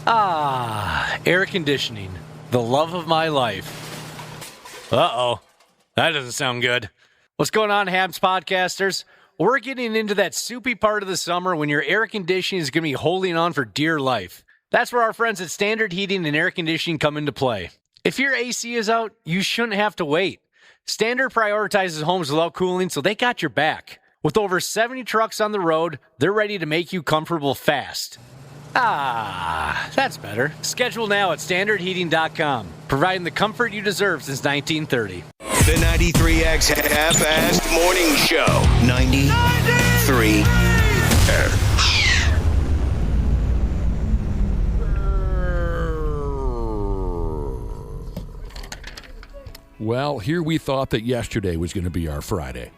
Air conditioning. The love of my life. Uh-oh. That doesn't sound good. What's going on, Habs podcasters? We're getting into that soupy part of the summer when your air conditioning is going to be holding on for dear life. That's where our friends at Standard Heating and Air Conditioning come into play. If your AC is out, you shouldn't have to wait. Standard prioritizes homes without cooling, so they got your back. With over 70 trucks on the road, they're ready to make you comfortable fast. That's better. Schedule now at standardheating.com, providing the comfort you deserve since 1930. The 93X Half-Assed Morning Show. 93. Well, here we thought that yesterday was going to be our Friday.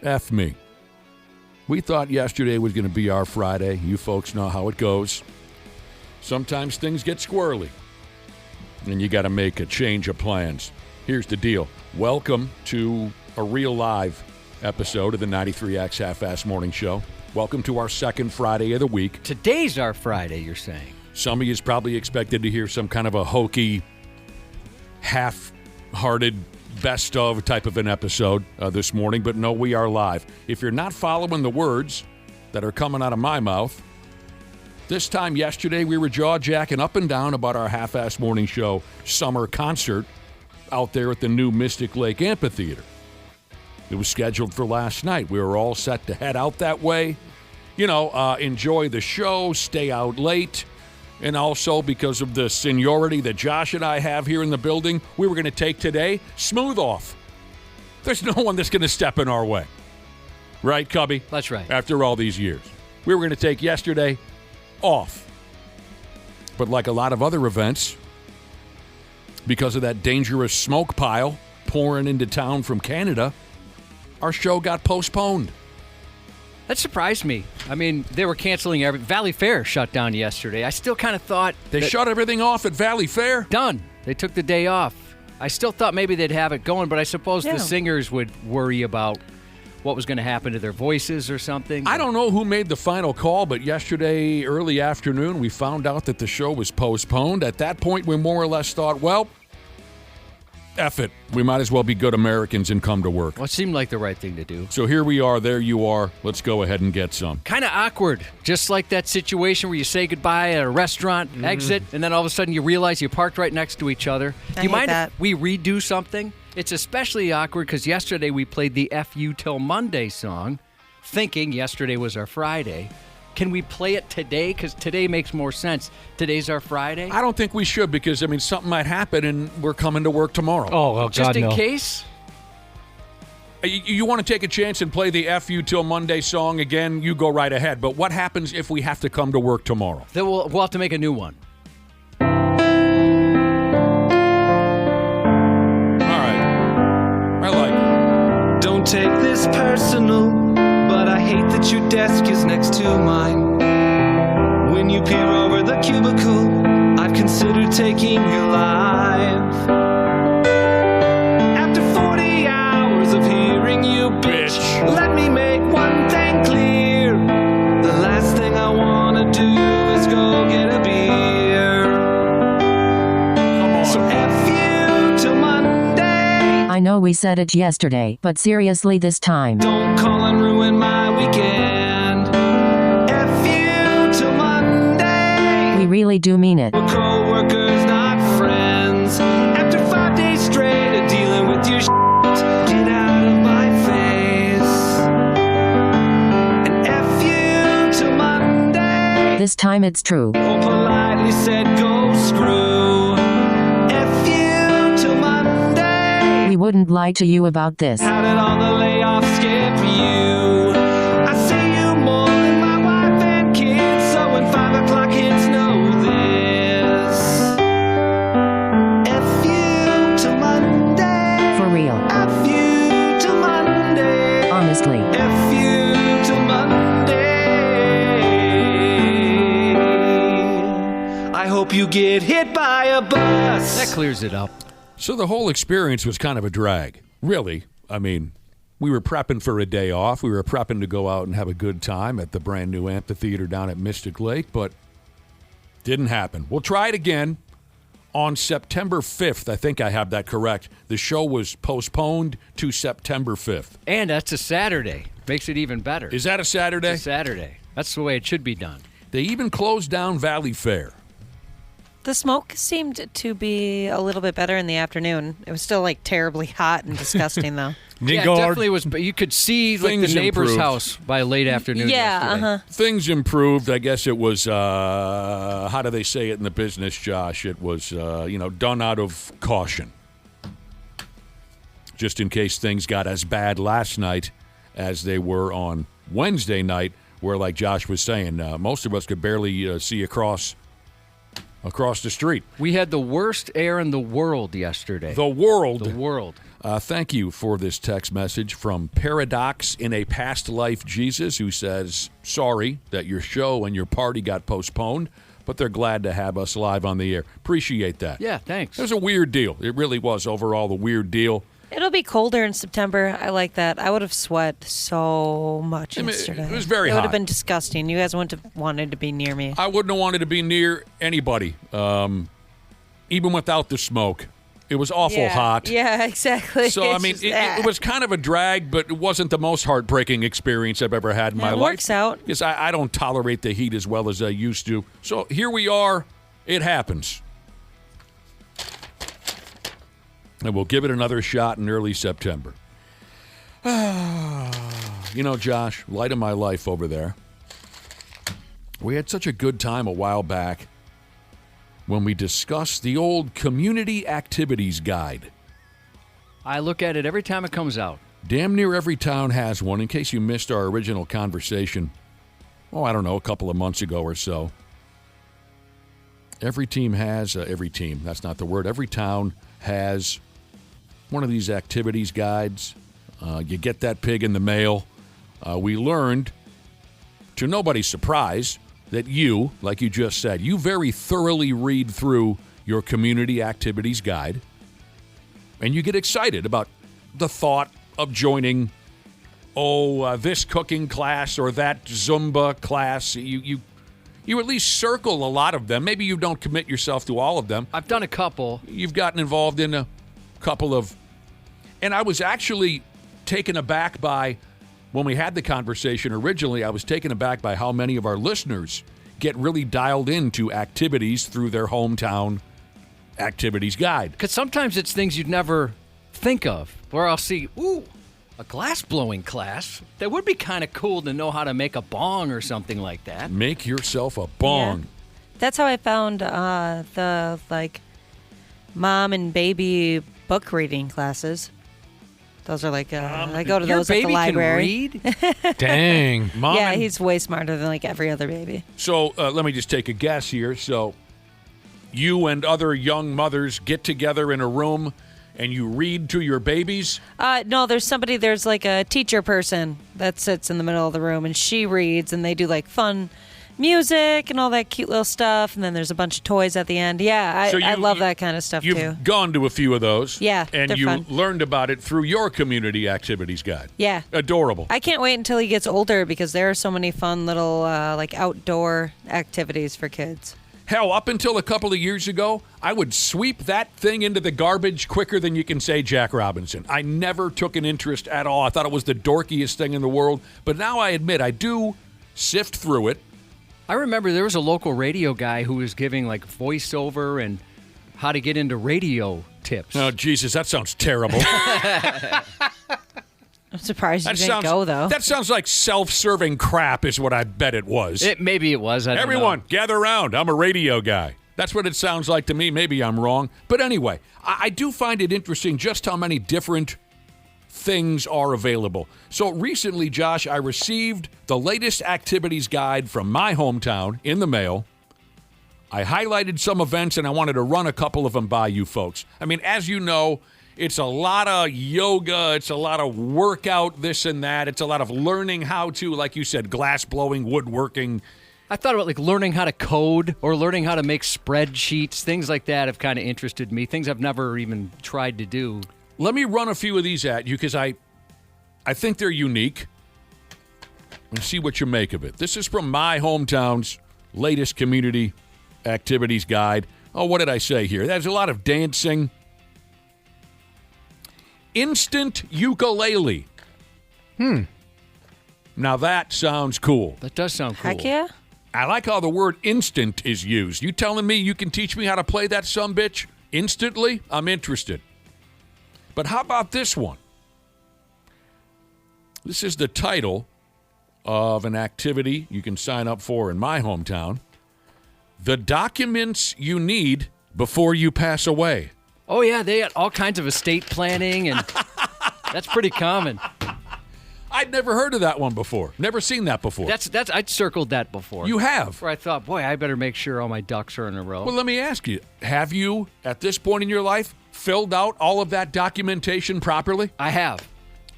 F me. We thought yesterday was going to be our Friday. You folks know how it goes. Sometimes things get squirrely, and you got to make a change of plans. Here's the deal. Welcome to a real live episode of the 93X Half-Assed Morning Show. Welcome to our second Friday of the week. Today's our Friday, you're saying. Some of you is probably expected to hear some kind of a hokey, half-hearted, best of type of an episode this morning, but no, we are live. If you're not following the words that are coming out of my mouth, this time yesterday we were jaw-jacking up and down about our Half-Assed Morning Show summer concert out there at the new Mystic Lake Amphitheater. It was scheduled for last night. We were all set to head out that way, enjoy the show, stay out late. And also, because of the seniority that Josh and I have here in the building, we were going to take today smooth off. There's no one that's going to step in our way. Right, Cubby? That's right. After all these years. We were going to take yesterday off. But like a lot of other events, because of that dangerous smoke pile pouring into town from Canada, our show got postponed. That surprised me. I mean, they were canceling Valley Fair shut down yesterday. I still kind of thought they shut everything off at Valley Fair? Done. They took the day off. I still thought maybe they'd have it going, but I suppose the singers would worry about what was going to happen to their voices or something. I don't know who made the final call, but yesterday, early afternoon, we found out that the show was postponed. At that point, we more or less thought, well, F it. We might as well be good Americans and come to work. Well, it seemed like the right thing to do. So here we are. There you are. Let's go ahead and get some. Kind of awkward. Just like that situation where you say goodbye at a restaurant, exit, and then all of a sudden you realize you parked right next to each other. Do you mind if we redo something? It's especially awkward because yesterday we played the F You Till Monday song, thinking yesterday was our Friday. Can we play it today? Because today makes more sense. Today's our Friday. I don't think we should because, something might happen and we're coming to work tomorrow. Oh, God, Just in no. case? You want to take a chance and play the F You Till Monday song again, you go right ahead. But what happens if we have to come to work tomorrow? Then we'll have to make a new one. All right. I like it. Don't take this personal, but I hate that your desk is next to mine. When you peer over the cubicle, I've considered taking your life. After 40 hours of hearing you bitch, let me make one thing clear. The last thing I want to do is go get a beer. Come on. So F you till Monday. I know we said it yesterday, but seriously this time. Don't call and ruin my weekend. F you till Monday. We really do mean it. We're co-workers, not friends. After 5 days straight of dealing with your shit, get out of my face. And F you till Monday. This time it's true. Or politely said go screw. F you till Monday. We wouldn't lie to you about this. How did all the layoffs skip you? I see you more than my wife and kids, so when 5 o'clock hits, know this. F you till Monday. For real. F you till Monday. Honestly. F you till Monday. I hope you get hit by a bus. That clears it up. So the whole experience was kind of a drag. Really. We were prepping for a day off. We were prepping to go out and have a good time at the brand new amphitheater down at Mystic Lake, but Didn't happen. We'll try it again on September 5th. I think I have that correct. The show was postponed to September 5th. And that's a Saturday. Makes it even better. Is that a Saturday? It's a Saturday. That's the way it should be done. They even closed down Valley Fair. The smoke seemed to be a little bit better in the afternoon. It was still like terribly hot and disgusting, though. Yeah, it definitely was. But you could see like the neighbor's improved. house by late afternoon. Yeah, Things improved. I guess it was, how do they say it in the business, Josh? It was, done out of caution. Just in case things got as bad last night as they were on Wednesday night, where, like Josh was saying, most of us could barely see across the street. We had the worst air in the world yesterday. The world. The world. Thank you for this text message from Paradox in a Past Life Jesus, who says, sorry that your show and your party got postponed, but they're glad to have us live on the air. Appreciate that. Yeah, thanks. It was a weird deal. It really was overall a weird deal. It'll be colder in September. I like that. I would have sweat so much yesterday. It was very It hot. would have been disgusting. You guys wouldn't have wanted to be near me. I wouldn't have wanted to be near anybody, even without the smoke. It was awful hot. Yeah, exactly. So, I mean, it was kind of a drag, but it wasn't the most heartbreaking experience I've ever had in my life. It works out. Because I don't tolerate the heat as well as I used to. So here we are. It happens. And we'll give it another shot in early September. Josh, light of my life over there. We had such a good time a while back when we discussed the old community activities guide. I look at it every time it comes out. Damn near every town has one. In case you missed our original conversation, I don't know, a couple of months ago or so. Every team has, that's not the word, every town has one of these activities guides. You get that pig in the mail. We learned, to nobody's surprise, that you, like you just said, you very thoroughly read through your community activities guide, and you get excited about the thought of joining, this cooking class or that Zumba class. You at least circle a lot of them. Maybe you don't commit yourself to all of them. I've done a couple. You've gotten involved in a couple of... And I was actually taken aback by, when we had the conversation originally, I was taken aback by how many of our listeners get really dialed into activities through their hometown activities guide. Because sometimes it's things you'd never think of. Where I'll see, a glass blowing class. That would be kind of cool to know how to make a bong or something like that. Make yourself a bong. Yeah. That's how I found the mom and baby book reading classes. Those are like I go to those at the library. Your baby can read? Dang. Mom Yeah, and- he's way smarter than like every other baby. So let me just take a guess here. So you and other young mothers get together in a room and you read to your babies? No, there's like a teacher person that sits in the middle of the room and she reads and they do like fun music and all that cute little stuff, and then there's a bunch of toys at the end. Yeah, I love that kind of stuff too. You've gone to a few of those. Yeah, and they're you fun. learned about it through your community activities guide. Yeah. Adorable. I can't wait until he gets older because there are so many fun little like outdoor activities for kids. Hell, up until a couple of years ago, I would sweep that thing into the garbage quicker than you can say Jack Robinson. I never took an interest at all. I thought it was the dorkiest thing in the world. But now I admit I do sift through it. I remember there was a local radio guy who was giving like voiceover and how to get into radio tips. Oh, Jesus, that sounds terrible. I'm surprised you didn't go, though. That sounds like self-serving crap is what I bet it was. Maybe it was. I don't Everyone, know. gather around. I'm a radio guy. That's what it sounds like to me. Maybe I'm wrong. But anyway, I do find it interesting just how many different things are available. So recently, Josh, I received the latest activities guide from my hometown in the mail. I highlighted some events, and I wanted to run a couple of them by you folks. I mean, as you know, it's a lot of yoga. It's a lot of workout, this and that. It's a lot of learning how to, like you said, glass blowing, woodworking. I thought about like learning how to code or learning how to make spreadsheets. Things like that have kind of interested me. Things I've never even tried to do. Let me run a few of these at you because I think they're unique. And see what you make of it. This is from my hometown's latest community activities guide. Oh, what did I say here? There's a lot of dancing. Instant ukulele. Now that sounds cool. That does sound cool. Heck yeah. I like how the word instant is used. You telling me you can teach me how to play that sumbitch instantly? I'm interested. But how about this one? This is the title of an activity you can sign up for in my hometown. The documents you need before you pass away. Oh, yeah, they got all kinds of estate planning, and that's pretty common. I'd never heard of that one before. Never seen that before. That's I'd circled that before. You have? Where I thought, boy, I better make sure all my ducks are in a row. Well, let me ask you, have you, at this point in your life, filled out all of that documentation properly? I have.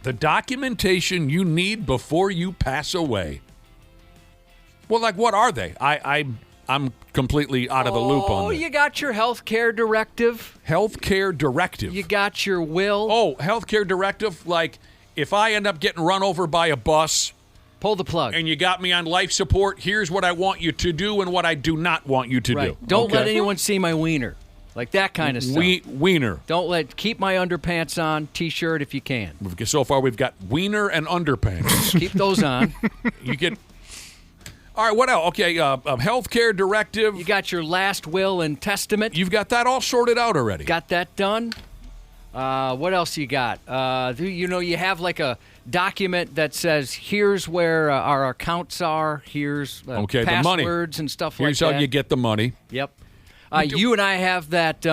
The documentation you need before you pass away. Well, like, what are they? I'm completely out of the loop on Oh, this. you got your health care directive. Health care directive. You got your will. Oh, health care directive, like, if I end up getting run over by a bus Pull the plug. and you got me on life support, here's what I want you to do and what I do not want you to do. Don't Okay? let anyone see my wiener. Like that kind of stuff. Wiener. Keep my underpants on, T-shirt if you can. So far, we've got wiener and underpants. Keep those on. You get. All right, what else? Okay, health care directive. You got your last will and testament. You've got that all sorted out already. Got that done. What else you got? You have like a document that says, here's where our accounts are. Here's Okay, the money. passwords and stuff like Here's that. how you get the money. Yep. You and I have that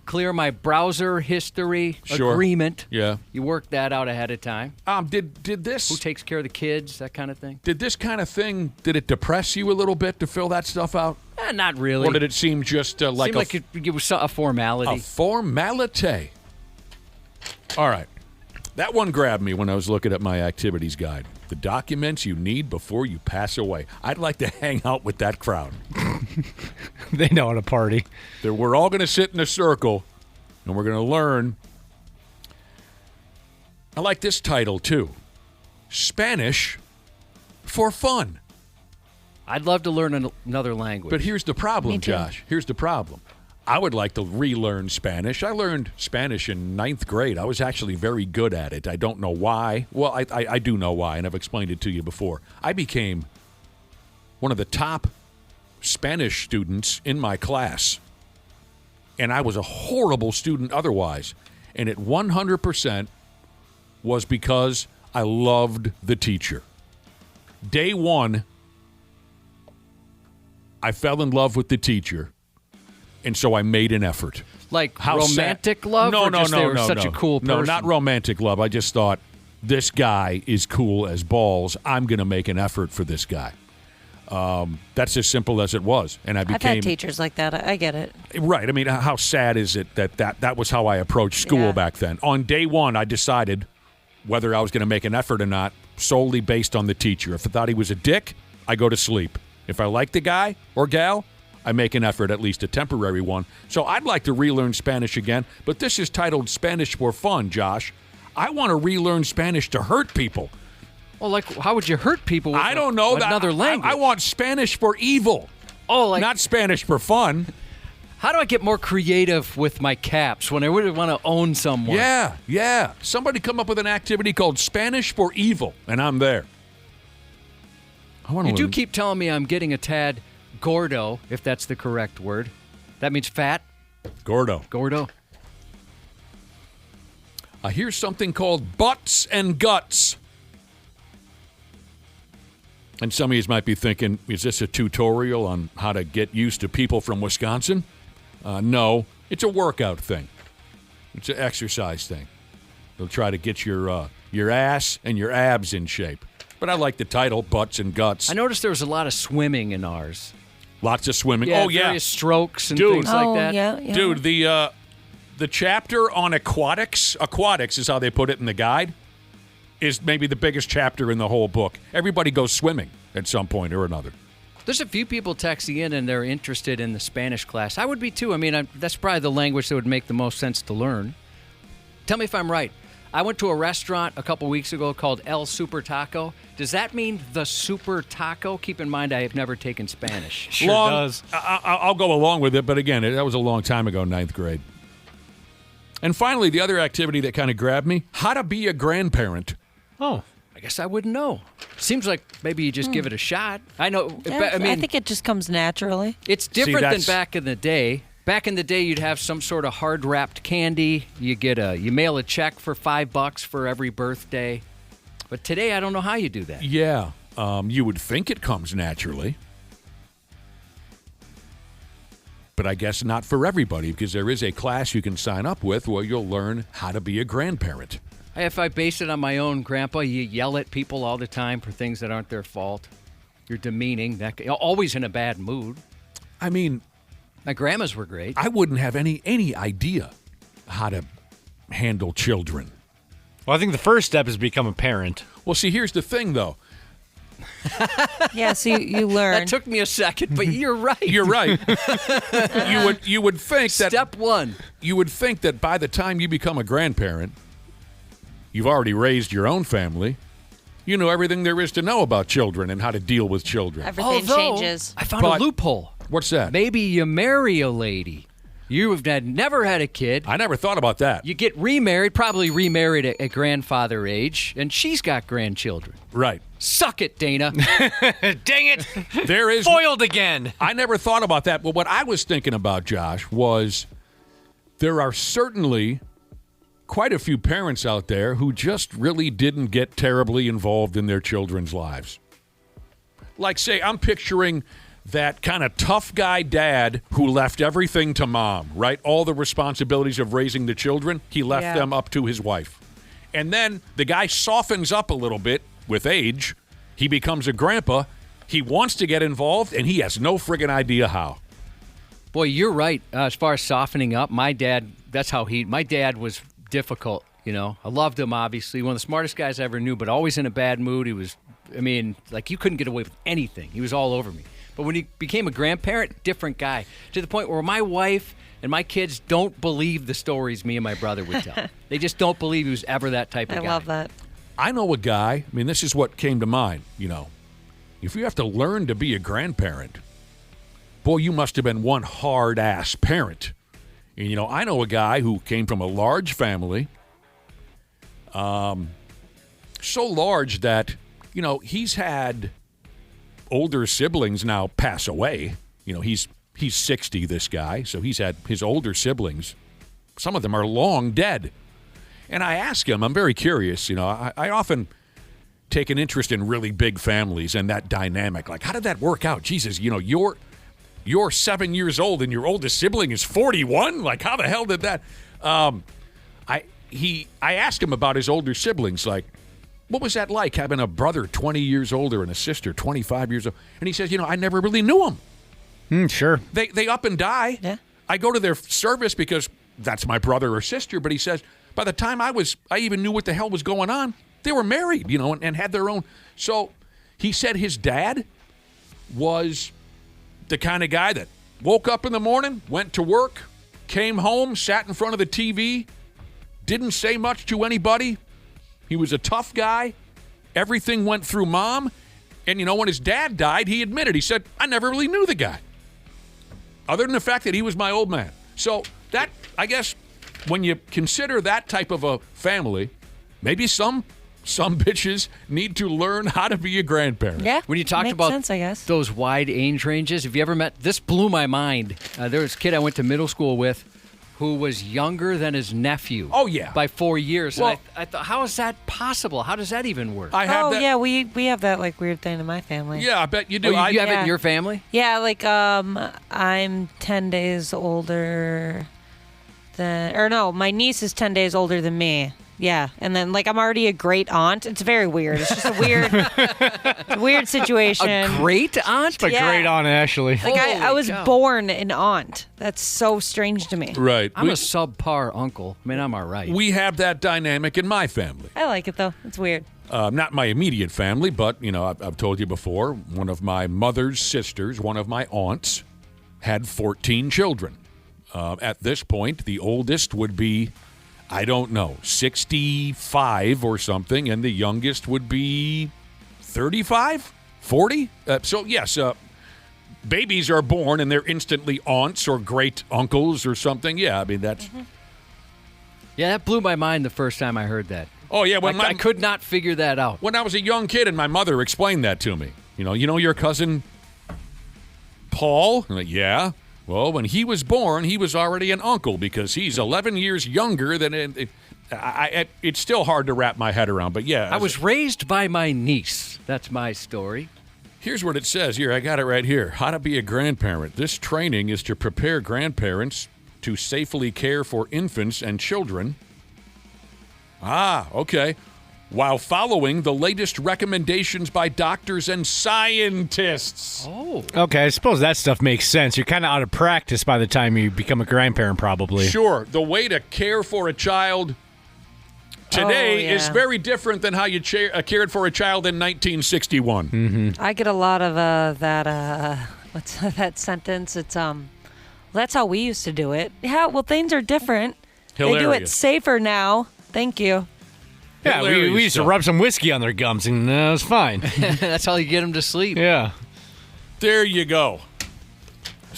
clear my browser history Sure. agreement. Yeah. You work that out ahead of time. Did this? Who takes care of the kids? That kind of thing. Did this kind of thing? Did it depress you a little bit to fill that stuff out, Not really. or did it seem just like Seemed like it was a formality. a formality? All right. That one grabbed me when I was looking at my activities guide. The documents you need before you pass away. I'd like to hang out with that crowd. They know how to party. We're all going to sit in a circle, and we're going to learn. I like this title, too. Spanish for fun. I'd love to learn another language. But here's the problem, Me too. Josh. Here's the problem. I would like to relearn Spanish. I learned Spanish in 9th grade. I was actually very good at it. I don't know why. Well, I do know why, and I've explained it to you before. I became one of the top Spanish students in my class, and I was a horrible student otherwise. And it 100% was because I loved the teacher. Day one, I fell in love with the teacher. And so I made an effort. Like How romantic sad. love? No, or just they were such a cool person? No, not romantic love. I just thought, this guy is cool as balls. I'm going to make an effort for this guy. That's as simple as it was. And I became. I've had teachers like that. I get it. Right. I mean, how sad is it that was how I approached school Yeah. back then? On day one, I decided whether I was going to make an effort or not solely based on the teacher. If I thought he was a dick, I go to sleep. If I like the guy or gal, I make an effort, at least a temporary one. So I'd like to relearn Spanish again, but this is titled Spanish for Fun, Josh. I want to relearn Spanish to hurt people. Well, like, how would you hurt people with I don't know that. another language? I want Spanish for evil. Oh, like, not Spanish for fun. how do I get more creative with my caps when I really want to own someone? Yeah. Somebody come up with an activity called Spanish for evil, and I'm there. I want to You do keep telling me I'm getting a tad gordo, if that's the correct word. That means fat? Gordo. Here's something called butts and guts. And some of you might be thinking, is this a tutorial on how to get used to people from Wisconsin? No, it's a workout thing. It's an exercise thing. They'll try to get your ass and your abs in shape. But I like the title, Butts and Guts. I noticed there was a lot of swimming in ours. Lots of swimming. Yeah, Oh, yeah. various strokes and Dude. things like that. Yeah. Dude, the chapter on aquatics is how they put it in the guide, is maybe the biggest chapter in the whole book. Everybody goes swimming at some point or another. There's a few people texting in and they're interested in the Spanish class. I would be too. I mean, that's probably the language that would make the most sense to learn. Tell me if I'm right. I went to a restaurant a couple weeks ago called El Super Taco. Does that mean the Super Taco? Keep in mind, I have never taken Spanish. Sure does. I'll go along with it, but again, that was a long time ago, 9th grade. And finally, the other activity that kind of grabbed me, how to be a grandparent. Oh. I guess I wouldn't know. Seems like maybe you just give it a shot. I know. Yeah, I think it just comes naturally. It's different than back in the day. Back in the day, you'd have some sort of hard-wrapped candy. You mail a check for $5 for every birthday. But today, I don't know how you do that. Yeah, you would think it comes naturally. But I guess not for everybody, because there is a class you can sign up with where you'll learn how to be a grandparent. If I base it on my own grandpa, you yell at people all the time for things that aren't their fault. You're demeaning. Always in a bad mood. I mean, my grandmas were great. I wouldn't have any idea how to handle children. Well, I think the first step is become a parent. Well, see, here's the thing, though. Yeah, so you learn. That took me a second, but you're right. You're right. you would think that step one. You would think that by the time you become a grandparent, you've already raised your own family. You know everything there is to know about children and how to deal with children. Everything changes. I found a loophole. What's that? Maybe you marry a lady. You have never had a kid. I never thought about that. You get remarried, probably remarried at grandfather age, and she's got grandchildren. Right. Suck it, Dana. Dang it. There is foiled again. I never thought about that. But what I was thinking about, Josh, was there are certainly quite a few parents out there who just really didn't get terribly involved in their children's lives. Like, say, I'm picturing that kind of tough guy dad who left everything to mom, right? All the responsibilities of raising the children, he left them up to his wife. And then the guy softens up a little bit with age. He becomes a grandpa. He wants to get involved, and he has no friggin' idea how. Boy, you're right. As far as softening up, my dad was difficult, you know. I loved him, obviously. One of the smartest guys I ever knew, but always in a bad mood. He was, you couldn't get away with anything. He was all over me. But when he became a grandparent, different guy. To the point where my wife and my kids don't believe the stories me and my brother would tell. They just don't believe he was ever that type of guy. I love that. I know a guy, this is what came to mind, If you have to learn to be a grandparent, boy, you must have been one hard-ass parent. And, I know a guy who came from a large family, so large that, he's had older siblings now pass away. He's 60, this guy, so he's had his older siblings. Some of them are long dead. And I ask him, I'm very curious, I often take an interest in really big families and that dynamic. Like, how did that work out? Jesus, you're 7 years old and your oldest sibling is 41? Like, how the hell did that? I asked him about his older siblings, like, what was that like, having a brother 20 years older and a sister 25 years old? And he says, I never really knew them. Sure. They up and die. Yeah. I go to their service because that's my brother or sister, but he says, by the time I even knew what the hell was going on, they were married, and had their own. So he said his dad was the kind of guy that woke up in the morning, went to work, came home, sat in front of the TV, didn't say much to anybody. He was a tough guy. Everything went through mom. And, when his dad died, he admitted, he said, I never really knew the guy, other than the fact that he was my old man. So that, I guess, when you consider that type of a family, maybe some bitches need to learn how to be a grandparent. Yeah, when you talked makes about sense, I guess. Those wide age ranges, have you ever met, this blew my mind. There was a kid I went to middle school with who was younger than his nephew. Oh, yeah. By 4 years. Well, and I thought, how is that possible? How does that even work? Yeah, we have that weird thing in my family. Yeah, I bet you do. Oh, you have it in your family? Yeah, I'm 10 days older my niece is 10 days older than me. Yeah, and then I'm already a great aunt. It's very weird. It's just a weird situation. A great aunt? A great aunt, Ashley. I was born an aunt. That's so strange to me. Right. I'm a subpar uncle. I'm all right. We have that dynamic in my family. I like it, though. It's weird. Not my immediate family, but, I've told you before, one of my mother's sisters, one of my aunts, had 14 children. At this point, the oldest would be I don't know, 65 or something, and the youngest would be 35, 40. So, yes, babies are born and they're instantly aunts or great uncles or something. Yeah, I mean, that's... Mm-hmm. Yeah, that blew my mind the first time I heard that. Oh, yeah. I could not figure that out. When I was a young kid and my mother explained that to me. You know your cousin Paul? I'm like, yeah. Well, when he was born, he was already an uncle because he's 11 years younger than... it's still hard to wrap my head around, but yeah. I was raised by my niece. That's my story. Here's what it says. Here, I got it right here. How to be a grandparent. This training is to prepare grandparents to safely care for infants and children. Okay. While following the latest recommendations by doctors and scientists. Oh. Okay, I suppose that stuff makes sense. You're kind of out of practice by the time you become a grandparent, probably. Sure. The way to care for a child today is very different than how you cared for a child in 1961. Mm-hmm. I get a lot of that, what's that sentence? It's, that's how we used to do it. Yeah, well, things are different. Hilarious. They do it safer now. Thank you. Yeah, we used to rub some whiskey on their gums, and it was fine. That's how you get them to sleep. Yeah. There you go.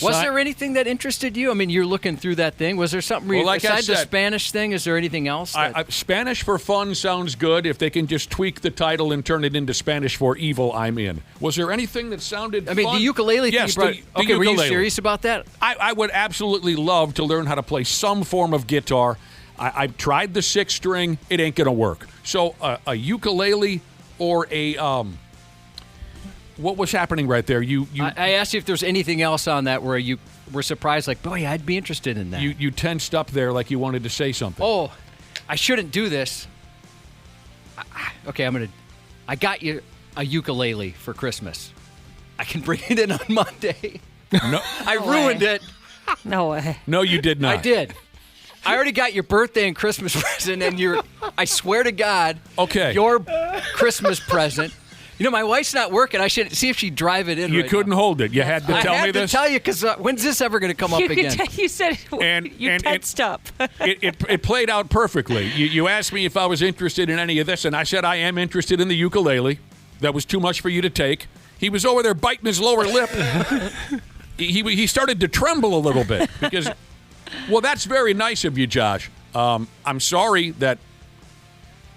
Was there anything that interested you? I mean, you're looking through that thing. Was there something besides the Spanish thing? Is there anything else? Spanish for fun sounds good. If they can just tweak the title and turn it into Spanish for evil, I'm in. Was there anything that sounded fun? The ukulele thing yes, you brought. the ukulele. Were you serious about that? I would absolutely love to learn how to play some form of guitar. I've tried the 6-string. It ain't going to work. So a ukulele or a... what was happening right there? I asked you if there's anything else on that where you were surprised, like, boy, I'd be interested in that. You tensed up there like you wanted to say something. Oh, I shouldn't do this. Okay, I got you a ukulele for Christmas. I can bring it in on Monday. No, I ruined it. No way. No, you did not. I did. I already got your birthday and Christmas present, and I swear to God, your Christmas present. You know, my wife's not working. I should see if she'd drive it in. You couldn't hold it. You had to tell me this? I had to tell you, because when's this ever going to come up again? You said you tensed up. It played out perfectly. You asked me if I was interested in any of this, and I said I am interested in the ukulele. That was too much for you to take. He was over there biting his lower lip. He started to tremble a little bit because... Well, that's very nice of you, Josh. I'm sorry that,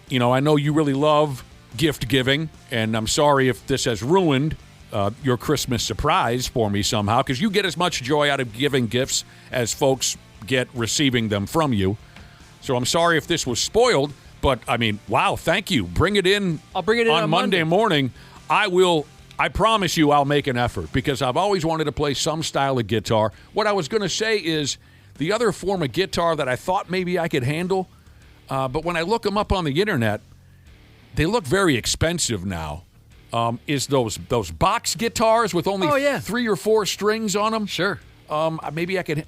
I know you really love gift giving, and I'm sorry if this has ruined your Christmas surprise for me somehow, because you get as much joy out of giving gifts as folks get receiving them from you. So I'm sorry if this was spoiled, but, wow, thank you. Bring it in. I'll bring it in on Monday morning. I promise you I'll make an effort, because I've always wanted to play some style of guitar. What I was going to say is... The other form of guitar that I thought maybe I could handle, but when I look them up on the internet, they look very expensive now, is those box guitars with only 3 or 4 strings on them. Sure. Maybe I could...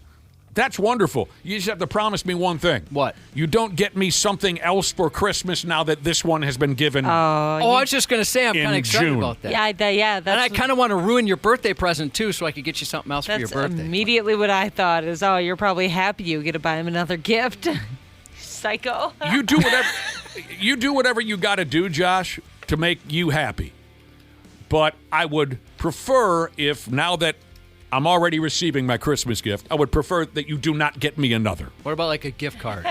That's wonderful. You just have to promise me one thing. What? You don't get me something else for Christmas now that this one has been given. I was just going to say I'm kind of excited June. about that. Yeah. And I kind of want to ruin your birthday present, too, so I could get you something else for your birthday. That's immediately what I thought is, you're probably happy you get to buy him another gift. Psycho. You do whatever you got to do, Josh, to make you happy. But I would prefer if, now that I'm already receiving my Christmas gift, I would prefer that you do not get me another. What about like a gift card?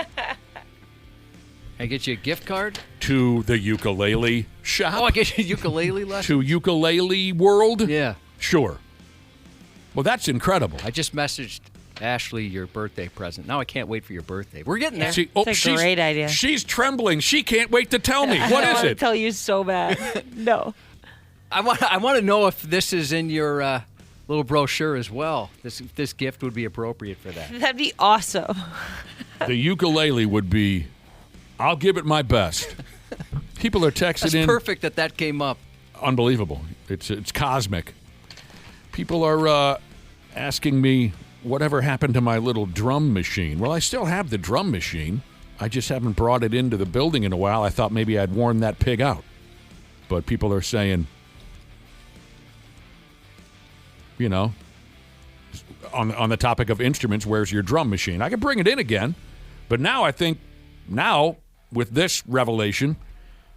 I get you a gift card? To the ukulele shop? Oh, I get you a ukulele lesson? To Ukulele World? Yeah. Sure. Well, that's incredible. I just messaged Ashley your birthday present. Now I can't wait for your birthday. We're getting there. It's a great idea. She's trembling. She can't wait to tell me. What is I want to it? tell you so bad. No. I want to know if this is in your... little brochure as well. This gift would be appropriate for that. That'd be awesome. The ukulele would be, I'll give it my best. People are texting That's in. Perfect that came up. Unbelievable. It's cosmic. People are asking me whatever happened to my little drum machine. Well, I still have the drum machine. I just haven't brought it into the building in a while. I thought maybe I'd worn that pig out. But people are saying, on the topic of instruments, where's your drum machine? I could bring it in again, but now I think now, with this revelation,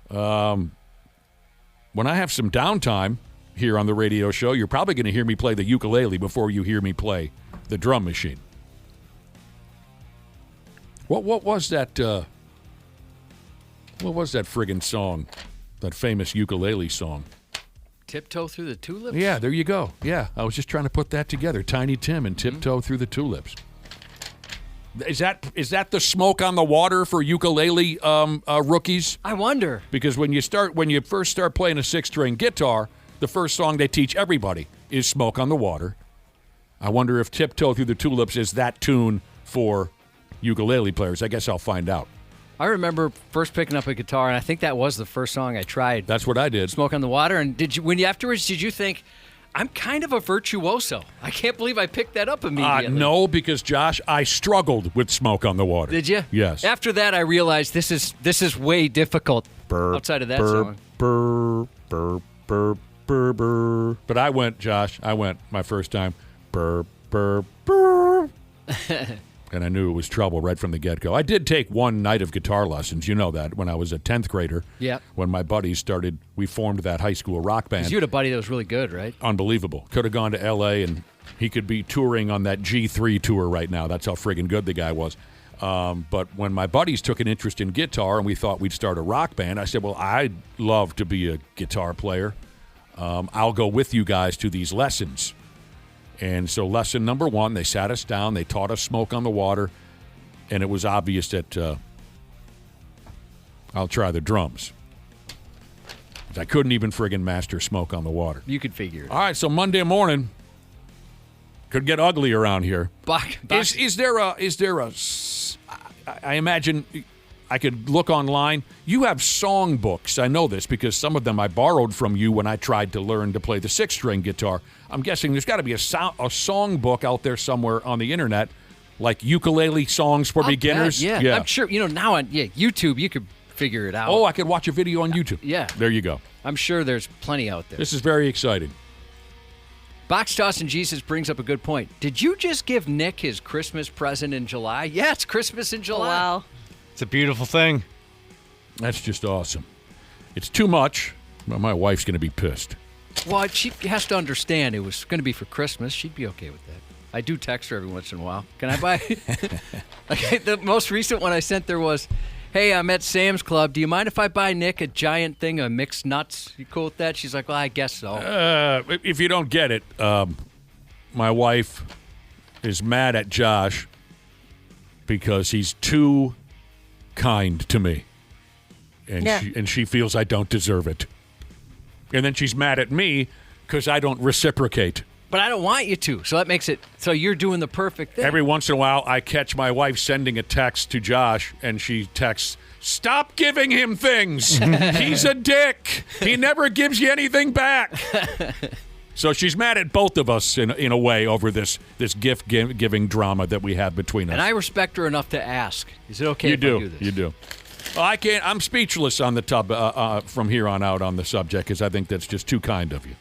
when I have some downtime here on the radio show, you're probably going to hear me play the ukulele before you hear me play the drum machine. What was that? What was that friggin' song? That famous ukulele song? Tiptoe Through the Tulips? Yeah, there you go. Yeah, I was just trying to put that together. Tiny Tim and Tiptoe Through the Tulips. Is that the smoke on the water for ukulele rookies? I wonder. Because when you first start playing a 6-string guitar, the first song they teach everybody is Smoke on the Water. I wonder if Tiptoe Through the Tulips is that tune for ukulele players. I guess I'll find out. I remember first picking up a guitar, and I think that was the first song I tried. That's what I did. Smoke on the Water. And did you think, I'm kind of a virtuoso? I can't believe I picked that up immediately. No, because Josh, I struggled with Smoke on the Water. Did you? Yes. After that, I realized this is way difficult. Outside of that song. Burr, burr, burr, burr, burr. But I went my first time. Burr, burr, burr. And I knew it was trouble right from the get-go. I did take one night of guitar lessons, you know that, when I was a 10th grader. Yeah. When my buddies we formed that high school rock band. Because you had a buddy that was really good, right? Unbelievable. Could have gone to L.A. and he could be touring on that G3 tour right now. That's how friggin' good the guy was. But when my buddies took an interest in guitar and we thought we'd start a rock band, I said, well, I'd love to be a guitar player. I'll go with you guys to these lessons. And so lesson number 1, they sat us down, they taught us Smoke on the Water, and it was obvious that I'll try the drums. I couldn't even friggin' master Smoke on the Water. You could figure it. All right, so Monday morning could get ugly around here. Is there a I imagine I could look online. You have song books. I know this because some of them I borrowed from you when I tried to learn to play the 6-string guitar. I'm guessing there's got to be a song book out there somewhere on the internet, like ukulele songs for beginners. Yeah, I'm sure. Now on YouTube, you could figure it out. Oh, I could watch a video on YouTube. Yeah. There you go. I'm sure there's plenty out there. This is very exciting. Box Toss and Jesus brings up a good point. Did you just give Nick his Christmas present in July? Yeah, it's Christmas in July. Oh, wow. It's a beautiful thing. That's just awesome. It's too much. Well, my wife's going to be pissed. Well, she has to understand it was going to be for Christmas. She'd be okay with that. I do text her every once in a while. Can I buy? Okay, the most recent one I sent there was, hey, I'm at Sam's Club. Do you mind if I buy Nick a giant thing of mixed nuts? You cool with that? She's like, well, I guess so. If you don't get it, my wife is mad at Josh because he's too kind to me. And she feels I don't deserve it. And then she's mad at me because I don't reciprocate. But I don't want you to, so that makes it so you're doing the perfect thing. Every once in a while, I catch my wife sending a text to Josh, and she texts, "Stop giving him things. He's a dick. He never gives you anything back." So she's mad at both of us in a way over this gift giving drama that we have between us. And I respect her enough to ask, is it okay if I do this? You do. Well, I can't. I'm speechless on the tub from here on out on the subject because I think that's just too kind of you.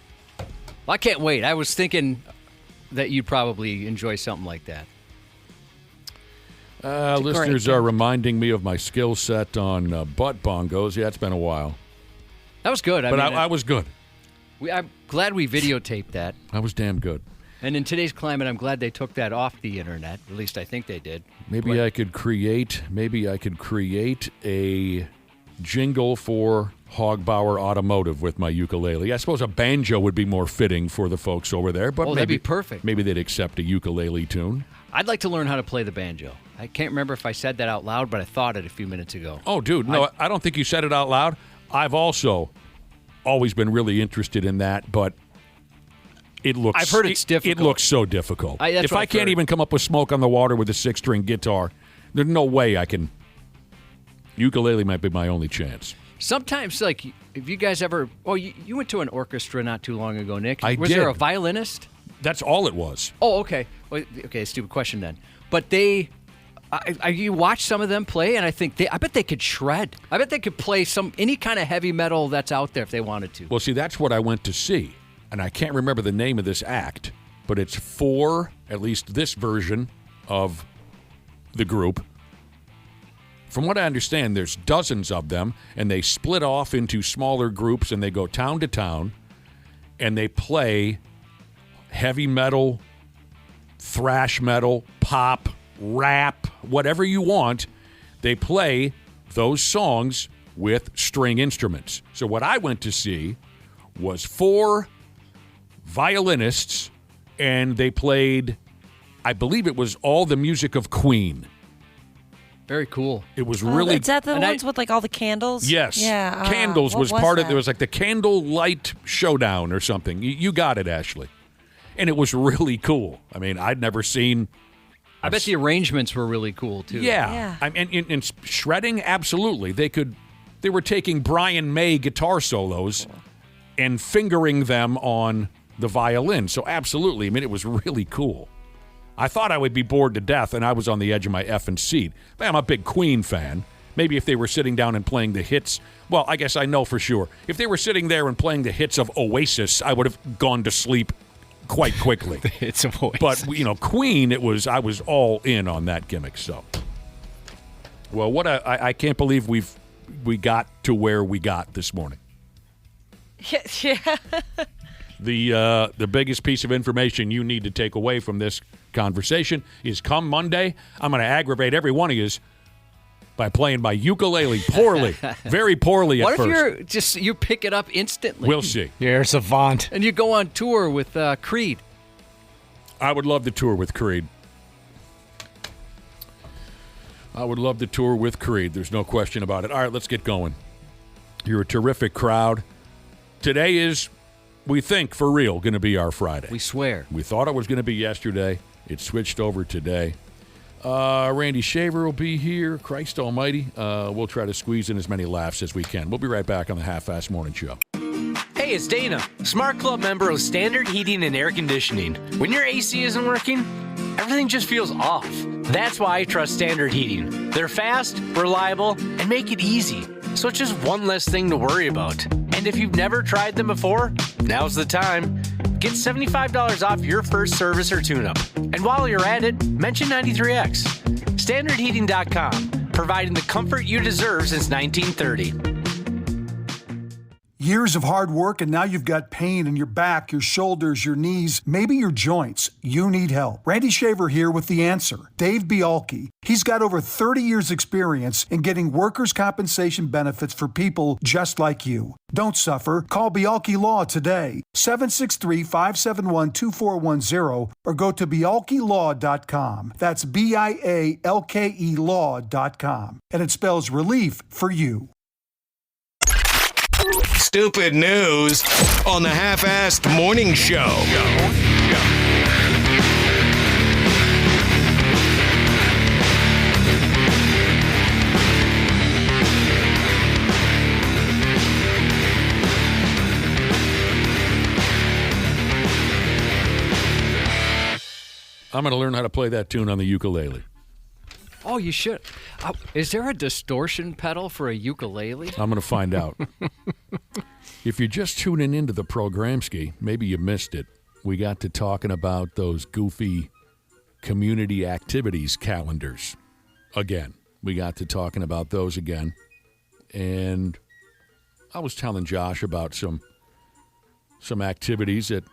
Well, I can't wait. I was thinking that you'd probably enjoy something like that. Listeners are reminding me of my skill set on butt bongos. Yeah, it's been a while. That was good. I was good. I'm glad we videotaped that. I was damn good. And in today's climate, I'm glad they took that off the internet. At least I think they did. Maybe I could create a jingle for Hogbauer Automotive with my ukulele. I suppose a banjo would be more fitting for the folks over there, but that'd be perfect. Maybe they'd accept a ukulele tune. I'd like to learn how to play the banjo. I can't remember if I said that out loud, but I thought it a few minutes ago. Oh, dude, no, I don't think you said it out loud. I've also always been really interested in that, but I've heard it's difficult. It looks so difficult. If I can't even come up with Smoke on the Water with a 6-string guitar, there's no way I can. Ukulele might be my only chance. Sometimes, like, if you guys ever... Oh, you went to an orchestra not too long ago, Nick. I did. Was there a violinist? That's all it was. Oh, okay. Well, okay, stupid question then. But you watch some of them play, and I bet they could shred. I bet they could play any kind of heavy metal that's out there if they wanted to. Well, see, that's what I went to see. And I can't remember the name of this act, but it's for, at least this version of the group, from what I understand, there's dozens of them, and they split off into smaller groups, and they go town to town, and they play heavy metal, thrash metal, pop, rap, whatever you want. They play those songs with string instruments. So what I went to see was 4 violinists, and they played, I believe it was all the music of Queen. Very cool. It was really... Is that the ones with like all the candles? Yes. Yeah. Candles was part of... that? There was like the Candle Light Showdown or something. You got it, Ashley. And it was really cool. I mean, I'd never seen... I bet the arrangements were really cool, too. Yeah. I mean, in shredding, absolutely. They were taking Brian May guitar solos and fingering them on the violin. So absolutely. I mean, it was really cool. I thought I would be bored to death, and I was on the edge of my effing seat. But I'm a big Queen fan. Maybe if they were sitting down and playing the hits, well, I guess I know for sure. If they were sitting there and playing the hits of Oasis, I would have gone to sleep quite quickly. It's a voice. But, Queen, I was all in on that gimmick. So, well, I can't believe we got to where we got this morning. Yeah. The biggest piece of information you need to take away from this conversation is come Monday, I'm going to aggravate every one of you by playing my ukulele poorly, very poorly at first. What if you pick it up instantly? We'll see. You're a savant. And you go on tour with Creed. I would love to tour with Creed. There's no question about it. All right, let's get going. You're a terrific crowd. Today is, we think, for real, going to be our Friday. We swear. We thought it was going to be yesterday. It switched over today. Randy Shaver will be here. Christ almighty. We'll try to squeeze in as many laughs as we can. We'll be right back on the Half-Assed Morning Show. Hey, it's Dana, Smart Club member of Standard Heating and Air Conditioning. When your AC isn't working, everything just feels off. That's why I trust Standard Heating. They're fast, reliable, and make it easy. So it's just one less thing to worry about. And if you've never tried them before, now's the time. Get $75 off your first service or tune-up. And while you're at it, mention 93X. StandardHeating.com, providing the comfort you deserve since 1930. Years of hard work, and now you've got pain in your back, your shoulders, your knees, maybe your joints. You need help. Randy Shaver here with the answer. Dave Bialke. He's got over 30 years experience in getting workers' compensation benefits for people just like you. Don't suffer. Call Bialke Law today. 763-571-2410 or go to bialkelaw.com. That's BIALKE law.com. And it spells relief for you. Stupid news on the Half-Assed Morning Show. I'm going to learn how to play that tune on the ukulele. Oh, you should. Is there a distortion pedal for a ukulele? I'm going to find out. If you're just tuning into the programski, maybe you missed it. We got to talking about those goofy community activities calendars again. We got to talking about those again. And I was telling Josh about some activities that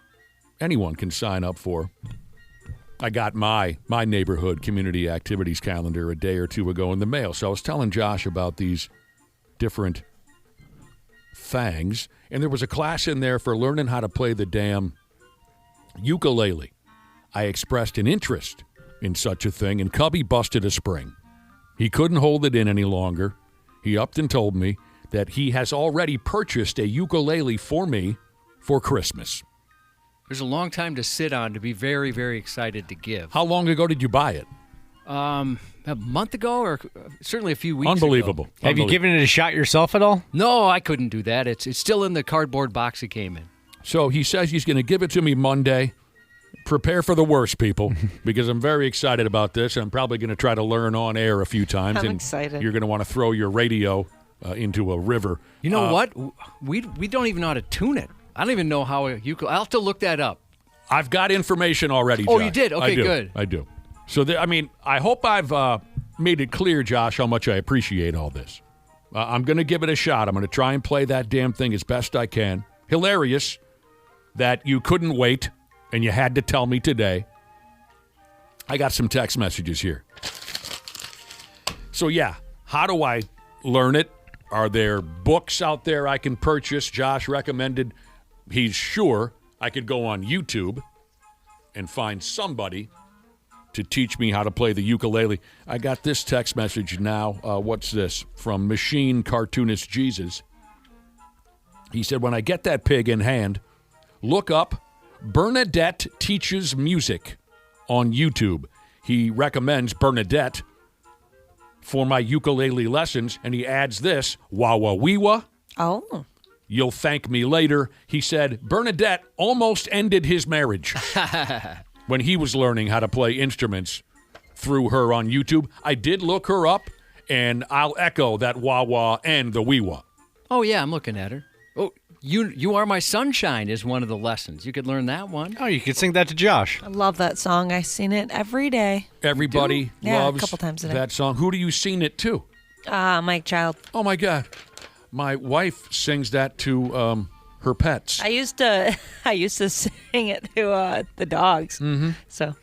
anyone can sign up for. I got my neighborhood community activities calendar a day or two ago in the mail. So I was telling Josh about these different things. And there was a class in there for learning how to play the damn ukulele. I expressed an interest in such a thing, and Cubby busted a spring. He couldn't hold it in any longer. He upped and told me that he has already purchased a ukulele for me for Christmas. There's a long time to sit on to be very, very excited to give. How long ago did you buy it? A month ago, or certainly a few weeks Unbelievable. ago. Have you given it a shot yourself at all? No, I couldn't do that. It's still in the cardboard box it came in. So he says he's going to give it to me Monday. Prepare for the worst, people, because I'm very excited about this, and I'm probably going to try to learn on air a few times. I'm and excited. You're going to want to throw your radio into a river. You know what? We don't even know how to tune it. I don't even know how a ukulele. I'll have to look that up. I've got information already, Oh, Josh. you did? Okay, good. I do. So, I hope I've made it clear, Josh, how much I appreciate all this. I'm going to give it a shot. I'm going to try and play that damn thing as best I can. Hilarious that you couldn't wait and you had to tell me today. I got some text messages here. So, yeah, how do I learn it? Are there books out there I can purchase? Josh recommended he's sure I could go on YouTube and find somebody to teach me how to play the ukulele. I got this text message now. What's this? From Machine Cartoonist Jesus. He said, when I get that pig in hand, look up Bernadette Teaches Music on YouTube. He recommends Bernadette for my ukulele lessons, and he adds this, Wawa-wee-wa. Oh. You'll thank me later. He said Bernadette almost ended his marriage when he was learning how to play instruments through her on YouTube. I did look her up, and I'll echo that wah-wah and the wee-wah. Oh, yeah, I'm looking at her. Oh, You Are My Sunshine is one of the lessons. You could learn that one. Oh, you could sing that to Josh. I love that song. I sing it every day. Everybody loves a couple times a day. that song. Who do you sing it to? Mike Child. Oh, my God. My wife sings that to her pets. I used to sing it to the dogs. Mm-hmm. So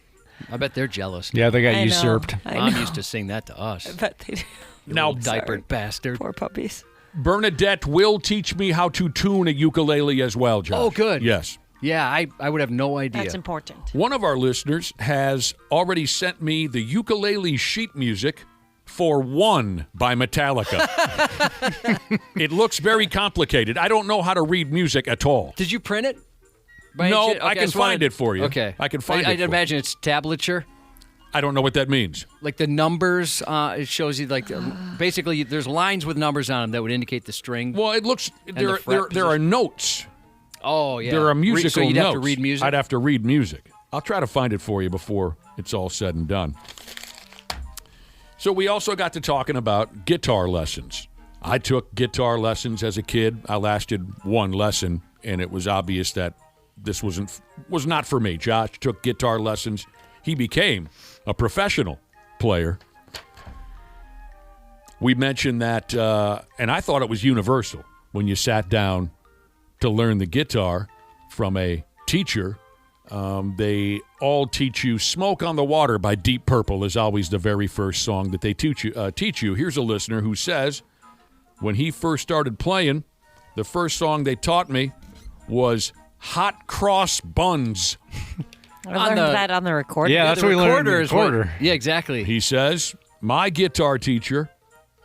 I bet they're jealous. Yeah, they got I usurped. know. Mom used to sing that to us. I bet they do. Now, Diapered bastard. Poor puppies. Bernadette will teach me how to tune a ukulele as well, Josh. Oh, good. Yes. Yeah, I would have no idea. That's important. One of our listeners has already sent me the ukulele sheet music for One by Metallica. It looks very complicated. I don't know how to read music at all. Did you print it? By No, any chance? I Okay, can just find wanted- it for you. Okay. I can find I'd it for imagine it's tablature. I don't know what that means. Like the numbers, it shows you basically there's lines with numbers on them that would indicate the string. Well, it looks the fret there are notes. Oh, yeah. There are musical so you'd notes. have to read music? I'd have to read music. I'll try to find it for you before it's all said and done. So we also got to talking about guitar lessons. I took guitar lessons as a kid. I lasted one lesson, and it was obvious that this was not for me. Josh took guitar lessons. He became a professional player. We mentioned that, and I thought it was universal when you sat down to learn the guitar from a teacher. They all teach you "Smoke on the Water" by Deep Purple is always the very first song that they teach you. Here's a listener who says, when he first started playing, the first song they taught me was "Hot Cross Buns." I learned that on the recorder. Yeah, that's what we learned in the is what- recorder. yeah, exactly. He says, my guitar teacher,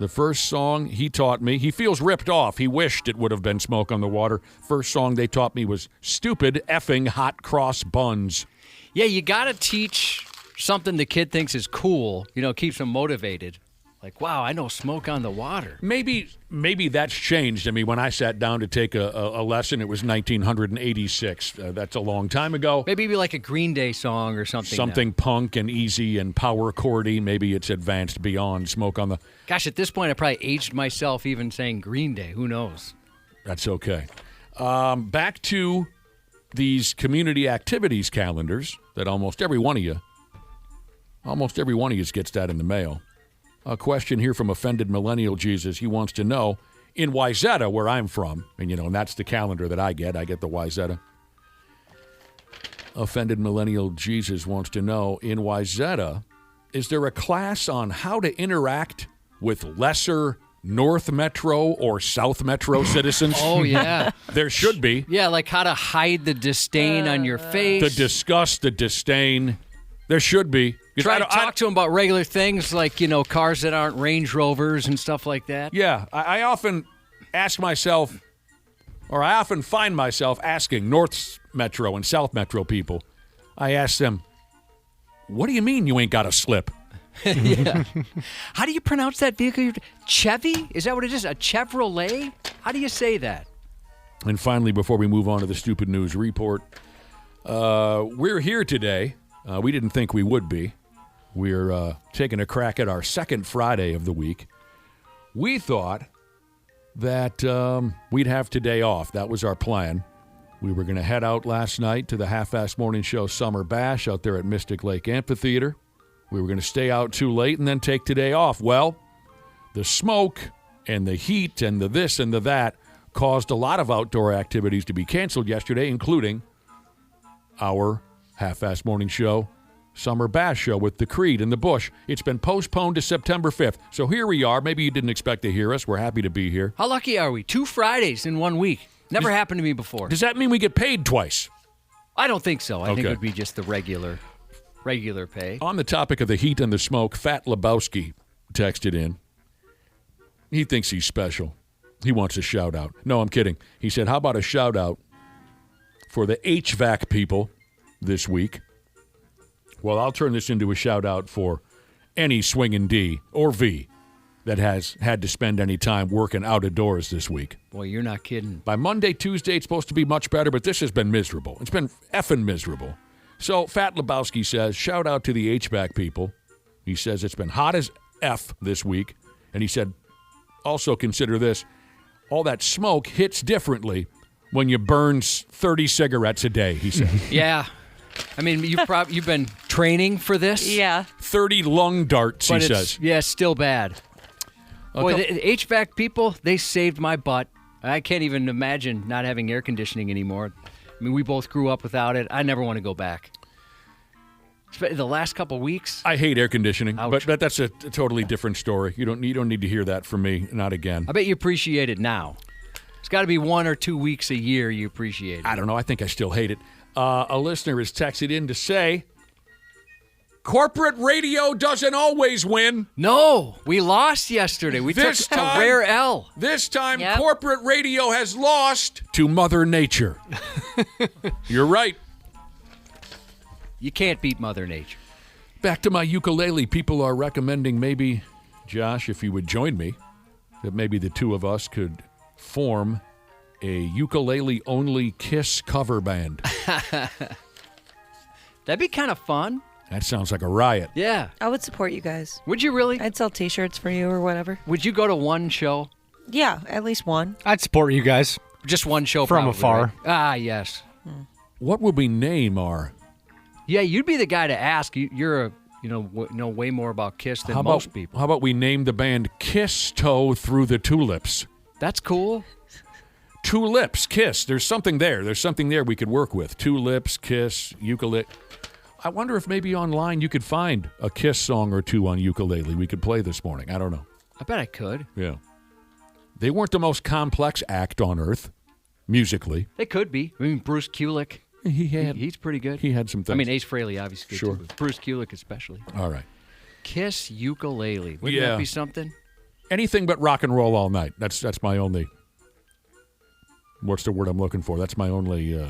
the first song he taught me, he feels ripped off. He wished it would have been "Smoke on the Water." First song they taught me was "Stupid Effing Hot Cross Buns." Yeah, you got to teach something the kid thinks is cool, keeps him motivated. Like, wow, I know "Smoke on the Water." Maybe that's changed. I mean, when I sat down to take a lesson, it was 1986. That's a long time ago. Maybe like a Green Day song or something. Something punk and easy and power chordy. Maybe it's advanced beyond "Smoke on the..." Gosh, at this point, I probably aged myself even saying Green Day. Who knows? That's okay. Back to these community activities calendars that almost every one of you gets that in the mail. A question here from Offended Millennial Jesus. He wants to know, in Wayzata, where I'm from, and that's the calendar that I get the Wayzata. Offended Millennial Jesus wants to know, in Wayzata, is there a class on how to interact with lesser North Metro or South Metro citizens? Oh, yeah. There should be. Yeah, like how to hide the disdain on your face. The disgust, the disdain. There should be. Try to talk to them about regular things like, cars that aren't Range Rovers and stuff like that. Yeah, I often ask myself, or I often find myself asking North Metro and South Metro people, I ask them, what do you mean you ain't got a slip? Yeah. How do you pronounce that vehicle? Chevy? Is that what it is? A Chevrolet? How do you say that? And finally, before we move on to the Stupid News Report, we're here today. We didn't think we would be. We're taking a crack at our second Friday of the week. We thought that we'd have today off. That was our plan. We were going to head out last night to the Half-Assed Morning Show Summer Bash out there at Mystic Lake Amphitheater. We were going to stay out too late and then take today off. Well, the smoke and the heat and the this and the that caused a lot of outdoor activities to be canceled yesterday, including our half-assed morning show, Summer Bass Show with the Creed in the bush. It's been postponed to September 5th. So here we are. Maybe you didn't expect to hear us. We're happy to be here. How lucky are we? 2 Fridays in 1 week. Never happened to me before. Does that mean we get paid twice? I don't think so. I think Okay. it would be just the regular pay. On the topic of the heat and the smoke, Fat Lebowski texted in. He thinks he's special. He wants a shout-out. No, I'm kidding. He said, how about a shout-out for the HVAC people this week? Well, I'll turn this into a shout-out for any swinging D or V that has had to spend any time working out of doors this week. Boy, you're not kidding. By Monday, Tuesday, it's supposed to be much better, but this has been miserable. It's been effing miserable. So Fat Lebowski says, shout out to the HVAC people. He says it's been hot as F this week. And he said, also consider this, all that smoke hits differently when you burn 30 cigarettes a day, he said. Yeah. I mean, you've been training for this? Yeah. 30 lung darts, But he it's, says. yeah, still bad. Boy, the HVAC people, they saved my butt. I can't even imagine not having air conditioning anymore. I mean, we both grew up without it. I never want to go back. The last couple weeks. I hate air conditioning, Ouch. but that's a totally different story. You don't need to hear that from me, not again. I bet you appreciate it now. It's got to be 1 or 2 weeks a year you appreciate it. I don't know. I think I still hate it. A listener has texted in to say, corporate radio doesn't always win. No, we lost yesterday. We took a rare L. This time, Yep. corporate radio has lost to Mother Nature. You're right. You can't beat Mother Nature. Back to my ukulele. People are recommending maybe, Josh, if you would join me, that maybe the two of us could form a ukulele-only Kiss cover band. That'd be kind of fun. That sounds like a riot. Yeah. I would support you guys. Would you really? I'd sell T-shirts for you or whatever. Would you go to one show? Yeah, at least one. I'd support you guys. Just one show From probably, afar. right? Ah, yes. What would we name our... Yeah, you'd be the guy to ask. You're know way more about Kiss than most people. How about we name the band Kiss Toe Through the Tulips? That's cool. Two lips, Kiss. There's something there. There's something there we could work with. Two lips, Kiss, ukulele. I wonder if maybe online you could find a Kiss song or two on ukulele we could play this morning. I don't know. I bet I could. Yeah. They weren't the most complex act on earth, musically. They could be. I mean, Bruce Kulick. He's pretty good. He had some things. I mean, Ace Frehley, obviously. Sure. Too, but Bruce Kulick especially. All right. Kiss ukulele. Wouldn't Yeah. that be something? Anything but rock and roll all night. That's my only... What's the word I'm looking for? That's my only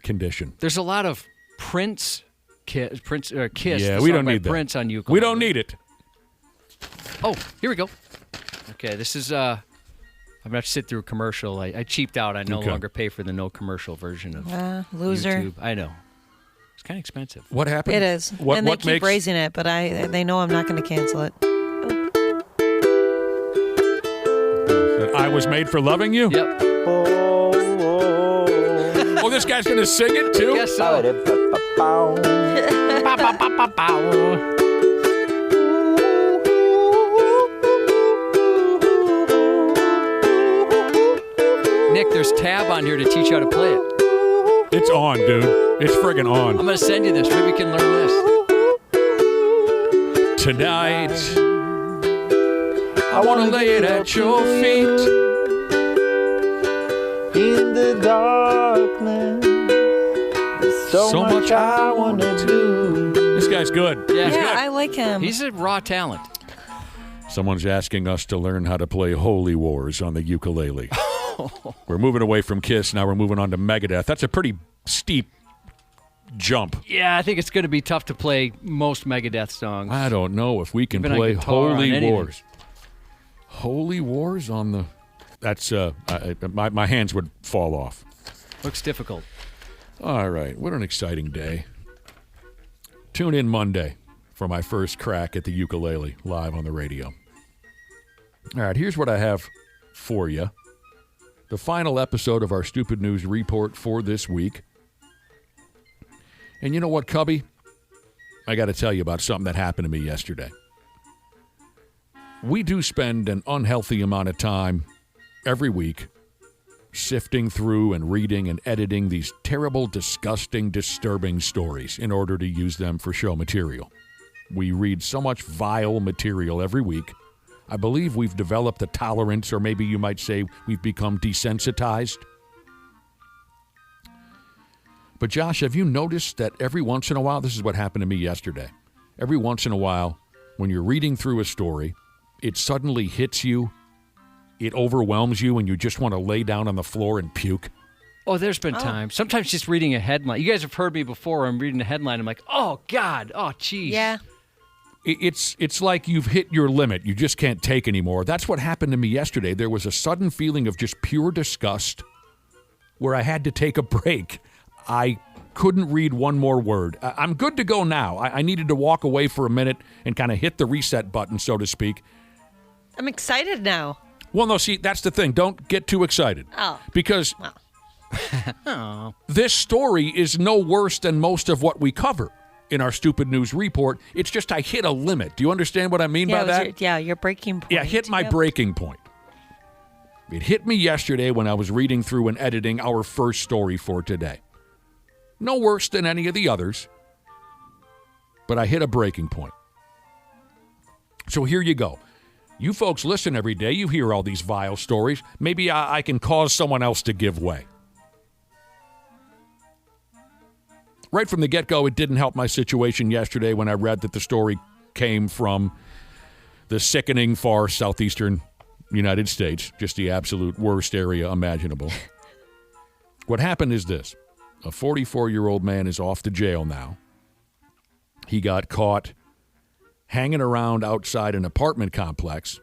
condition. There's a lot of Kiss. Yeah, the we song don't by need that. Prince on ukulele. We don't need it. Oh, here we go. Okay, this is I'm gonna have to sit through a commercial. I cheaped out. I no Okay. longer pay for the no commercial version of Loser. YouTube. I know. It's kind of expensive. What happened? It is. What, and they what keep makes, raising it, but they know I'm not going to cancel it. that I was made for loving you? Yep. Oh, this guy's going to sing it too? Yes, so. Nick, there's tab on here to teach you how to play it. It's on, dude. It's friggin' on. I'm going to send you this. Maybe we can learn this. Tonight, I want to lay it at your feet. In the darkness, there's so much I want to do. This guy's good. Yeah. He's Yeah, good. I like him. He's a raw talent. Someone's asking us to learn how to play Holy Wars on the ukulele. We're moving away from Kiss. Now we're moving on to Megadeth. That's a pretty steep jump. Yeah, I think it's going to be tough to play most Megadeth songs. I don't know if we can Even on play guitar, on Holy anything. Wars. Holy Wars on the... That's... my hands would fall off. Looks difficult. All right. What an exciting day. Tune in Monday for my first crack at the ukulele live on the radio. All right. Here's what I have for you. The final episode of our Stupid News Report for this week. And you know what, Cubby? I got to tell you about something that happened to me yesterday. We do spend an unhealthy amount of time every week sifting through and reading and editing these terrible, disgusting, disturbing stories in order to use them for show material. We read so much vile material every week. I believe we've developed a tolerance, or maybe you might say we've become desensitized. But Josh, have you noticed that every once in a while, this is what happened to me yesterday, every once in a while, when you're reading through a story, it suddenly hits you, it overwhelms you, and you just want to lay down on the floor and puke? Oh, there's been times. Sometimes just reading a headline. You guys have heard me before. I'm reading a headline. I'm like, oh, God. Oh, geez. Yeah. It's like you've hit your limit. You just can't take anymore. That's what happened to me yesterday. There was a sudden feeling of just pure disgust where I had to take a break. I couldn't read one more word. I'm good to go now. I needed to walk away for a minute and kind of hit the reset button, so to speak. I'm excited now. Well, no, see, that's the thing. Don't get too excited. Oh. Because this story is no worse than most of what we cover in our Stupid News Report. It's just I hit a limit. Do you understand what I mean by that? Your breaking point. Yeah, hit my breaking point. It hit me yesterday when I was reading through and editing our first story for today. No worse than any of the others, but I hit a breaking point. So here you go. You folks listen every day. You hear all these vile stories. Maybe I can cause someone else to give way. Right from the get-go, it didn't help my situation yesterday when I read that the story came from the sickening far southeastern United States, just the absolute worst area imaginable. What happened is this. A 44-year-old man is off to jail now. He got caught hanging around outside an apartment complex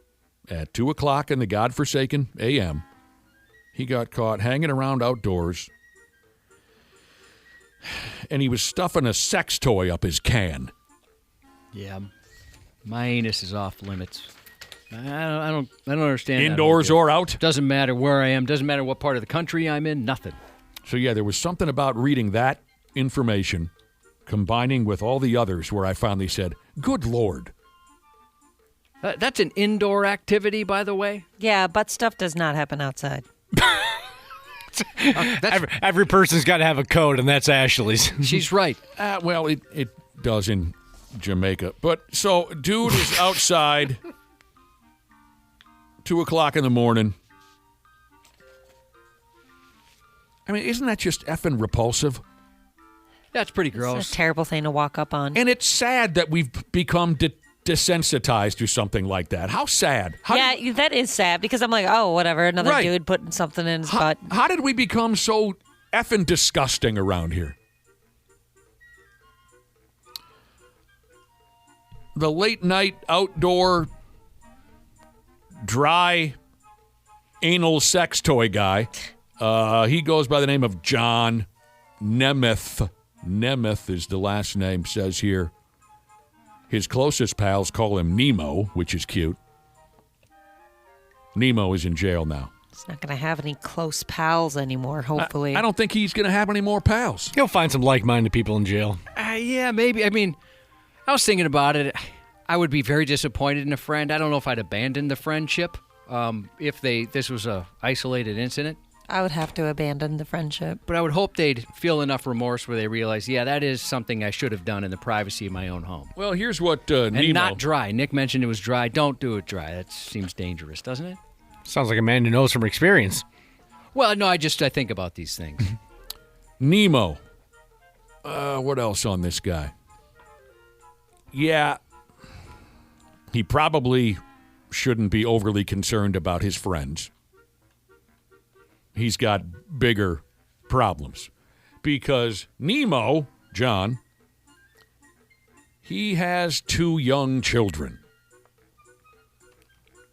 at 2 o'clock in the godforsaken a.m. He got caught hanging around outdoors, and he was stuffing a sex toy up his can. Yeah, my anus is off limits. I don't understand. Indoors or out? Doesn't matter where I am. Doesn't matter what part of the country I'm in. Nothing. So yeah, there was something about reading that information, combining with all the others, where I finally said, "Good Lord." That's an indoor activity, by the way. Yeah, butt stuff does not happen outside. Every person's got to have a code, and that's Ashley's. She's right. Well, it does in Jamaica. But so, dude is outside, 2 o'clock in the morning. I mean, isn't that just effing repulsive? That's pretty gross. It's a terrible thing to walk up on. And it's sad that we've become desensitized to something like that. How sad. That is sad because I'm like, oh, whatever, another dude putting something in his butt. How did we become so effing disgusting around here? The late night outdoor dry anal sex toy guy. He goes by the name of John Nemeth. Nemeth is the last name, says here. His closest pals call him Nemo, which is cute. Nemo is in jail now. He's not going to have any close pals anymore, hopefully. I don't think he's going to have any more pals. He'll find some like-minded people in jail. Yeah, maybe. I mean, I was thinking about it. I would be very disappointed in a friend. I don't know if I'd abandon the friendship if this was a isolated incident. I would have to abandon the friendship. But I would hope they'd feel enough remorse where they realize, yeah, that is something I should have done in the privacy of my own home. Well, here's what Nemo... And not dry. Nick mentioned it was dry. Don't do it dry. That seems dangerous, doesn't it? Sounds like a man who knows from experience. Well, no, I think about these things. Nemo. What else on this guy? Yeah, he probably shouldn't be overly concerned about his friends. He's got bigger problems because Nemo, John, he has 2 young children.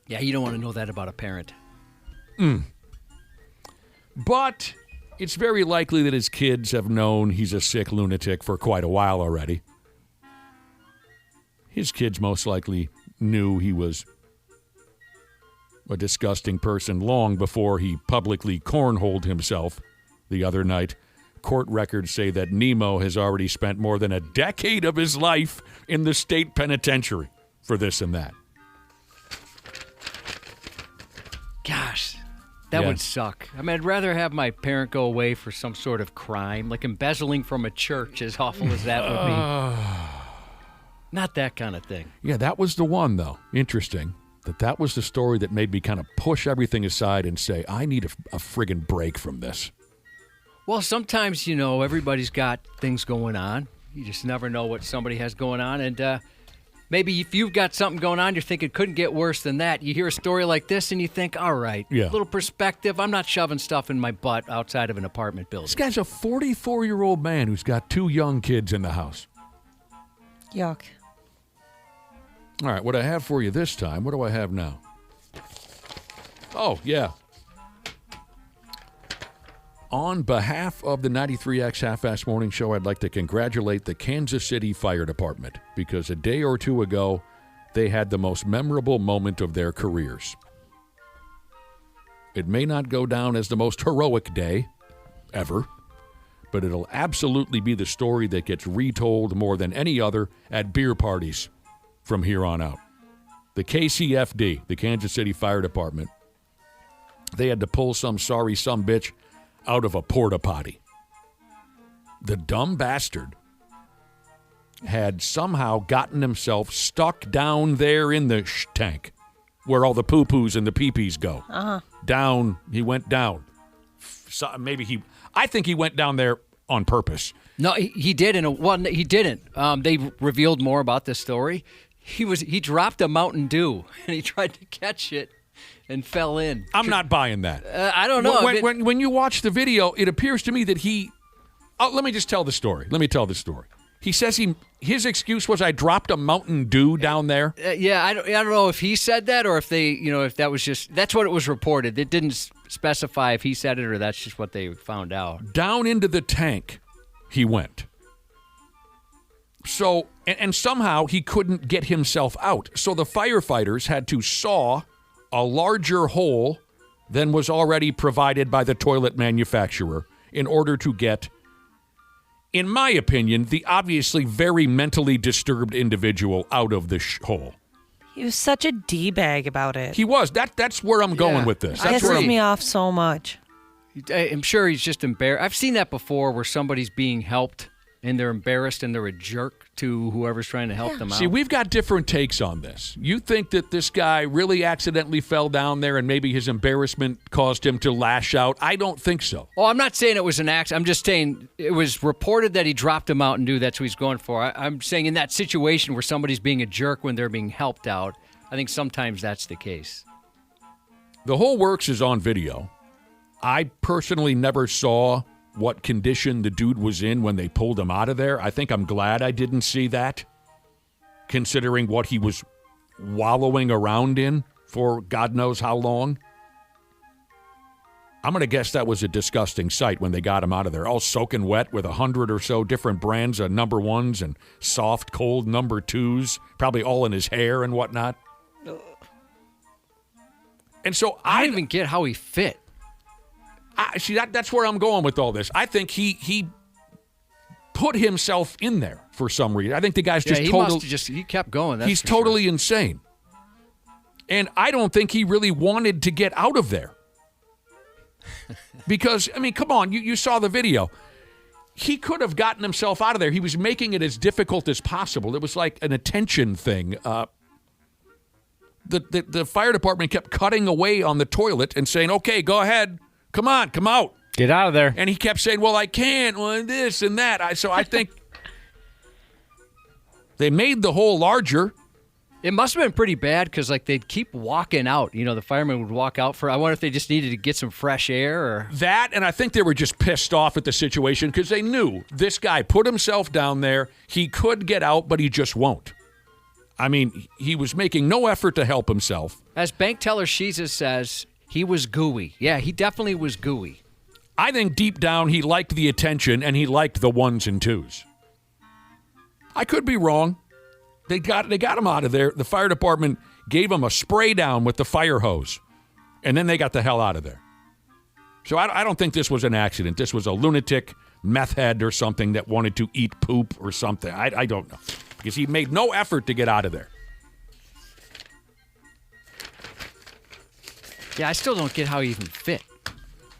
Yeah, you don't want to know that about a parent. But it's very likely that his kids have known he's a sick lunatic for quite a while already. His kids most likely knew he was a disgusting person long before he publicly cornholed himself the other night Court records say that Nemo has already spent more than a decade of his life in the state penitentiary for this and that. Gosh, that would suck. I mean, I'd rather have my parent go away for some sort of crime, like embezzling from a church, as awful as that would be. Not that kind of thing. Yeah, that was the one, though. Interesting. That was the story that made me kind of push everything aside and say, I need a friggin' break from this. Well, sometimes, everybody's got things going on. You just never know what somebody has going on. And maybe if you've got something going on, you're thinking it couldn't get worse than that. You hear a story like this and you think, all right, a little perspective. I'm not shoving stuff in my butt outside of an apartment building. This guy's a 44-year-old man who's got 2 young kids in the house. Yuck. All right, what I have for you this time, what do I have now? Oh, yeah. On behalf of the 93X Half-Ass Morning Show, I'd like to congratulate the Kansas City Fire Department because a day or two ago, they had the most memorable moment of their careers. It may not go down as the most heroic day ever, but it'll absolutely be the story that gets retold more than any other at beer parties from here on out. The KCFD, the Kansas City Fire Department, they had to pull some sorry sumbitch out of a porta-potty. The dumb bastard had somehow gotten himself stuck down there in the tank where all the poo-poos and the pee-pees go. Down, he went down. So I think he went down there on purpose. No, he didn't. Well, he didn't. They revealed more about this story. He dropped a Mountain Dew and he tried to catch it and fell in. I'm not buying that. I don't know. When you watch the video, it appears to me that he... Oh, let me just tell the story. Let me tell the story. He says his excuse was, I dropped a Mountain Dew down there. I don't know if he said that or if they, if that was just... That's what it was reported. It didn't specify if he said it or that's just what they found out. Down into the tank he went. So, and somehow he couldn't get himself out. So the firefighters had to saw a larger hole than was already provided by the toilet manufacturer in order to get, in my opinion, the obviously very mentally disturbed individual out of the hole. He was such a D-bag about it. He was. That's where I'm going with this. That pisses me off so much. I'm sure he's just embarrassed. I've seen that before where somebody's being helped and they're embarrassed and they're a jerk to whoever's trying to help them out. See, we've got different takes on this. You think that this guy really accidentally fell down there and maybe his embarrassment caused him to lash out? I don't think so. Oh, I'm not saying it was an accident. I'm just saying it was reported that he dropped a Mountain Dew. That's what he's going for. I'm saying in that situation where somebody's being a jerk when they're being helped out, I think sometimes that's the case. The whole works is on video. I personally never saw what condition the dude was in when they pulled him out of there. I think I'm glad I didn't see that, considering what he was wallowing around in for God knows how long. I'm going to guess that was a disgusting sight when they got him out of there, all soaking wet with 100 or so different brands of number ones and soft, cold number twos, probably all in his hair and whatnot. And so I don't even get how he fit. See, that's where I'm going with all this. I think he put himself in there for some reason. I think the guy's just he kept going. That's he's totally insane. And I don't think he really wanted to get out of there. Because, I mean, come on, you saw the video. He could have gotten himself out of there. He was making it as difficult as possible. It was like an attention thing. The fire department kept cutting away on the toilet and saying, okay, go ahead. Come on, come out. Get out of there. And he kept saying, well, I can't, well, this and that. So I think they made the hole larger. It must have been pretty bad because, they'd keep walking out. The firemen would walk out I wonder if they just needed to get some fresh air or... That, and I think they were just pissed off at the situation because they knew this guy put himself down there. He could get out, but he just won't. I mean, he was making no effort to help himself. As bank teller Sheeza says... He was gooey. Yeah, he definitely was gooey. I think deep down he liked the attention and he liked the ones and twos. I could be wrong. They got him out of there. The fire department gave him a spray down with the fire hose, and then they got the hell out of there. So I don't think this was an accident. This was a lunatic meth head or something that wanted to eat poop or something. I don't know. Because he made no effort to get out of there. Yeah, I still don't get how he even fit.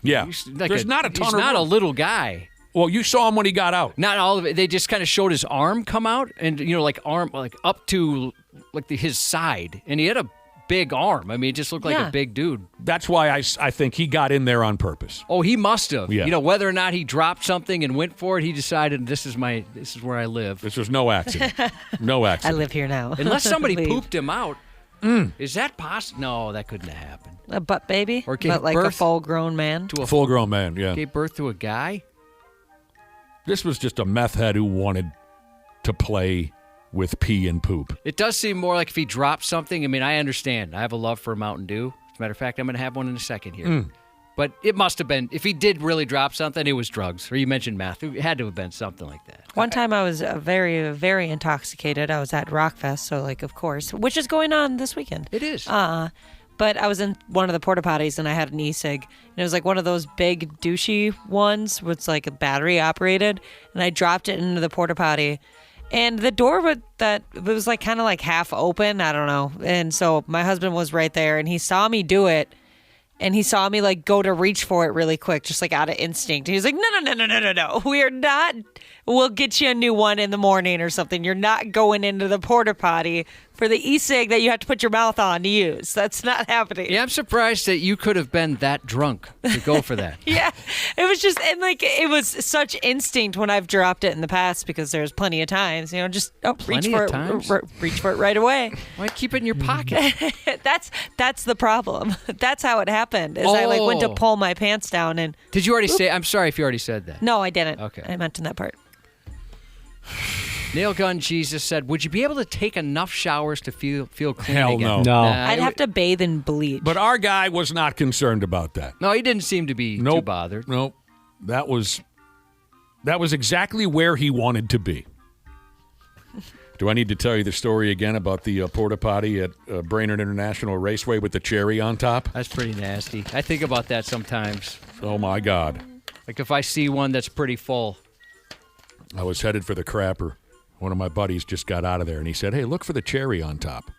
Yeah. There's not a ton of He's not room. a little guy. Well, you saw him when he got out. Not all of it. They just kind of showed his arm come out and, like arm, like up to like his side. And he had a big arm. I mean, it just looked like a big dude. That's why I think he got in there on purpose. Oh, he must have. Yeah. Whether or not he dropped something and went for it, he decided this is where I live. This was no accident. No accident. I live here now. Unless somebody Leave. pooped him out. Is that possible? No, that couldn't have happened. A butt baby? Or gave but like a birth full-grown man? To a full-grown man, yeah. Gave birth to a guy? This was just a meth head who wanted to play with pee and poop. It does seem more like if he dropped something. I mean, I understand. I have a love for Mountain Dew. As a matter of fact, I'm going to have one in a second here. But it must have been, if he did really drop something, it was drugs. Or you mentioned meth. It had to have been something like that. One time I was very, very intoxicated. I was at Rockfest, so of course, which is going on this weekend. It is. But I was in one of the porta potties and I had an e-cig. And it was like one of those big douchey ones where it's like a battery operated. And I dropped it into the porta potty. And the door it was like kind of like half open. I don't know. And so my husband was right there and he saw me do it. And he saw me like go to reach for it really quick, just like out of instinct. And he was like, no. We are not. We'll get you a new one in the morning or something. You're not going into the porta potty for the e-cig that you have to put your mouth on to use. That's not happening. Yeah, I'm surprised that you could have been that drunk to go for that. Yeah, it was just, and like, it was such instinct when I've dropped it in the past because there's plenty of times, just reach for it right away. Why keep it in your pocket? That's the problem. That's how it happened. Is I went to pull my pants down and. Did you already say? I'm sorry if you already said that. No, I didn't. Okay, I mentioned that part. Nail Gun Jesus said, "Would you be able to take enough showers to feel clean Hell again?" no. I'd have to bathe in bleach. But our guy was not concerned about that. No, he didn't seem to be too bothered. Nope. That was exactly where he wanted to be. Do I need to tell you the story again about the porta potty at Brainerd International Raceway with the cherry on top? That's pretty nasty. I think about that sometimes. Oh my God. Like if I see one that's pretty full. I was headed for the crapper. One of my buddies just got out of there, and he said, "Hey, look for the cherry on top."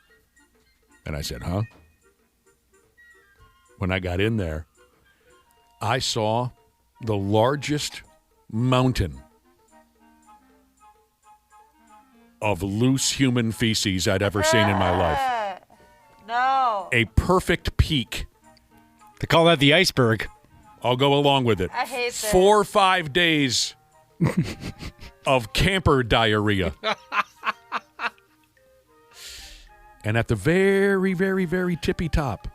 And I said, "Huh?" When I got in there, I saw the largest mountain of loose human feces I'd ever seen in my life. No. A perfect peak. They call that the iceberg. I'll go along with it. I hate this. 4 or 5 days of camper diarrhea. And at the very, very, very tippy top,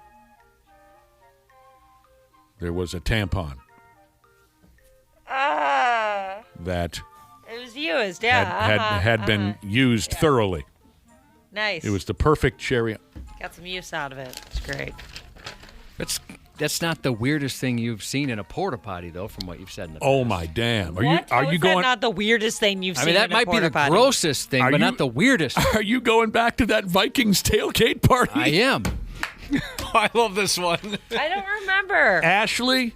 there was a tampon that It was used, yeah. had been used thoroughly. Nice. It was the perfect cherry. Got some use out of it. It's great. That's not the weirdest thing you've seen in a porta potty, though, from what you've said in the past. Oh my damn! Are What? you How is going? that not the weirdest thing you've seen? that in a might be the porta-potty? grossest thing, but not the weirdest. Are you going back to that Vikings tailgate party? I am. I love this one. I don't remember. Ashley,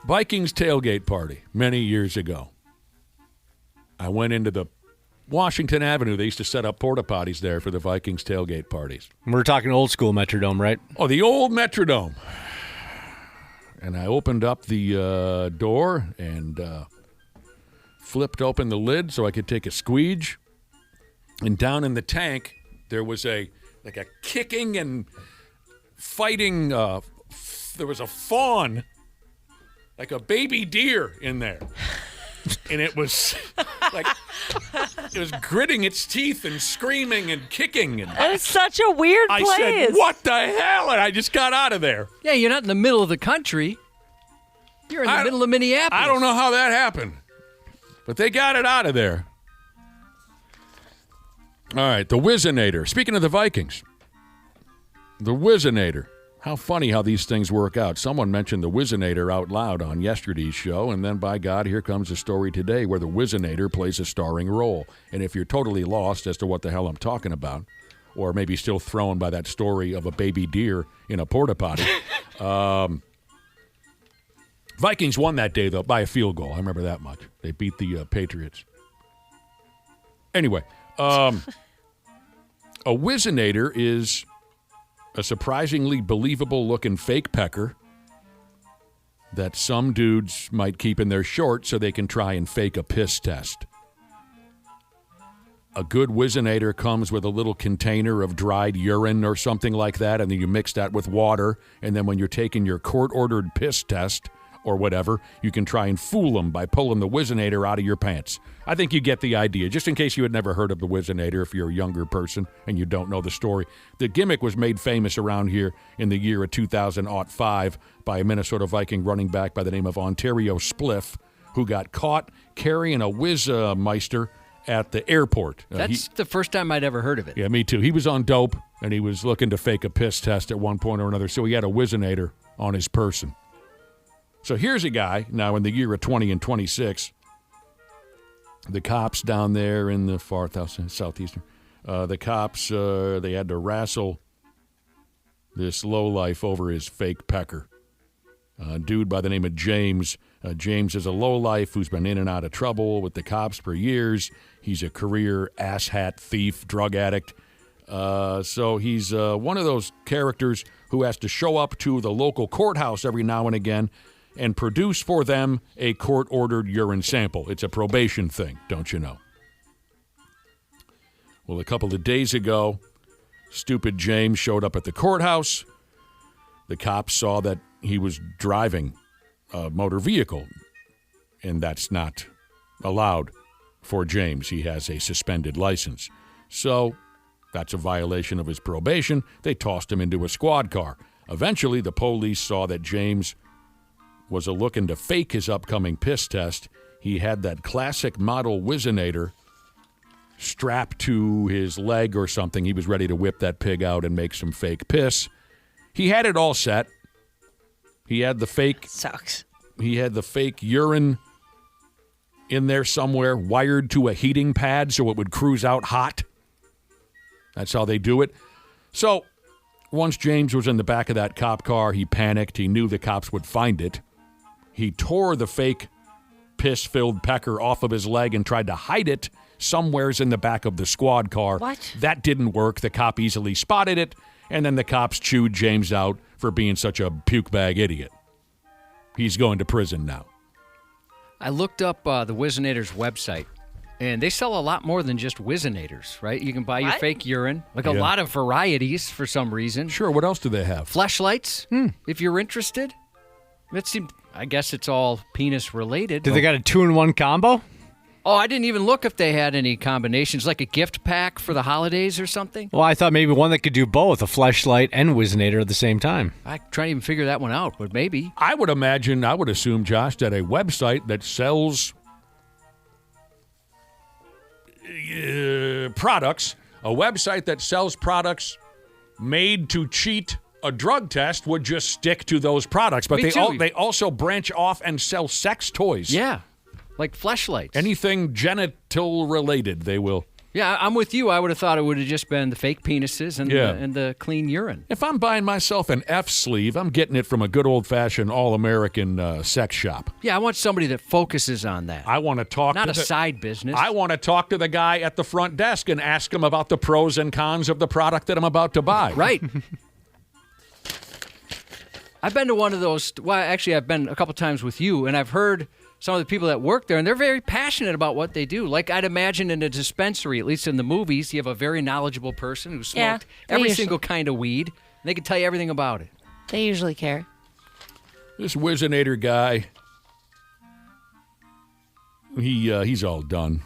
Vikings tailgate party many years ago. I went into the Washington Avenue. They used to set up porta potties there for the Vikings tailgate parties. We're talking old school Metrodome, right? Oh, the old Metrodome. And I opened up the door and flipped open the lid so I could take a squeege. And down in the tank, there was a kicking and fighting. There was a fawn, like a baby deer in there. And it was it was gritting its teeth and screaming and kicking. And That is such a weird place. I said, "What the hell?" And I just got out of there. Yeah, you're not in the middle of the country. You're in the middle of Minneapolis. I don't know how that happened, but they got it out of there. All right, the Whizzinator. Speaking of the Vikings, the Whizzinator. How funny how these things work out. Someone mentioned the Whizzinator out loud on yesterday's show, and then, by God, here comes a story today where the Whizzinator plays a starring role. And if you're totally lost as to what the hell I'm talking about, or maybe still thrown by that story of a baby deer in a porta potty, Vikings won that day, though, by a field goal. I remember that much. They beat the Patriots. Anyway, a Whizzinator is a surprisingly believable-looking fake pecker that some dudes might keep in their shorts so they can try and fake a piss test. A good Whizzinator comes with a little container of dried urine or something like that, and then you mix that with water, and then when you're taking your court-ordered piss test or whatever, you can try and fool them by pulling the Whizzinator out of your pants. I think you get the idea. Just in case you had never heard of the Whizzinator, if you're a younger person and you don't know the story, the gimmick was made famous around here in the year of 2005 by a Minnesota Viking running back by the name of Ontario Spliff, who got caught carrying a Whizzmeister at the airport. That's the first time I'd ever heard of it. Yeah, me too. He was on dope, and he was looking to fake a piss test at one point or another, so he had a Whizzinator on his person. So here's a guy, now in the year of 20 and 26, the cops down there in the far southeastern, the cops, they had to wrestle this lowlife over his fake pecker. A dude by the name of James. James is a lowlife who's been in and out of trouble with the cops for years. He's a career asshat thief, drug addict. So he's one of those characters who has to show up to the local courthouse every now and again and produce for them a court-ordered urine sample. It's a probation thing, don't you know? Well, a couple of days ago, stupid James showed up at the courthouse. The cops saw that he was driving a motor vehicle, and that's not allowed for James. He has a suspended license. So that's a violation of his probation. They tossed him into a squad car. Eventually, the police saw that James was looking to fake his upcoming piss test. He had that classic model Whizzinator strapped to his leg or something. He was ready to whip that pig out and make some fake piss. He had it all set. He had the fake... Sucks. He had the fake urine in there somewhere, wired to a heating pad so it would cruise out hot. That's how they do it. So once James was in the back of that cop car, he panicked. He knew the cops would find it. He tore the fake piss-filled pecker off of his leg and tried to hide it somewheres in the back of the squad car. What? That didn't work. The cop easily spotted it, and then the cops chewed James out for being such a puke bag idiot. He's going to prison now. I looked up the Whizzinator's website, and they sell a lot more than just Whizzinators, right? You can buy your fake urine, a lot of varieties for some reason. Sure, what else do they have? Fleshlights, if you're interested. I guess it's all penis related. Do they got a 2-in-1 combo? Oh, I didn't even look if they had any combinations, like a gift pack for the holidays or something. Well, I thought maybe one that could do both, a fleshlight and Whizzinator at the same time. I try to even figure that one out, but maybe. I would assume, Josh, that a website that sells products, made to cheat a drug test would just stick to those products. But they also branch off and sell sex toys. Yeah, like fleshlights. Anything genital related, they will. Yeah, I'm with you. I would have thought it would have just been the fake penises and the clean urine. If I'm buying myself an F sleeve, I'm getting it from a good old-fashioned all-American sex shop. Yeah, I want somebody that focuses on that. I want to talk Not a side business. I want to talk to the guy at the front desk and ask him about the pros and cons of the product that I'm about to buy. Right. I've been to one of those. Well, actually, I've been a couple times with you, and I've heard some of the people that work there, and they're very passionate about what they do. Like I'd imagine in a dispensary, at least in the movies, you have a very knowledgeable person who smoked every single kind of weed. And they can tell you everything about it. They usually care. This Whizzinator guy, he's all done.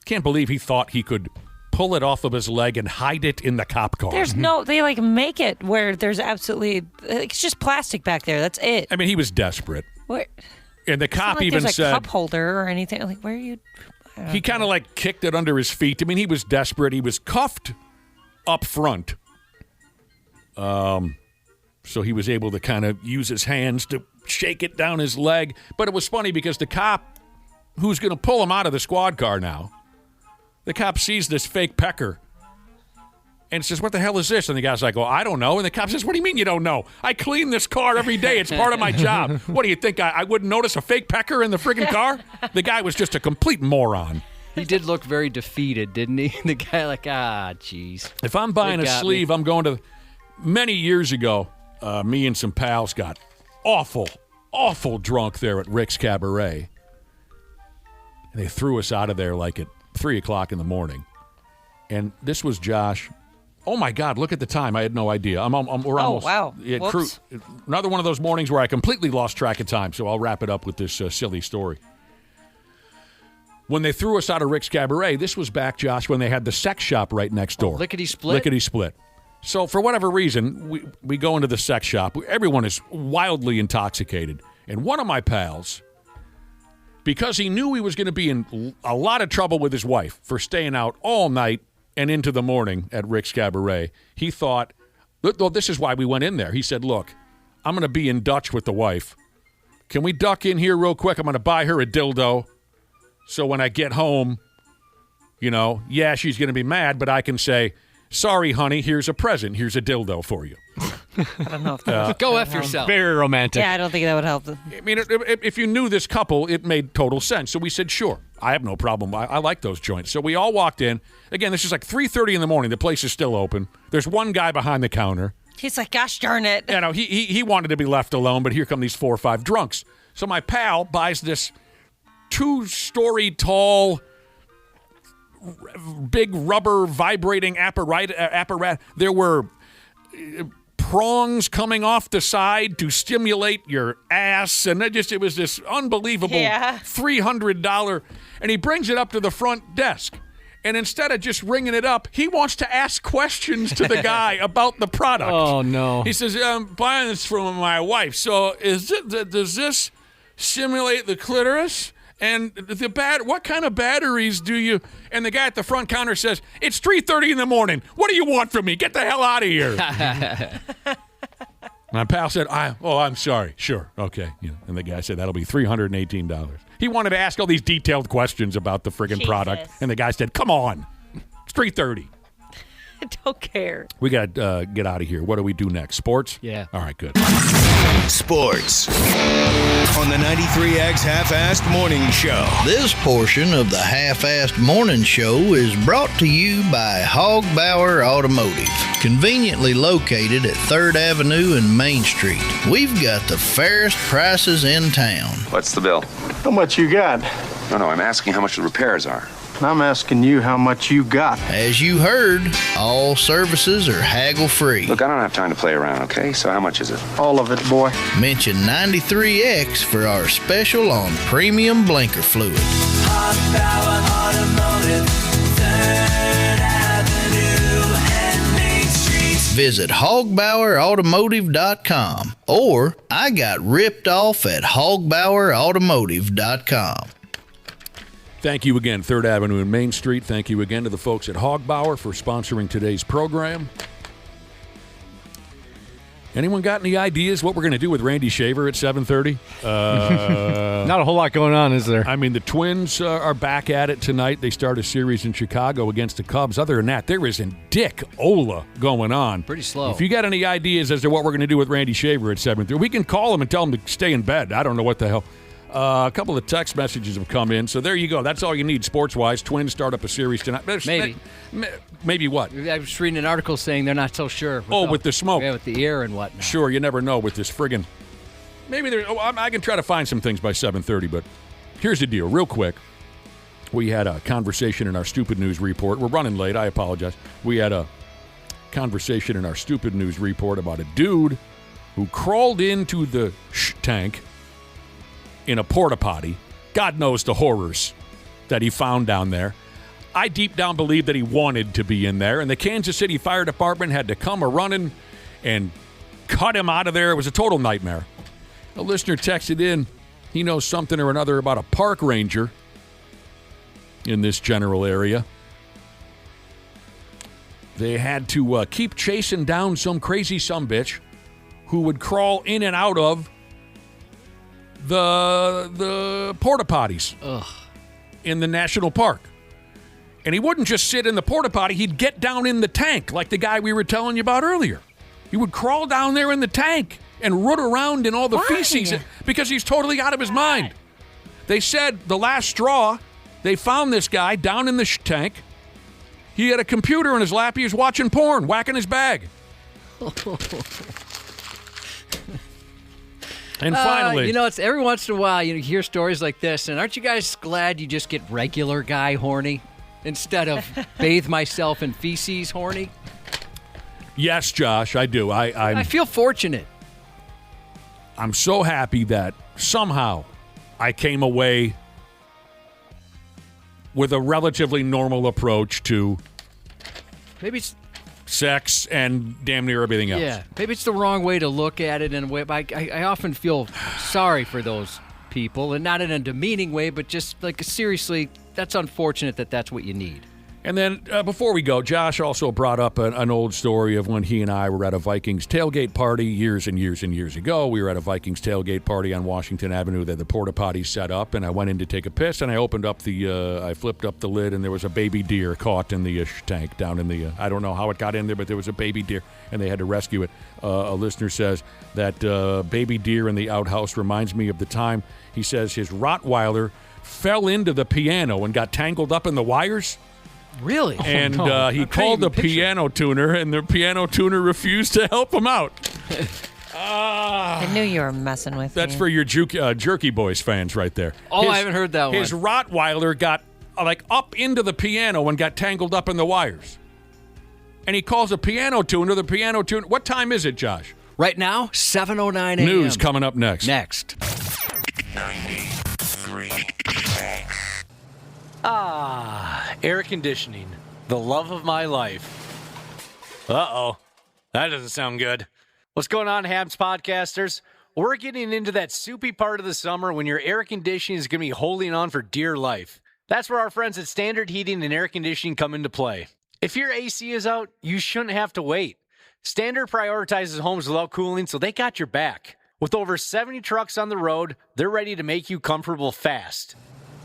Can't believe he thought he could pull it off of his leg and hide it in the cop car. They make it where there's absolutely, it's just plastic back there. That's it. I mean, he was desperate. Where? And the cop like even there's said, a cup holder or anything. Like, where are you? He kind of kicked it under his feet. I mean, he was desperate. He was cuffed up front. So he was able to kind of use his hands to shake it down his leg. But it was funny because the cop who's going to pull him out of the squad car now, the cop sees this fake pecker and says, what the hell is this? And the guy's like, well, I don't know. And the cop says, what do you mean you don't know? I clean this car every day. It's part of my job. What do you think? I wouldn't notice a fake pecker in the friggin' car? The guy was just a complete moron. He did look very defeated, didn't he? The guy like, jeez. If I'm buying a sleeve, I'm going to, many years ago, me and some pals got awful drunk there at Rick's Cabaret. They threw us out of there like at 3 o'clock in the morning. And this was Josh. Oh, my God, look at the time. I had no idea. We're almost. Wow. Another one of those mornings where I completely lost track of time, so I'll wrap it up with this silly story. When they threw us out of Rick's Cabaret, this was back, Josh, when they had the sex shop right next door. Lickety-split? Lickety-split. So for whatever reason, we go into the sex shop. Everyone is wildly intoxicated. And one of my pals, because he knew he was going to be in a lot of trouble with his wife for staying out all night and into the morning at Rick's Cabaret, he thought, well, this is why we went in there. He said, look, I'm going to be in Dutch with the wife. Can we duck in here real quick? I'm going to buy her a dildo. So when I get home, yeah, she's going to be mad, but I can say, sorry, honey, here's a present. Here's a dildo for you. I don't know if that go F yourself. Very romantic. Yeah, I don't think that would help. I mean, if you knew this couple, it made total sense. So we said, sure, I have no problem. I like those joints. So we all walked in. Again, this is like 3:30 in the morning. The place is still open. There's one guy behind the counter. He's like, gosh darn it. He wanted to be left alone, but here come these 4 or 5 drunks. So my pal buys this 2-story tall, big rubber vibrating apparatus. There were prongs coming off the side to stimulate your ass, and it was this unbelievable $300. And he brings it up to the front desk. And instead of just ringing it up, he wants to ask questions to the guy about the product. Oh, no. He says, I'm buying this from my wife. So does this simulate the clitoris? And what kind of batteries do you? And the guy at the front counter says, it's 3:30 in the morning. What do you want from me? Get the hell out of here. My pal said, I'm sorry. Sure. Okay. And the guy said, that'll be $318. He wanted to ask all these detailed questions about the friggin' product. And the guy said, come on. It's 3:30. I don't care. We got to get out of here. What do we do next? Sports? Yeah. All right, good. Sports on the 93X Half-Assed Morning Show. This portion of the Half-Assed Morning Show is brought to you by Hogbauer Automotive, conveniently located at 3rd Avenue and Main Street. We've got the fairest prices in town. What's the bill? How much you got? No, I'm asking how much the repairs are. I'm asking you how much you got. As you heard, all services are haggle-free. Look, I don't have time to play around, okay? So how much is it? All of it, boy. Mention 93X for our special on premium blinker fluid. Hogbauer Automotive, 3rd Avenue and Main Street. Visit hogbauerautomotive.com or I got ripped off at hogbauerautomotive.com. Thank you again, 3rd Avenue and Main Street. Thank you again to the folks at Hogbauer for sponsoring today's program. Anyone got any ideas what we're going to do with Randy Shaver at 7:30? Not a whole lot going on, is there? I mean, the Twins are back at it tonight. They start a series in Chicago against the Cubs. Other than that, there isn't Dick Ola going on. Pretty slow. If you got any ideas as to what we're going to do with Randy Shaver at 7:30, we can call him and tell him to stay in bed. I don't know what the hell. A couple of text messages have come in, so there you go. That's all you need sports-wise. Twins start up a series tonight. Maybe. Maybe what? I was reading an article saying they're not so sure. With the smoke. Yeah, with the air and whatnot. Sure, you never know with this friggin'. Maybe I can try to find some things by 7:30, but here's the deal. Real quick, we had a conversation in our Stupid News Report. We're running late. I apologize. We had a conversation in our Stupid News Report about a dude who crawled into the tank in a porta-potty. God knows the horrors that he found down there. I deep down believe that he wanted to be in there, and the Kansas City Fire Department had to come a-running and cut him out of there. It was a total nightmare. A listener texted in, he knows something or another about a park ranger in this general area. They had to keep chasing down some crazy sumbitch who would crawl in and out of the porta potties in the national park. And he wouldn't just sit in the porta-potty. He'd get down in the tank like the guy we were telling you about earlier. He would crawl down there in the tank and root around in all the feces because he's totally out of his mind. They said the last straw, they found this guy down in the tank. He had a computer in his lap. He was watching porn, whacking his bag. And finally... it's every once in a while you hear stories like this, and aren't you guys glad you just get regular guy horny instead of bathe myself in feces horny? Yes, Josh, I do. I feel fortunate. I'm so happy that somehow I came away with a relatively normal approach to maybe it's sex and damn near everything else. Yeah, maybe it's the wrong way to look at it in a way, but I often feel sorry for those people, and not in a demeaning way, but just like seriously, that's unfortunate that that's what you need. And then before we go, Josh also brought up an old story of when he and I were at a Vikings tailgate party years and years and years ago. We were at a Vikings tailgate party on Washington Avenue that the porta potty set up, and I went in to take a piss, and I opened up I flipped up the lid, and there was a baby deer caught in the tank down in the. I don't know how it got in there, but there was a baby deer, and they had to rescue it. A listener says that baby deer in the outhouse reminds me of the time he says his Rottweiler fell into the piano and got tangled up in the wires. Really? And he called the piano tuner, and the piano tuner refused to help him out. I knew you were messing with me. That's for your Jerky Boys fans right there. Oh, I haven't heard that one. His Rottweiler got up into the piano and got tangled up in the wires. And he calls a piano tuner. The piano tuner. What time is it, Josh? Right now, 7:09 a.m. News coming up next. Next. 93. Air conditioning. The love of my life. Uh-oh. That doesn't sound good. What's going on, Habs podcasters? We're getting into that soupy part of the summer when your air conditioning is going to be holding on for dear life. That's where our friends at Standard Heating and Air Conditioning come into play. If your AC is out, you shouldn't have to wait. Standard prioritizes homes without cooling, so they got your back. With over 70 trucks on the road, they're ready to make you comfortable fast.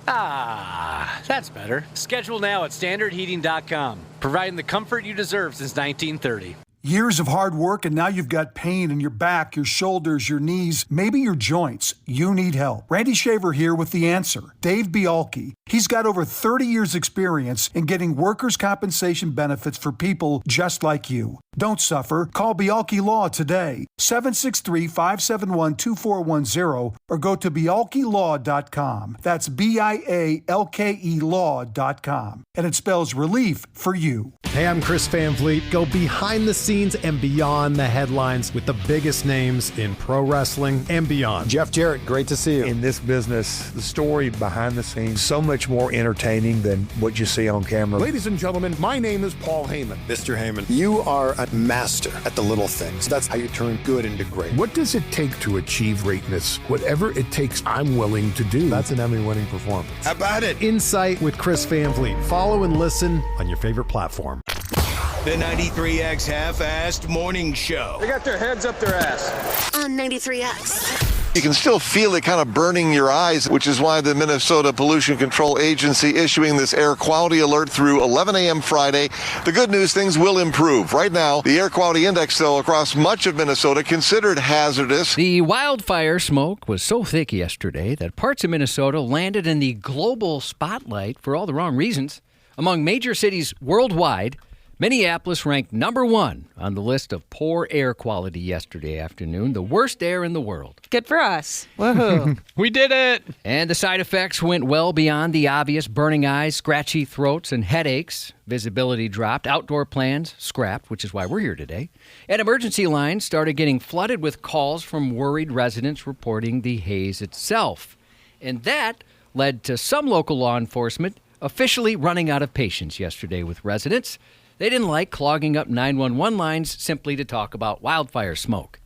That's better. Schedule now at standardheating.com, providing the comfort you deserve since 1930. Years of hard work, and now you've got pain in your back, your shoulders, your knees, maybe your joints. You need help. Randy Shaver here with the answer. Dave Bialke. He's got over 30 years experience in getting workers' compensation benefits for people just like you. Don't suffer. Call Bialke Law today, 763-571-2410, or go to bialkelaw.com. That's BIALKE law.com. And it spells relief for you. Hey, I'm Chris Van Vliet. Go behind the scenes and beyond the headlines with the biggest names in pro wrestling and beyond. Jeff Jarrett, great to see you. In this business, the story behind the scenes, so much more entertaining than what you see on camera. Ladies and gentlemen, my name is Paul Heyman. Mr. Heyman, you are a master at the little things. That's how you turn good into great. What does it take to achieve greatness? Whatever it takes, I'm willing to do. That's an Emmy-winning performance. How about it? Insight with Chris Van Vliet. Follow and listen on your favorite platform. The 93X Half-Assed Morning Show. They got their heads up their ass. On 93X. You can still feel it kind of burning your eyes, which is why the Minnesota Pollution Control Agency issuing this air quality alert through 11 a.m. Friday. The good news, things will improve. Right now, the air quality index, though, across much of Minnesota considered hazardous. The wildfire smoke was so thick yesterday that parts of Minnesota landed in the global spotlight for all the wrong reasons. Among major cities worldwide, Minneapolis ranked number one on the list of poor air quality yesterday afternoon, the worst air in the world. Good for us. Woohoo. We did it. And the side effects went well beyond the obvious: burning eyes, scratchy throats, and headaches. Visibility dropped, outdoor plans scrapped, which is why we're here today. And emergency lines started getting flooded with calls from worried residents reporting the haze itself. And that led to some local law enforcement officially running out of patience yesterday with residents. They didn't like clogging up 911 lines simply to talk about wildfire smoke.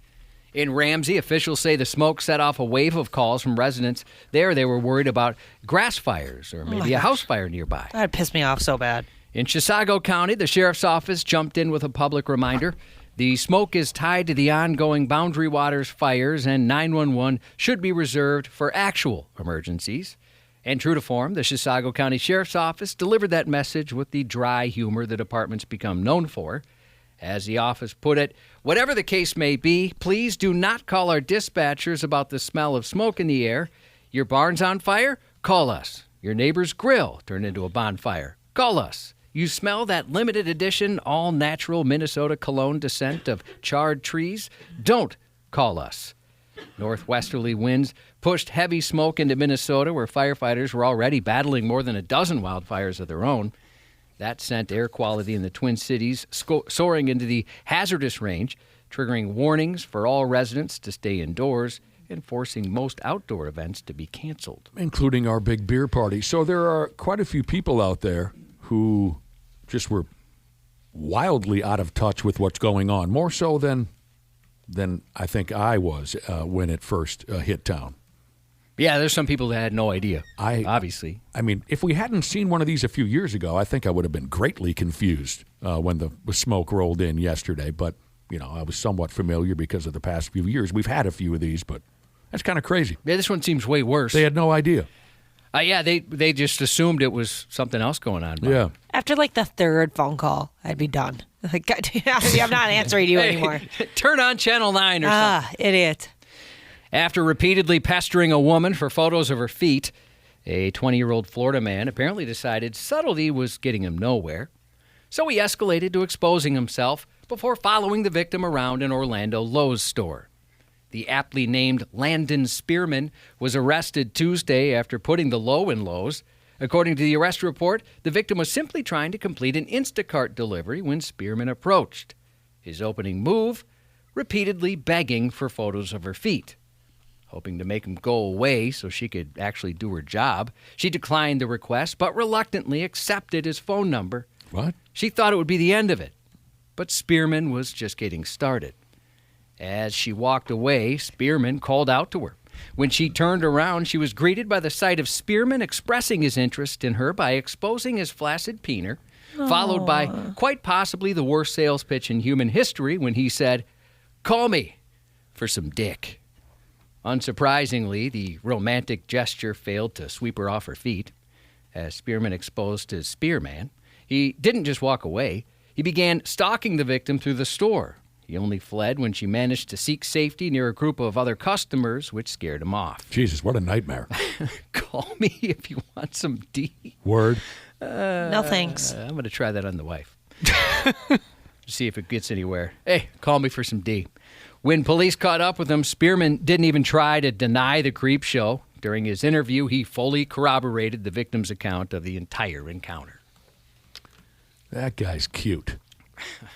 In Ramsey, officials say the smoke set off a wave of calls from residents. There, they were worried about grass fires or maybe a house fire nearby. That pissed me off so bad. In Chisago County, the sheriff's office jumped in with a public reminder. The smoke is tied to the ongoing Boundary Waters fires, and 911 should be reserved for actual emergencies. And true to form, the Chisago County Sheriff's Office delivered that message with the dry humor the department's become known for. As the office put it, whatever the case may be, please do not call our dispatchers about the smell of smoke in the air. Your barn's on fire? Call us. Your neighbor's grill turned into a bonfire? Call us. You smell that limited edition, all-natural Minnesota cologne descent of charred trees? Don't call us. Northwesterly winds pushed heavy smoke into Minnesota, where firefighters were already battling more than a dozen wildfires of their own. That sent air quality in the Twin Cities soaring into the hazardous range, triggering warnings for all residents to stay indoors and forcing most outdoor events to be canceled. Including our big beer party. So there are quite a few people out there who just were wildly out of touch with what's going on, more so than I think I was when it first hit town. Yeah, there's some people that had no idea, obviously. I mean, if we hadn't seen one of these a few years ago, I think I would have been greatly confused when the smoke rolled in yesterday. But, I was somewhat familiar because of the past few years. We've had a few of these, but that's kind of crazy. Yeah, this one seems way worse. They had no idea. Yeah, they just assumed it was something else going on. Yeah. After the third phone call, I'd be done. I'm not answering you anymore. Turn on Channel 9 or something. Idiot. After repeatedly pestering a woman for photos of her feet, a 20-year-old Florida man apparently decided subtlety was getting him nowhere. So he escalated to exposing himself before following the victim around an Orlando Lowe's store. The aptly named Landon Spearman was arrested Tuesday after putting the low in Lowe's. According to the arrest report, the victim was simply trying to complete an Instacart delivery when Spearman approached. His opening move, repeatedly begging for photos of her feet. Hoping to make him go away so she could actually do her job, she declined the request, but reluctantly accepted his phone number. What? She thought it would be the end of it. But Spearman was just getting started. As she walked away, Spearman called out to her. When she turned around, she was greeted by the sight of Spearman expressing his interest in her by exposing his flaccid peener, followed by quite possibly the worst sales pitch in human history when he said, "Call me for some dick." Unsurprisingly, the romantic gesture failed to sweep her off her feet. As Spearman exposed his Spearman, he didn't just walk away. He began stalking the victim through the store. He only fled when she managed to seek safety near a group of other customers, which scared him off. Jesus, what a nightmare. Call me if you want some D. Word. No thanks. I'm going to try that on the wife. See if it gets anywhere. Hey, call me for some D. When police caught up with him, Spearman didn't even try to deny the creep show. During his interview, he fully corroborated the victim's account of the entire encounter. That guy's cute.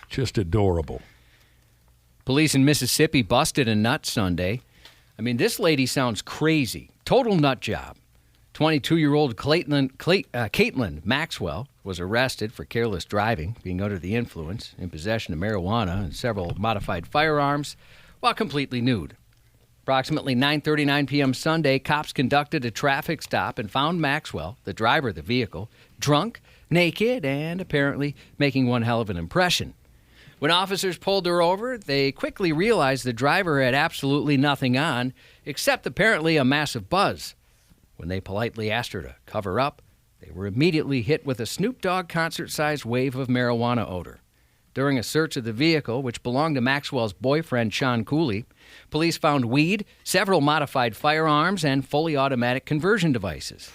Just adorable. Police in Mississippi busted a nut Sunday. I mean, this lady sounds crazy. Total nut job. 22-year-old Caitlin Maxwell was arrested for careless driving, being under the influence, in possession of marijuana and several modified firearms, while completely nude. Approximately 9:39 p.m. Sunday, cops conducted a traffic stop and found Maxwell, the driver of the vehicle, drunk, naked, and apparently making one hell of an impression. When officers pulled her over, they quickly realized the driver had absolutely nothing on, except apparently a massive buzz. When they politely asked her to cover up, they were immediately hit with a Snoop Dogg concert-sized wave of marijuana odor. During a search of the vehicle, which belonged to Maxwell's boyfriend, Sean Cooley, police found weed, several modified firearms, and fully automatic conversion devices.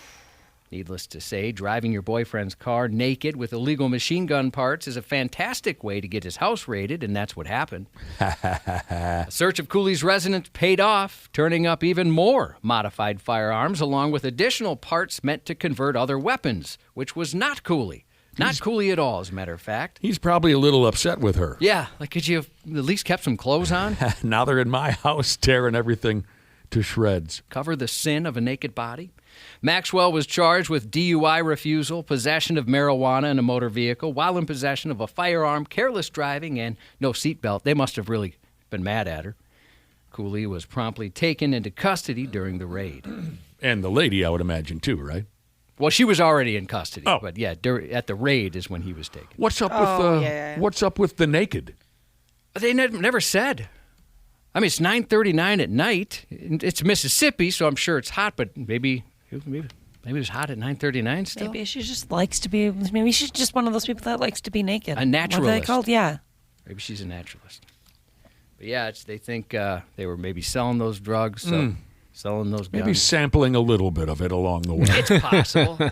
Needless to say, driving your boyfriend's car naked with illegal machine gun parts is a fantastic way to get his house raided, and that's what happened. A search of Cooley's residence paid off, turning up even more modified firearms along with additional parts meant to convert other weapons, which was not Cooley. Not Cooley at all, as a matter of fact. He's probably a little upset with her. Yeah, could you have at least kept some clothes on? Now they're in my house tearing everything to shreds. Cover the sin of a naked body? Maxwell was charged with DUI refusal, possession of marijuana in a motor vehicle, while in possession of a firearm, careless driving, and no seatbelt. They must have really been mad at her. Cooley was promptly taken into custody during the raid. And the lady, I would imagine, too, right? Well, she was already in custody, but yeah, at the raid is when he was taken. What's up What's up with the naked? They never said. I mean, it's 9:39 at night. It's Mississippi, so I'm sure it's hot, but maybe Maybe it was hot at 9:39 still. Maybe she just likes to be. Maybe she's just one of those people that likes to be naked. A naturalist. What are they called? Yeah. Maybe she's a naturalist. But yeah, they think they were maybe selling those drugs, selling those guns. Maybe sampling a little bit of it along the way. It's possible.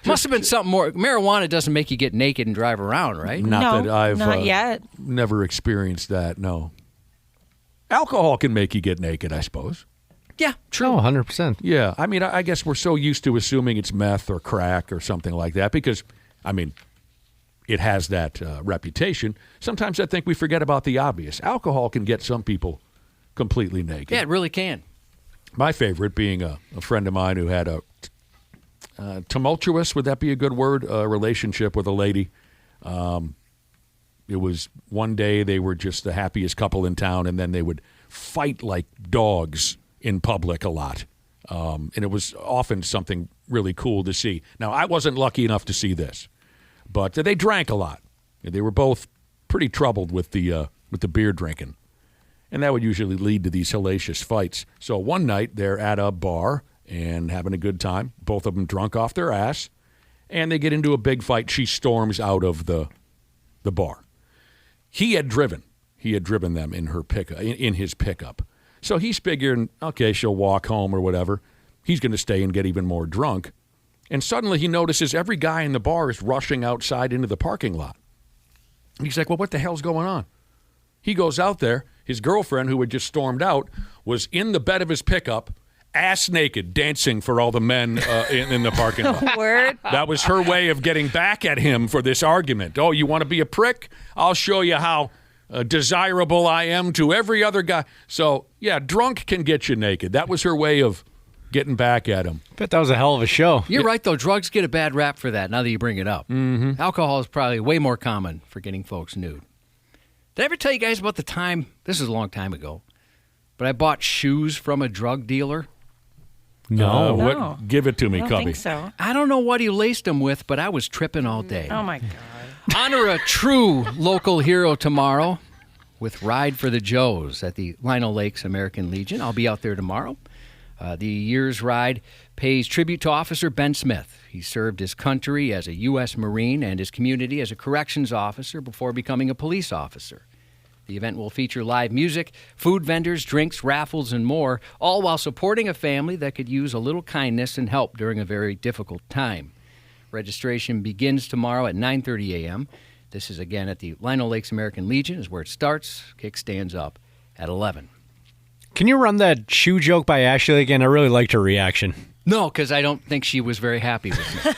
Must have been something more. Marijuana doesn't make you get naked and drive around, right? Not that I've not yet. Never experienced that, no. Alcohol can make you get naked, I suppose. Yeah, true. 100%. Yeah, I mean, I guess we're so used to assuming it's meth or crack or something like that because, I mean, it has that reputation. Sometimes I think we forget about the obvious. Alcohol can get some people completely naked. Yeah, it really can. My favorite being a friend of mine who had a tumultuous, would that be a good word, relationship with a lady. It was one day they were just the happiest couple in town, and then they would fight like dogs in public a lot. And it was often something really cool to see. Now, I wasn't lucky enough to see this, but they drank a lot. They were both pretty troubled with the beer drinking. And that would usually lead to these hellacious fights. So one night they're at a bar and having a good time, both of them drunk off their ass, and they get into a big fight. She storms out of the bar. He had driven them in his pickup. So he's figuring, okay, she'll walk home or whatever. He's going to stay and get even more drunk. And suddenly he notices every guy in the bar is rushing outside into the parking lot. He's like, well, what the hell's going on? He goes out there. His girlfriend, who had just stormed out, was in the bed of his pickup, ass naked, dancing for all the men in the parking lot. Word. That was her way of getting back at him for this argument. Oh, you want to be a prick? I'll show you how desirable I am to every other guy. So, yeah, drunk can get you naked. That was her way of getting back at him. Bet that was a hell of a show. You're right, though. Drugs get a bad rap for that now that you bring it up. Mm-hmm. Alcohol is probably way more common for getting folks nude. Did I ever tell you guys about the time, this is a long time ago, but I bought shoes from a drug dealer? No. Give it to me, I don't Cubby. think so. I don't know what he laced them with, but I was tripping all day. Oh, my God. Honor a true local hero tomorrow with Ride for the Joes at the Lino Lakes American Legion. I'll be out there tomorrow. The year's ride pays tribute to Officer Ben Smith. He served his country as a U.S. Marine and his community as a corrections officer before becoming a police officer. The event will feature live music, food vendors, drinks, raffles, and more, all while supporting a family that could use a little kindness and help during a very difficult time. Registration begins tomorrow at 9:30 a.m. This is, again, at the Lino Lakes American Legion is where it starts. Kick stands up at 11. Can you run that shoe joke by Ashley again? I really liked her reaction. No, because I don't think she was very happy with me.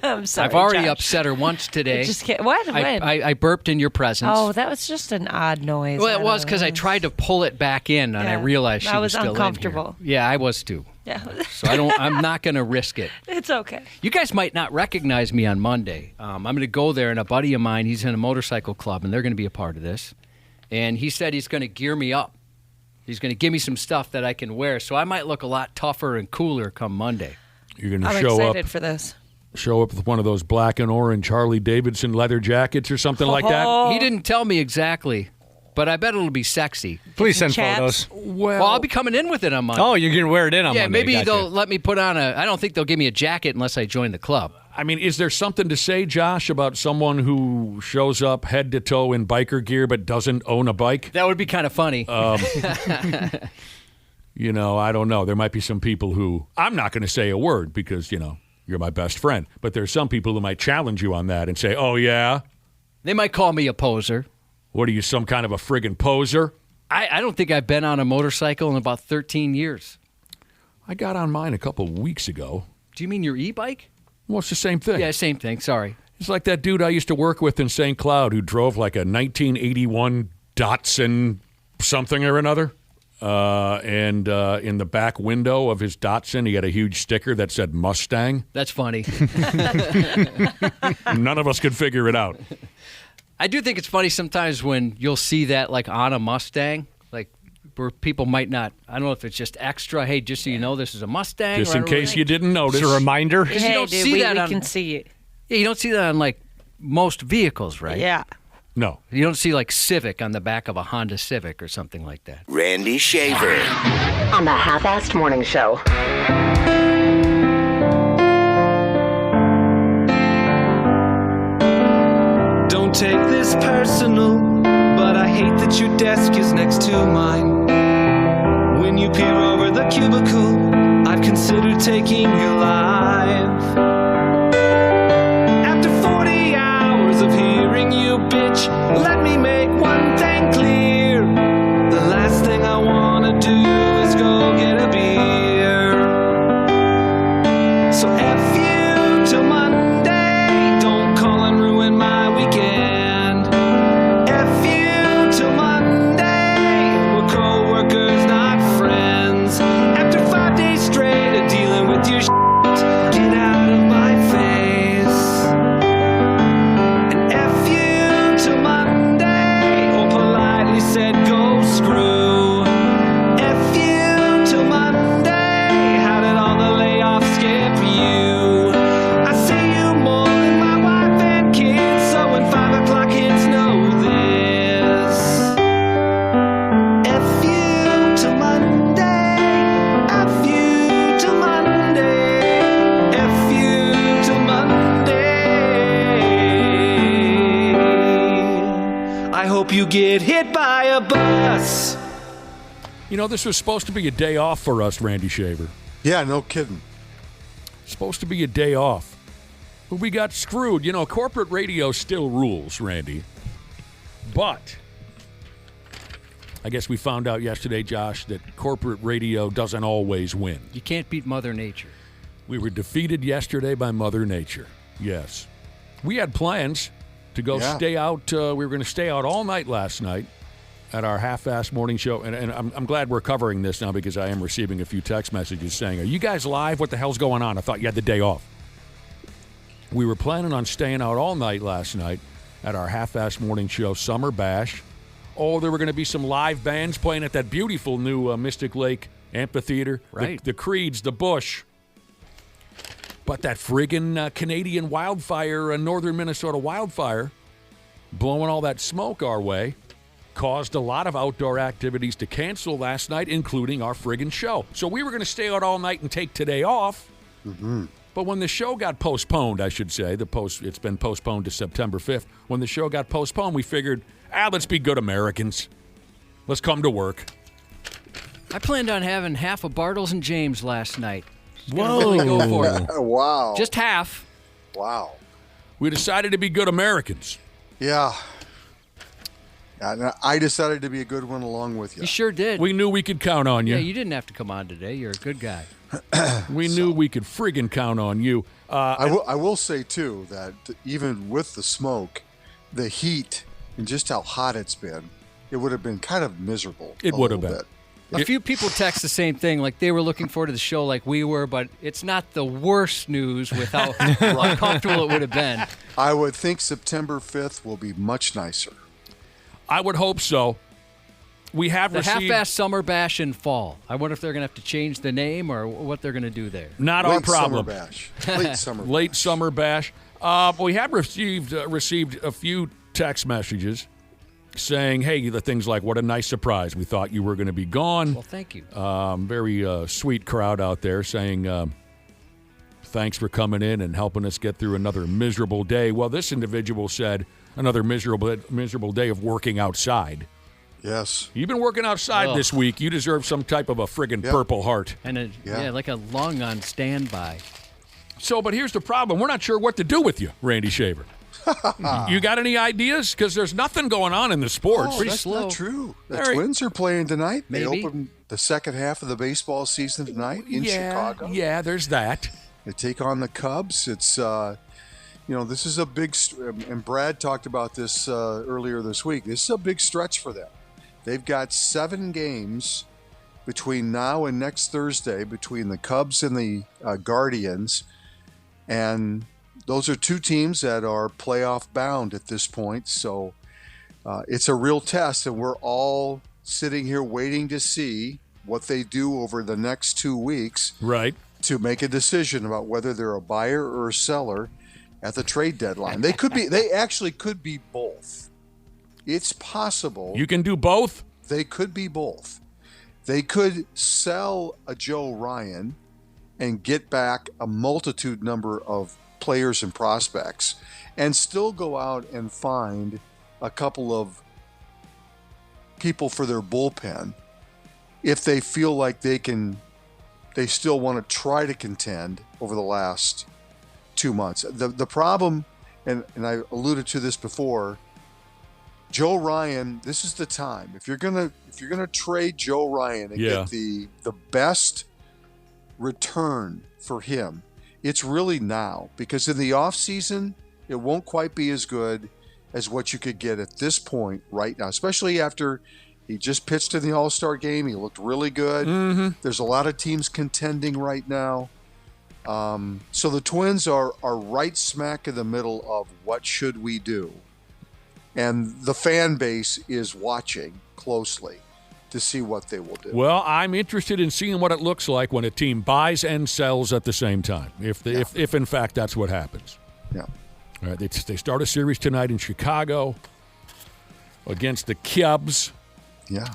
I'm sorry, I've already Josh. upset her once today. What? When? I burped in your presence. Oh, that was just an odd noise. Well, it was because I tried to pull it back in, and I realized she was still uncomfortable. in here. Yeah, I was too. Yeah. So I'm not going to risk it. It's okay. You guys might not recognize me on Monday. I'm going to go there, and a buddy of mine, he's in a motorcycle club, and they're going to be a part of this. And he said he's going to gear me up. He's going to give me some stuff that I can wear, so I might look a lot tougher and cooler come Monday. You're going to I'm show up. excited for this. Show up with one of those black and orange Harley Davidson leather jackets or something like that? He didn't tell me exactly, but I bet it'll be sexy. Please send chaps. photos. Well, I'll be coming in with it on Monday. Oh, you're going to wear it in on Monday. Yeah, maybe Gotcha. they'll let me put on I don't think they'll give me a jacket unless I join the club. I mean, is there something to say, Josh, about someone who shows up head to toe in biker gear but doesn't own a bike? That would be kind of funny. You know, I don't know. There might be some people who, I'm not going to say a word because, you know, you're my best friend. But there's some people who might challenge you on that and say, oh, yeah? They might call me a poser. What are you, some kind of a friggin' poser? I don't think I've been on a motorcycle in about 13 years. I got on mine a couple of weeks ago. Do you mean your e-bike? Well, it's the same thing. Yeah, same thing. Sorry. It's like that dude I used to work with in St. Cloud who drove like a 1981 Datsun something or another. And in the back window of his Datsun, he had a huge sticker that said Mustang. That's funny. None of us could figure it out. I do think it's funny sometimes when you'll see that like on a Mustang, like where people might not, I don't know if it's just extra, hey, just so you know this is a Mustang. Just in case you didn't notice. It's a reminder. Hey, you don't dude, see we that can see it. Yeah, you don't see that on like most vehicles, right? Yeah. No. You don't see like Civic on the back of a Honda Civic or something like that. Randy Shaver. On the Half-Assed Morning Show. take this personal, but I hate that your desk is next to mine. When you peer over the cubicle, I've considered taking your life. After 40 hours of hearing you bitch, let me make one thing clear. The last thing I wanna do is go get a beer. So F you till Monday, don't call and ruin my weekend. F you till Monday, we're co-workers, not friends. After 5 days straight of dealing with your shit, get out of my face. And F you till Monday, or politely said go screw. F you till Monday, how did all the layoffs skip you? I see you more than my wife and kids, so when 5 o'clock hits, know this. F you till Monday, F you till Monday, F you till Monday. I hope you get hit by a bus. You know, this was supposed to be a day off for us, Randy Shaver. Yeah, no kidding. Supposed to be a day off. But we got screwed. You know, corporate radio still rules, Randy. But I guess we found out yesterday, Josh, that corporate radio doesn't always win. You can't beat Mother Nature. We were defeated yesterday by Mother Nature. Yes. We had plans to go stay out. We were going to stay out all night last night at our half-assed morning show. And I'm glad we're covering this now because I am receiving a few text messages saying, are you guys live? What the hell's going on? I thought you had the day off. We were planning on staying out all night last night at our half-assed morning show, Summer Bash. Oh, there were going to be some live bands playing at that beautiful new Mystic Lake Amphitheater. Right. The Creeds, the Bush. But that friggin' Canadian wildfire, northern Minnesota wildfire, blowing all that smoke our way, caused a lot of outdoor activities to cancel last night, including our friggin' show. So we were going to stay out all night and take today off. Mm-hmm. But when the show got postponed, I should say, it's been postponed to September 5th. When the show got postponed, we figured, let's be good Americans. Let's come to work. I planned on having half of Bartles and James last night. Whoa. Really go for it. Wow. Just half. Wow. We decided to be good Americans. Yeah. And I decided to be a good one along with you. You sure did. We knew we could count on you. Yeah, you didn't have to come on today. You're a good guy. We knew we could friggin' count on you. I will say, too, that even with the smoke, the heat, and just how hot it's been, it would have been kind of miserable. It would have been. A few people text the same thing, like they were looking forward to the show like we were, but it's not the worst news with how uncomfortable it would have been. I would think September 5th will be much nicer. I would hope so. We have the received half-assed Summer Bash in fall. I wonder if they're going to have to change the name or what they're going to do there. Not Late our problem. Summer Bash. Late Summer Bash. Late Summer Bash. We have received a few text messages saying, hey, the things like, what a nice surprise. We thought you were going to be gone. Well, thank you. Very sweet crowd out there saying, thanks for coming in and helping us get through another miserable day. Well, this individual said another miserable day of working outside. Yes. You've been working outside this week. You deserve some type of a friggin' Purple Heart. And like a lung on standby. So, but here's the problem. We're not sure what to do with you, Randy Shaver. You got any ideas? Because there's nothing going on in the sports. Pretty that's slow. Not true. The All Twins are playing tonight. Maybe. They open the second half of the baseball season tonight in Chicago. Yeah, there's that. They take on the Cubs. It's, this is a big, and Brad talked about this earlier this week. This is a big stretch for them. They've got 7 games between now and next Thursday between the Cubs and the Guardians. And those are 2 teams that are playoff bound at this point. So it's a real test, and we're all sitting here waiting to see what they do over the next 2 weeks. Right. To make a decision about whether they're a buyer or a seller at the trade deadline. They actually could be both. It's possible. You can do both? They could be both. They could sell a Joe Ryan and get back a multitude number of players and prospects and still go out and find a couple of people for their bullpen if they feel like they still want to try to contend over the last 2 months. The problem, and I alluded to this before, Joe Ryan, this is the time. If you're gonna trade Joe Ryan and get the best return for him, it's really now, because in the offseason, it won't quite be as good as what you could get at this point right now, especially after he just pitched in the All-Star game. He looked really good. Mm-hmm. There's a lot of teams contending right now. So the Twins are right smack in the middle of what should we do? And the fan base is watching closely to see what they will do. Well, I'm interested in seeing what it looks like when a team buys and sells at the same time, if in fact that's what happens. Yeah. All right, they start a series tonight in Chicago against the Cubs. Yeah.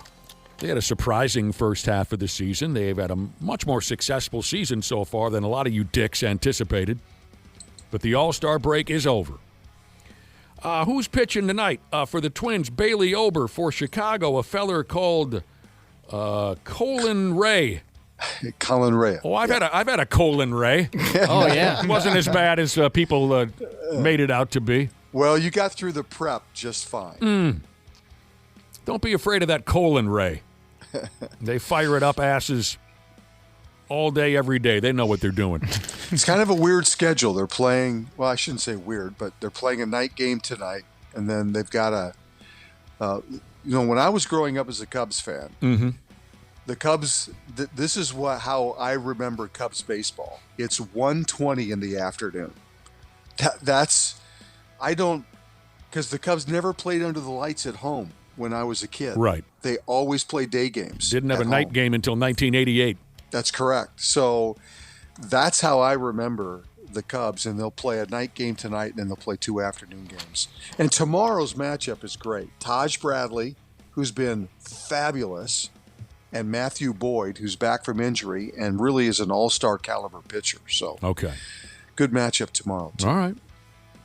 They had a surprising first half of the season. They've had a much more successful season so far than a lot of you dicks anticipated. But the All-Star break is over. Who's pitching tonight for the Twins? Bailey Ober. For Chicago, a feller called Colin Ray. Colin Ray. Oh, I've had a Colin Ray. Oh, yeah. It wasn't as bad as people made it out to be. Well, you got through the prep just fine. Don't be afraid of that Colin Ray. They fire it up asses all day, every day. They know what they're doing. It's kind of a weird schedule. They're playing, well, I shouldn't say weird, but they're playing a night game tonight, and then they've got when I was growing up as a Cubs fan, the Cubs, this is how I remember Cubs baseball. It's 1:20 in the afternoon. Because the Cubs never played under the lights at home when I was a kid. Right. They always played day games. Didn't have a night game until 1988. That's correct. So that's how I remember the Cubs, and they'll play a night game tonight, and then they'll play 2 afternoon games. And tomorrow's matchup is great. Taj Bradley, who's been fabulous, and Matthew Boyd, who's back from injury and really is an all-star caliber pitcher. So okay, good matchup tomorrow, too. All right.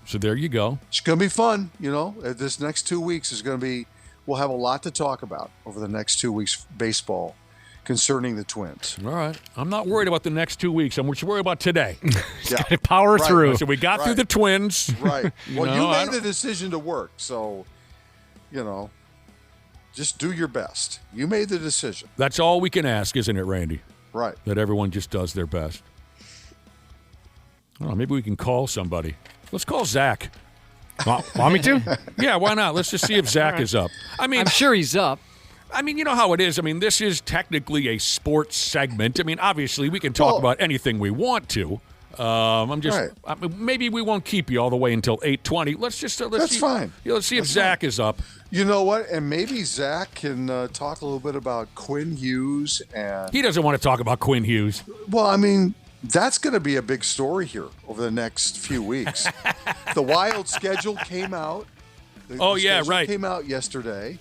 So there you go. It's going to be fun. This next 2 weeks is going to be, we'll have a lot to talk about over the next 2 weeks baseball concerning the Twins. All right. I'm not worried about the next 2 weeks. I'm just worried about today. Got to power through. So we got through the Twins. Right. Well, you made the decision to work. So, just do your best. You made the decision. That's all we can ask, isn't it, Randy? Right. That everyone just does their best. Oh, maybe we can call somebody. Let's call Zach. Want me to? Yeah, why not? Let's just see if Zach is up. I'm sure he's up. I mean, you know how it is. I mean, this is technically a sports segment. I mean, obviously, we can talk about anything we want to. Maybe we won't keep you all the way until 8:20. That's fine. Let's see if Zach is up. You know what? And maybe Zach can talk a little bit about Quinn Hughes. And he doesn't want to talk about Quinn Hughes. Well, I mean, that's going to be a big story here over the next few weeks. The Wild schedule came out. Came out yesterday.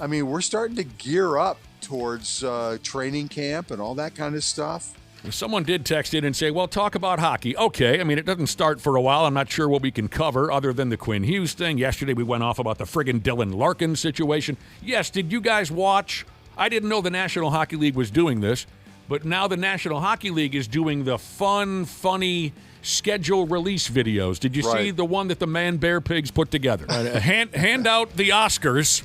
I mean, we're starting to gear up towards training camp and all that kind of stuff. Someone did text in and say, well, talk about hockey. Okay, I mean, it doesn't start for a while. I'm not sure what we can cover other than the Quinn Hughes thing. Yesterday we went off about the friggin' Dylan Larkin situation. Yes, did you guys watch? I didn't know the National Hockey League was doing this, but now the National Hockey League is doing the funny schedule release videos. Did you see the one that the Man Bear Pigs put together? Hand out the Oscars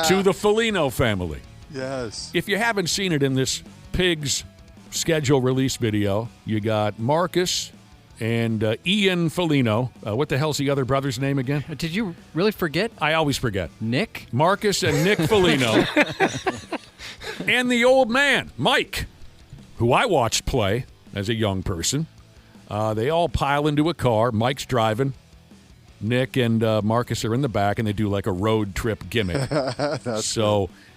to the Foligno family. Yes. If you haven't seen it in this Pigs schedule release video, you got Marcus and Ian Foligno. What the hell's the other brother's name again? Did you really forget? I always forget. Nick? Marcus and Nick Foligno. And the old man, Mike, who I watched play as a young person. They all pile into a car. Mike's driving. Nick and Marcus are in the back, and they do like a road trip gimmick.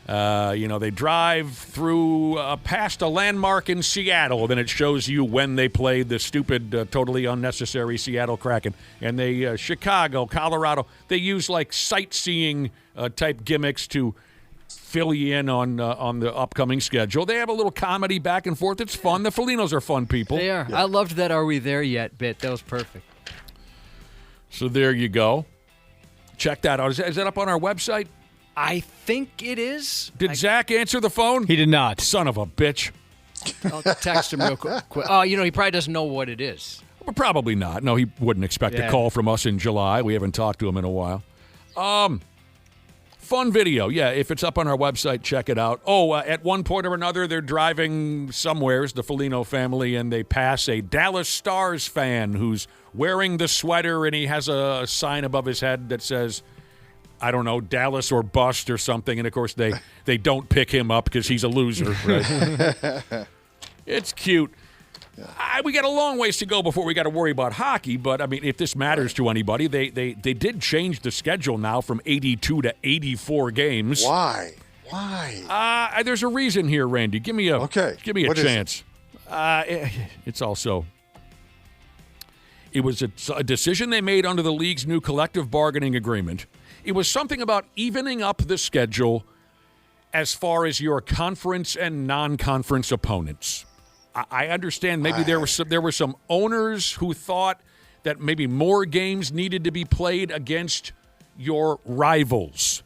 They drive through past a landmark in Seattle. Then it shows you when they played the stupid, totally unnecessary Seattle Kraken. And they, Chicago, Colorado, they use like sightseeing type gimmicks to fill you in on the upcoming schedule. They have a little comedy back and forth. It's fun. The Felinos are fun people. They are. Yeah. I loved that Are We There Yet bit. That was perfect. So there you go. Check that out. Is that up on our website? I think it is. Did Zach answer the phone? He did not. Son of a bitch. I'll text him real quick. Oh, he probably doesn't know what it is. Well, probably not. No, he wouldn't expect a call from us in July. We haven't talked to him in a while. Fun video. Yeah, if it's up on our website, check it out. At one point or another, they're driving somewheres, the Felino family, and they pass a Dallas Stars fan who's wearing the sweater, and he has a sign above his head that says, I don't know, Dallas or bust or something. And, of course, they don't pick him up because he's a loser. Right? It's cute. We got a long ways to go before we got to worry about hockey, but, I mean, if this matters to anybody, they did change the schedule now from 82 to 84 games. Why? There's a reason here, Randy. Give me a chance. It's also... It was a decision they made under the league's new collective bargaining agreement. It was something about evening up the schedule as far as your conference and non-conference opponents. I understand maybe there were some owners who thought that maybe more games needed to be played against your rivals.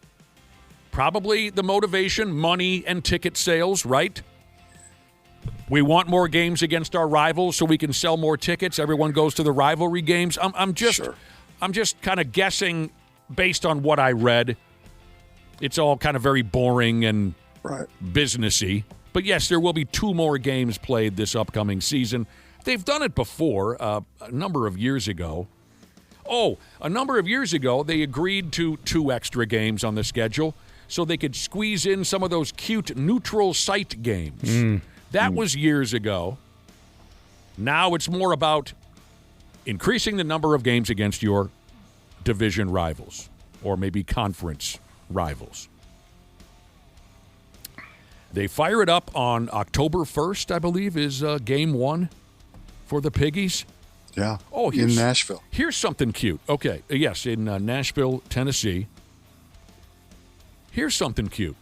Probably the motivation, money, and ticket sales, right? We want more games against our rivals so we can sell more tickets. Everyone goes to the rivalry games. I'm just kind of guessing based on what I read. It's all kind of very boring and businessy. But, yes, there will be 2 more games played this upcoming season. They've done it before a number of years ago. A number of years ago, they agreed to 2 extra games on the schedule so they could squeeze in some of those cute neutral site games. That was years ago. Now it's more about increasing the number of games against your division rivals or maybe conference rivals. They fire it up on October 1st, I believe, is game 1 for the Piggies. Yeah, in Nashville. Here's something cute. Okay, yes, in Nashville, Tennessee. Here's something cute.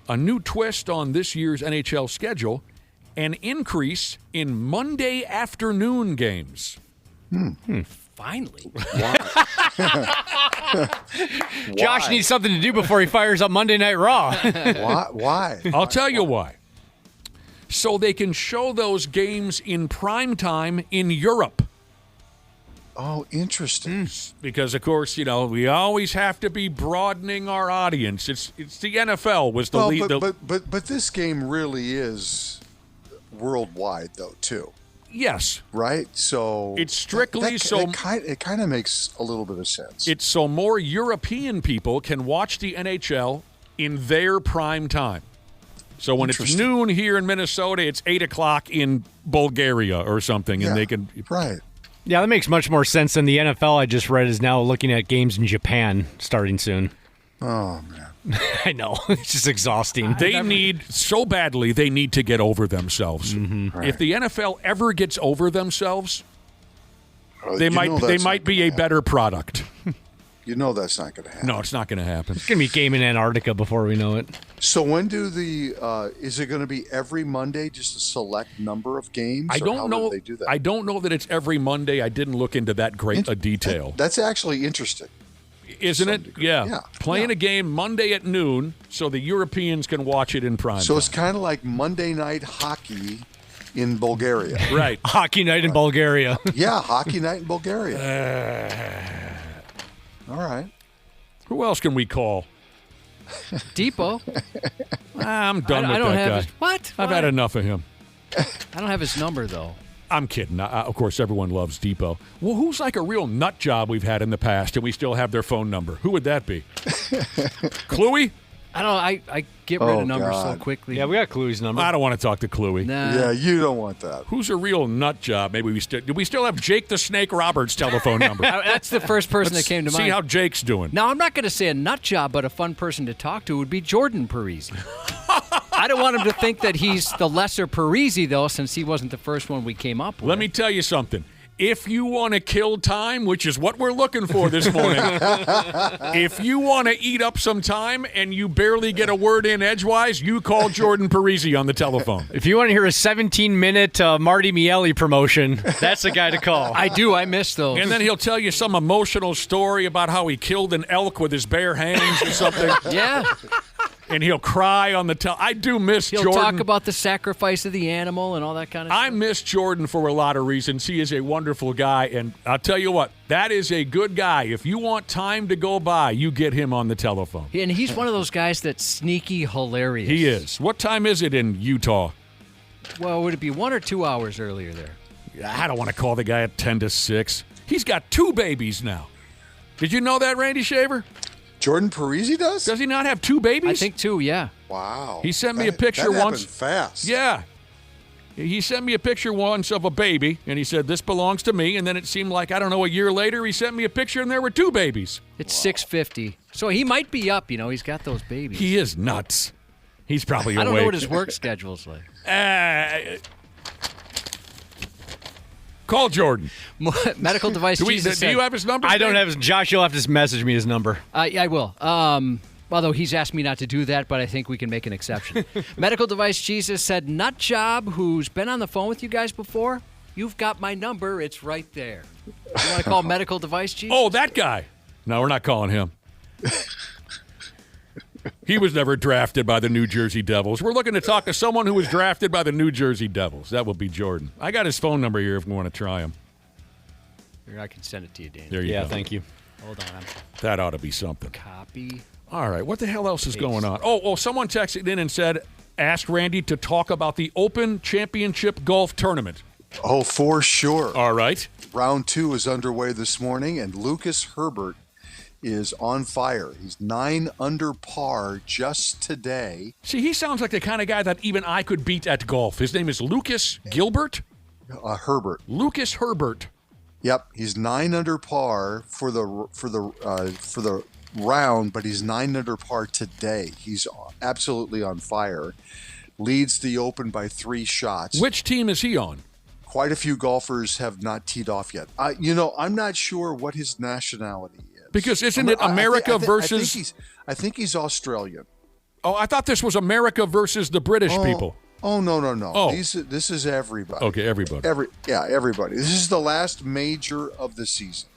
A new twist on this year's NHL schedule, an increase in Monday afternoon games. Finally. Josh needs something to do before he fires up Monday Night Raw. Why? I'll tell you why. So they can show those games in prime time in Europe. Oh, interesting. Because, of course, we always have to be broadening our audience. It's the NFL was the lead. But this game really is worldwide, though, too. Yes. Right? So it's strictly it kind of makes a little bit of sense. It's so more European people can watch the NHL in their prime time. So when it's noon here in Minnesota, it's 8 o'clock in Bulgaria or something, and they can Yeah, that makes much more sense than the NFL I just read is now looking at games in Japan starting soon. Oh, man. I know. It's just exhausting. They need to get over themselves. Mm-hmm. If the NFL ever gets over themselves, they might be a better product. You know that's not going to happen. No, it's not going to happen. It's going to be game in Antarctica before we know it. So when do is it going to be every Monday, just a select number of games? I don't know. Do they do that? I don't know that it's every Monday. I didn't look into that great a detail. That's actually interesting. Isn't it? Yeah. Playing a game Monday at noon so the Europeans can watch it in prime So time. it's kind of like Monday night hockey in Bulgaria. Right. Hockey night in Bulgaria. Yeah, hockey night in Bulgaria. All right. Who else can we call? Depot. I'm done with that guy. What? I've had enough of him. I don't have his number, though. I'm kidding. Of course, everyone loves Depot. Well, who's like a real nut job we've had in the past and we still have their phone number? Who would that be? Cluey? I don't know. I get rid of numbers so quickly. Yeah, we got Cluey's number. I don't want to talk to Cluey. Nah. Yeah, you don't want that. Who's a real nut job? Maybe do we still have Jake the Snake Roberts' telephone number? That's the first person that came to mind. See how Jake's doing. Now, I'm not going to say a nut job, but a fun person to talk to would be Jordan Parisi. I don't want him to think that he's the lesser Parisi, though, since he wasn't the first one we came up with. Let me tell you something. if you want to kill time, which is what we're looking for this morning, if you want to eat up some time and you barely get a word in edgewise, you call Jordan Parisi on the telephone. If you want to hear a 17-minute Marty Miele promotion, that's the guy to call. I do. I miss those. And then he'll tell you some emotional story about how he killed an elk with his bare hands or something. Yeah. And he'll cry on the I do miss He'll Jordan. talk about the sacrifice of the animal and all that kind of stuff. I miss Jordan for a lot of reasons. He is a wonderful guy, and I'll tell you what, that is a good guy. If you want time to go by, you get him on the telephone. And he's one of those guys that's sneaky hilarious. He is. What time is it in Utah? Well, would it be 1 or 2 hours earlier there? I don't want to call the guy at 10 to 6. He's got 2 babies now. Did you know that, Randy Shaver? Jordan Parisi does? Does he not have 2 babies? I think 2, yeah. Wow. He sent me a picture that once. Fast. Yeah. He sent me a picture once of a baby, and he said, this belongs to me. And then it seemed like, I don't know, a year later, he sent me a picture, and there were 2 babies. It's 6:50. So he might be up, He's got those babies. He is nuts. He's probably awake. I don't know what his work schedule's like. Call Jordan. Medical device. Do you have his number? I don't have his. Josh, you'll have to message me his number. Yeah, I will. Although he's asked me not to do that, but I think we can make an exception. Medical device Jesus said, nut job, who's been on the phone with you guys before, you've got my number. It's right there. You want to call medical device Jesus? Oh, that guy. No, we're not calling him. He was never drafted by the New Jersey Devils. We're looking to talk to someone who was drafted by the New Jersey Devils. That would be Jordan. I got his phone number here if we want to try him. Here, I can send it to you, Dan. There you go. Yeah, thank you. Hold on. That ought to be something. Copy. All right, what the hell else is going on? Oh, someone texted in and said, asked Randy to talk about the Open Championship Golf Tournament. Oh, for sure. All right. Round 2 is underway this morning, and Lucas Herbert is on fire. He's 9 under par just today. See, he sounds like the kind of guy that even I could beat at golf. His name is Lucas Gilbert? Herbert. Lucas Herbert. Yep, he's 9 under par for the round, but he's 9 under par today. He's absolutely on fire. Leads the Open by 3 shots. Which team is he on? Quite a few golfers have not teed off yet. I'm not sure what his nationality is. Because isn't it America versus... I think he's Australian. Oh, I thought this was America versus the British people. Oh, no. Oh. This is everybody. Okay, everybody. Everybody. This is the last major of the season.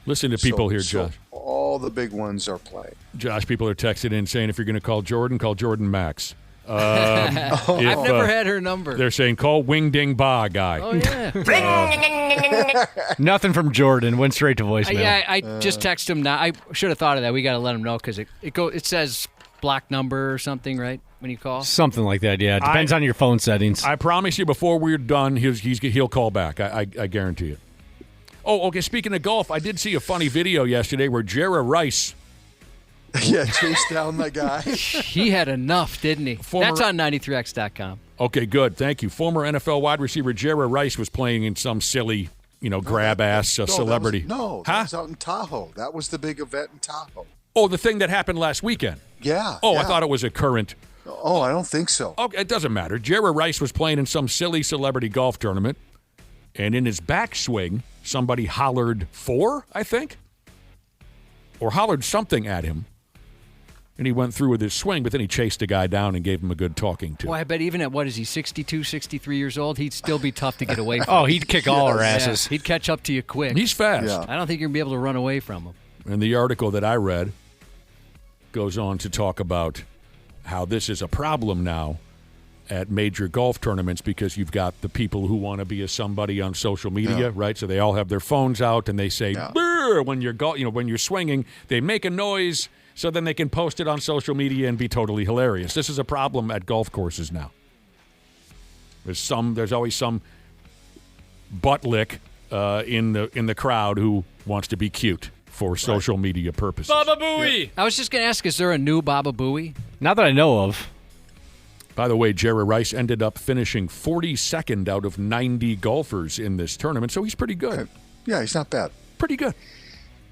Listen to people here, Josh. All the big ones are playing. Josh, people are texting in saying if you're going to call Jordan Max. I've never had her number. They're saying call Wing Ding Ba guy. Oh, yeah. Nothing from Jordan. Went straight to voicemail. I just texted him now. I should have thought of that. We got to let him know because it says block number or something, right, when you call? Something like that, yeah. Depends on your phone settings. I promise you before we're done, he'll call back. I guarantee it. Oh, okay, speaking of golf, I did see a funny video yesterday where Jerry Rice... Yeah, chased down that guy. He had enough, didn't he? That's on 93x.com. Okay, good. Thank you. Former NFL wide receiver Jerry Rice was playing in some silly, grab-ass celebrity. That was out in Tahoe. That was the big event in Tahoe. Oh, the thing that happened last weekend? Yeah. Oh, yeah. I thought it was a current. Oh, I don't think so. Okay, it doesn't matter. Jerry Rice was playing in some silly celebrity golf tournament, and in his backswing, somebody hollered 4, I think, or hollered something at him. And he went through with his swing, but then he chased a guy down and gave him a good talking to. Well, I bet even at, 62, 63 years old, he'd still be tough to get away from. Oh, he'd kick all our asses. Yeah, he'd catch up to you quick. He's fast. Yeah. I don't think you're going to be able to run away from him. And the article that I read goes on to talk about how this is a problem now at major golf tournaments because you've got the people who want to be a somebody on social media, right? So they all have their phones out and they say, when you're when you're swinging, they make a noise. So then they can post it on social media and be totally hilarious. This is a problem at golf courses now. There's always some butt lick in the crowd who wants to be cute for social media purposes. Baba Booey! Yeah. I was just going to ask, is there a new Baba Booey? Not that I know of. By the way, Jerry Rice ended up finishing 42nd out of 90 golfers in this tournament, so he's pretty good. Yeah, he's not bad. Pretty good.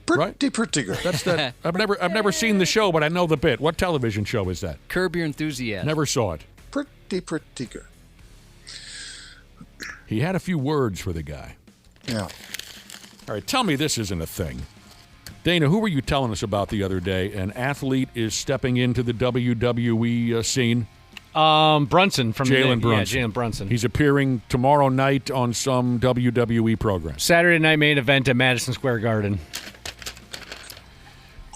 Pretty good. That's that. I've never seen the show, but I know the bit. What television show is that? Curb Your Enthusiasm. Never saw it. Pretty good. He had a few words for the guy. Yeah. All right, tell me this isn't a thing. Dana, who were you telling us about the other day? An athlete is stepping into the WWE scene. Brunson from Jalen Brunson. Yeah, Jalen Brunson. He's appearing tomorrow night on some WWE program. Saturday night main event at Madison Square Garden.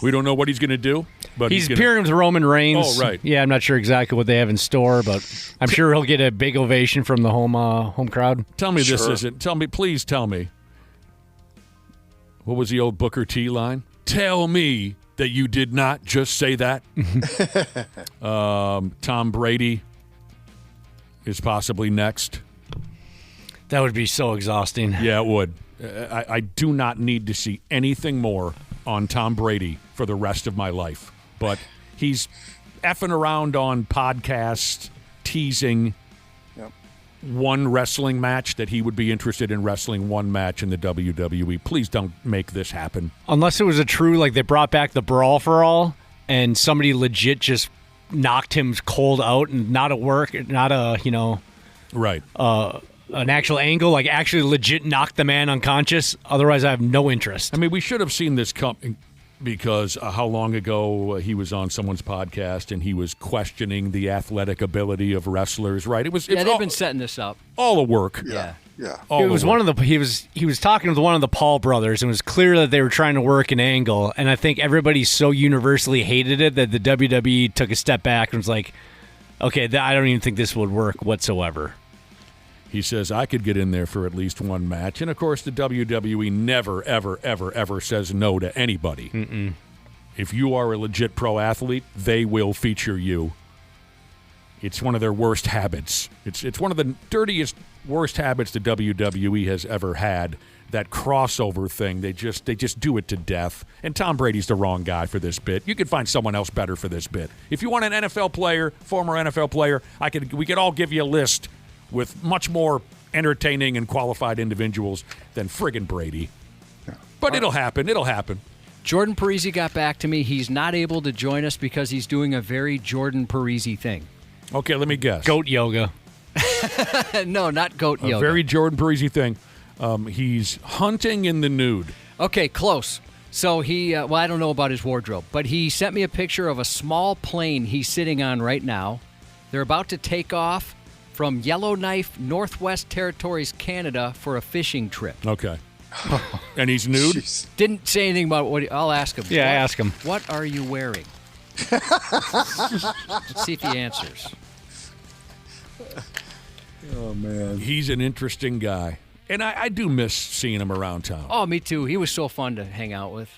We don't know what he's going to do, but he's appearing with Roman Reigns. Oh, right. Yeah, I'm not sure exactly what they have in store, but I'm sure he'll get a big ovation from the home crowd. Tell me this isn't. Please tell me. What was the old Booker T line? Tell me that you did not just say that. Tom Brady is possibly next. That would be so exhausting. Yeah, it would. I do not need to see anything more on Tom Brady for the rest of my life. But he's effing around on podcasts, teasing one wrestling match that he would be interested in wrestling one match in the WWE. Please don't make this happen. Unless it was a true, like they brought back the Brawl for All and somebody legit just knocked him cold out and not a work, not a, right. An actual angle, like actually legit knocked the man unconscious. Otherwise, I have no interest. I mean, we should have seen this coming because how long ago he was on someone's podcast and he was questioning the athletic ability of wrestlers, right? They've been setting this up. All the work. Yeah. It was one of the he was talking with one of the Paul brothers, and it was clear that they were trying to work an angle. And I think everybody so universally hated it that the WWE took a step back and was like, "Okay, I don't even think this would work whatsoever." He says, I could get in there for at least one match. And, of course, the WWE never, ever, ever, ever says no to anybody. Mm-mm. If you are a legit pro athlete, they will feature you. It's one of their worst habits. It's one of the dirtiest, worst habits the WWE has ever had, that crossover thing. They just do it to death. And Tom Brady's the wrong guy for this bit. You could find someone else better for this bit. If you want an NFL player, former NFL player, we could all give you a list with much more entertaining and qualified individuals than friggin' Brady. But it'll happen. It'll happen. Jordan Parisi got back to me. He's not able to join us because he's doing a very Jordan Parisi thing. Okay, let me guess. Goat yoga. No, not goat yoga. A very Jordan Parisi thing. He's hunting in the nude. Okay, close. So he, I don't know about his wardrobe, but he sent me a picture of a small plane he's sitting on right now. They're about to take off from Yellowknife, Northwest Territories, Canada, for a fishing trip. Okay. And he's nude? Jeez. Didn't say anything about what. I'll ask him. Yeah, ask him. What are you wearing? Let's see if he answers. Oh, man. He's an interesting guy. And I do miss seeing him around town. Oh, me too. He was so fun to hang out with.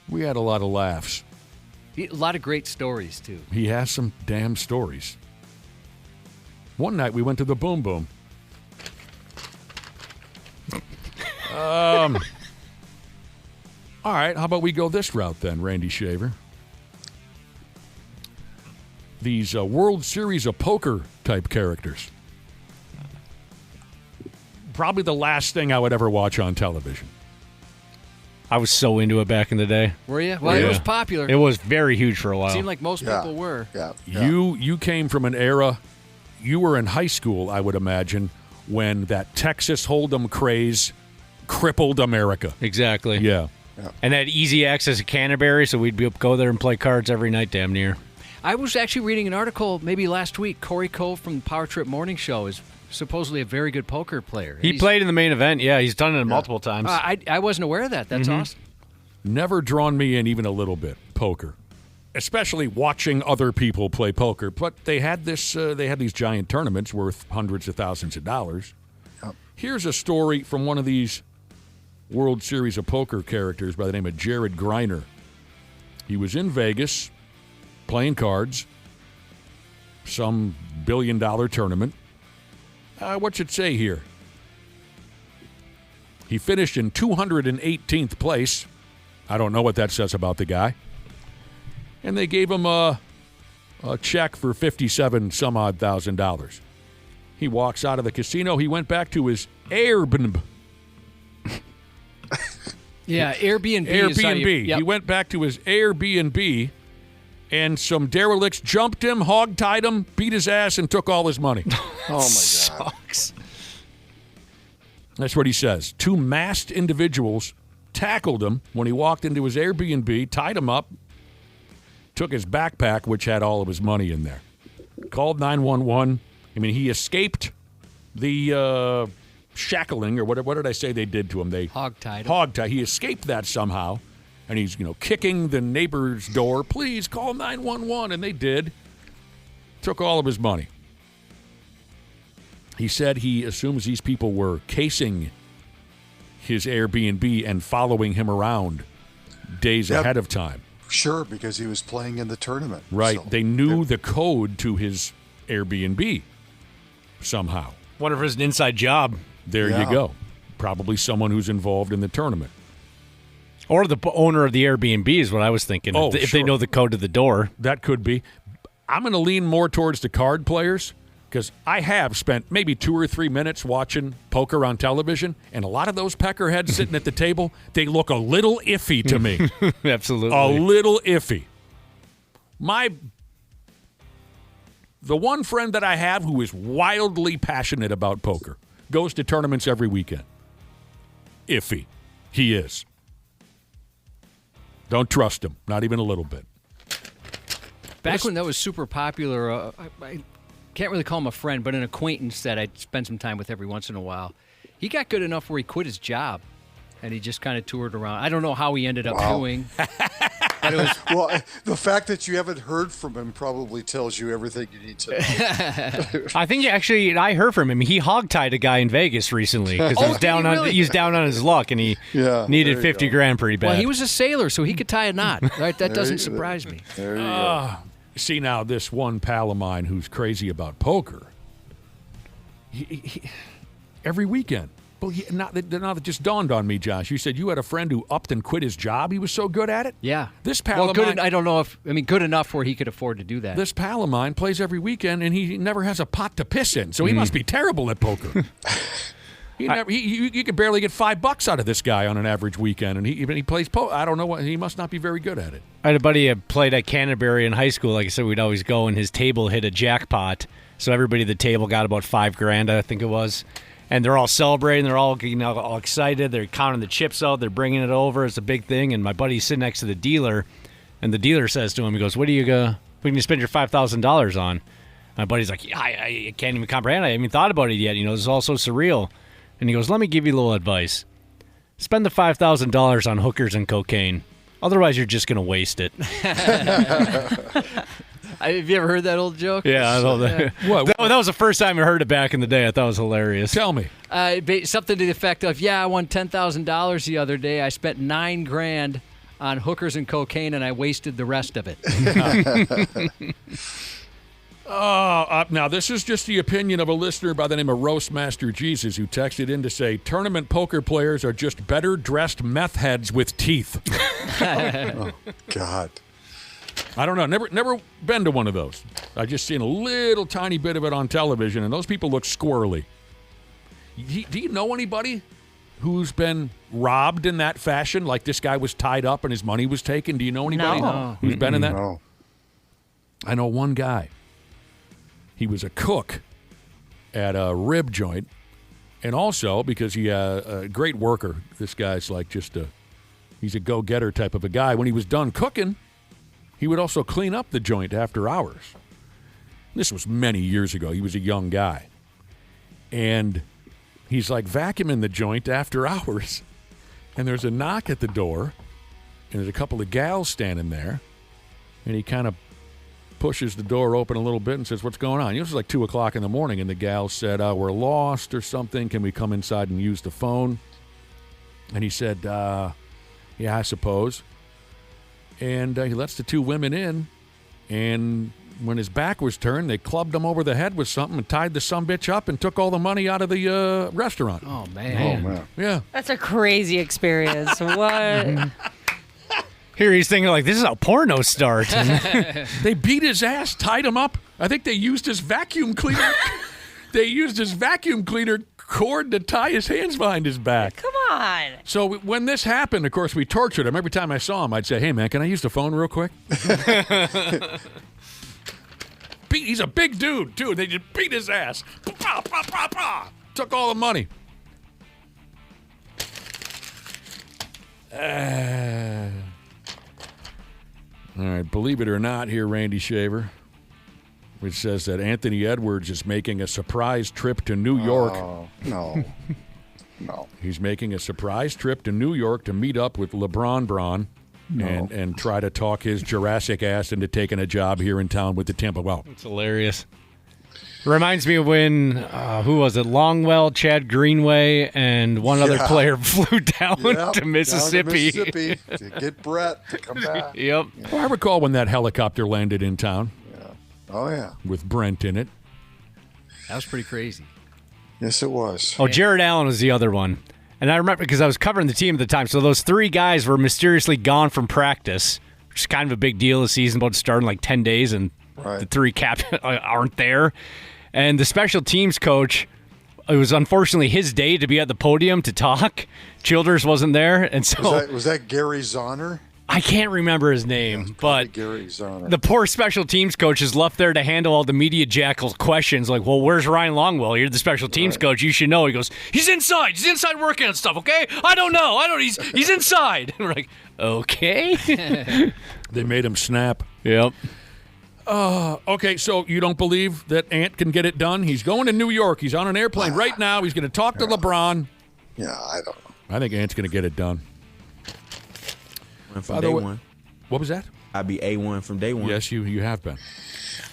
We had a lot of laughs. A lot of great stories, too. He has some damn stories. One night we went to the Boom Boom. All right, how about we go this route then, Randy Shaver? These World Series of Poker type characters. Probably the last thing I would ever watch on television. I was so into it back in the day. Were you? Well, it was popular. It was very huge for a while. It seemed like most people were. Yeah. You came from an era, you were in high school, I would imagine, when that Texas Hold'em craze crippled America. Exactly. Yeah. And that easy access to Canterbury, so we'd go there and play cards every night damn near. I was actually reading an article maybe last week. Corey Cove from the Power Trip Morning Show is supposedly a very good poker player. He played in the main event. Yeah, he's done it multiple times. I wasn't aware of that. That's awesome. Never drawn me in even a little bit, poker. Especially watching other people play poker. But they had these giant tournaments worth hundreds of thousands of dollars. Yep. Here's a story from one of these World Series of Poker characters by the name of Jared Greiner. He was in Vegas playing cards, some billion-dollar tournament. What's it say here? He finished in 218th place. I don't know what that says about the guy. And they gave him a check for $57-some-odd thousand. He walks out of the casino. He went back to his Airbnb. Yeah, Airbnb. Airbnb. He went back to his Airbnb, and some derelicts jumped him, hog-tied him, beat his ass, and took all his money. Oh, my God. Sucks. That's what he says. 2 masked individuals tackled him when he walked into his Airbnb, tied him up, took his backpack, which had all of his money in there. Called 911. I mean, he escaped the shackling, or what did I say they did to him? They hogtied him. Hogtied. He escaped that somehow, and he's kicking the neighbor's door. Please call 911, and they did. Took all of his money. He said he assumes these people were casing his Airbnb and following him around days ahead of time. Sure, because he was playing in the tournament. Right. So, they knew the code to his Airbnb somehow. Wonder if it was an inside job. There you go. Probably someone who's involved in the tournament. Or the owner of the Airbnb is what I was thinking. Oh, if they know the code to the door. That could be. I'm going to lean more towards the card players because I have spent maybe 2 or 3 minutes watching poker on television, and a lot of those peckerheads sitting at the table, they look a little iffy to me. Absolutely. A little iffy. The one friend that I have who is wildly passionate about poker goes to tournaments every weekend. Iffy. He is. Don't trust him. Not even a little bit. Back when that was super popular, I can't really call him a friend, but an acquaintance that I'd spend some time with every once in a while. He got good enough where he quit his job, and he just kind of toured around. I don't know how he ended up doing. But it was well, the fact that you haven't heard from him probably tells you everything you need to know. I think I heard from him. He hogtied a guy in Vegas recently because he was down on his luck, and he needed 50 grand pretty bad. Well, he was a sailor, so he could tie a knot. Right? That doesn't surprise me. There you go. See, now, this one pal of mine who's crazy about poker, he every weekend. Well, now that just dawned on me, Josh. You said you had a friend who upped and quit his job. He was so good at it? Yeah. This pal of mine, I don't know good enough where he could afford to do that. This pal of mine plays every weekend, and he never has a pot to piss in, so he must be terrible at poker. You could barely get $5 out of this guy on an average weekend, and he plays poker. I don't know what. He must not be very good at it. I had a buddy who played at Canterbury in high school. Like I said, we'd always go, and his table hit a jackpot. So everybody at the table got about $5,000, I think it was. And they're all celebrating. They're all all excited. They're counting the chips out. They're bringing it over. It's a big thing. And my buddy's sitting next to the dealer, and the dealer says to him, he goes, "What are you going to spend your $5,000 on?" My buddy's like, I can't even comprehend. I haven't even thought about it yet. This is all so surreal. And he goes, "Let me give you a little advice. Spend the $5,000 on hookers and cocaine. Otherwise, you're just going to waste it." Have you ever heard that old joke? Yeah, I know that. That was the first time I heard it back in the day. I thought it was hilarious. Tell me. Something to the effect of, I won $10,000 the other day. I spent $9,000 on hookers and cocaine, and I wasted the rest of it. Now, this is just the opinion of a listener by the name of Roastmaster Jesus, who texted in to say, tournament poker players are just better-dressed meth heads with teeth. Oh, God. I don't know. Never been to one of those. I just seen a little tiny bit of it on television, and those people look squirrely. Do you know anybody who's been robbed in that fashion? Like this guy was tied up and his money was taken? Do you know anybody who's been in that? No. I know one guy. He was a cook at a rib joint, and also because he's a great worker. This guy's like he's a go-getter type of a guy. When he was done cooking, he would also clean up the joint after hours. This was many years ago. He was a young guy. And he's like vacuuming the joint after hours. And there's a knock at the door, and there's a couple of gals standing there. And he kind of pushes the door open a little bit and says, "What's going on?" It was like 2 o'clock in the morning, and the gals said, "We're lost or something. Can we come inside and use the phone?" And he said, "Yeah, I suppose." And he lets the two women in, and when his back was turned, they clubbed him over the head with something and tied the sumbitch up and took all the money out of the restaurant. Oh, man. Yeah. That's a crazy experience. What? Here he's thinking, like, this is how porno starts. They beat his ass, tied him up. I think they used his vacuum cleaner. Cord to tie his hands behind his back. Come on. So when this happened, of course, we tortured him. Every time I saw him, I'd say, "Hey, man, can I use the phone real quick?" He's a big dude, too. They just beat his ass. Took all the money. All right, believe it or not here, Randy Shaver, which says that Anthony Edwards is making a surprise trip to New York. Oh, no. No. He's making a surprise trip to New York to meet up with LeBron Braun and try to talk his Jurassic ass into taking a job here in town with the Tampa. Well, it's hilarious. Reminds me of when, who was it? Longwell, Chad Greenway, and one other player flew down to Mississippi. Down to Mississippi to get Brett to come back. Yep. Yeah. Well, I recall when that helicopter landed in town. Yeah. Oh, yeah. With Brent in it. That was pretty crazy. Yes, it was. Oh, Jared Allen was the other one. And I remember because I was covering the team at the time. So those 3 guys were mysteriously gone from practice, which is kind of a big deal. The season about to start in like 10 days, and the 3 captains aren't there. And the special teams coach, it was unfortunately his day to be at the podium to talk. Childers wasn't there. And so was that Gary Zahner? I can't remember his name, but Gary Zahner. The poor special teams coach is left there to handle all the media jackal questions like, well, where's Ryan Longwell? You're the special teams coach. You should know. He goes, he's inside. He's inside working on stuff, okay? I don't know. He's inside. And we're like, okay. They made him snap. Yep. Okay, so you don't believe that Ant can get it done? He's going to New York. He's on an airplane right now. He's going to talk to LeBron. Yeah, I don't know. I think Ant's going to get it done. From day one. What was that? I'd be A1 from day one. Yes, you have been.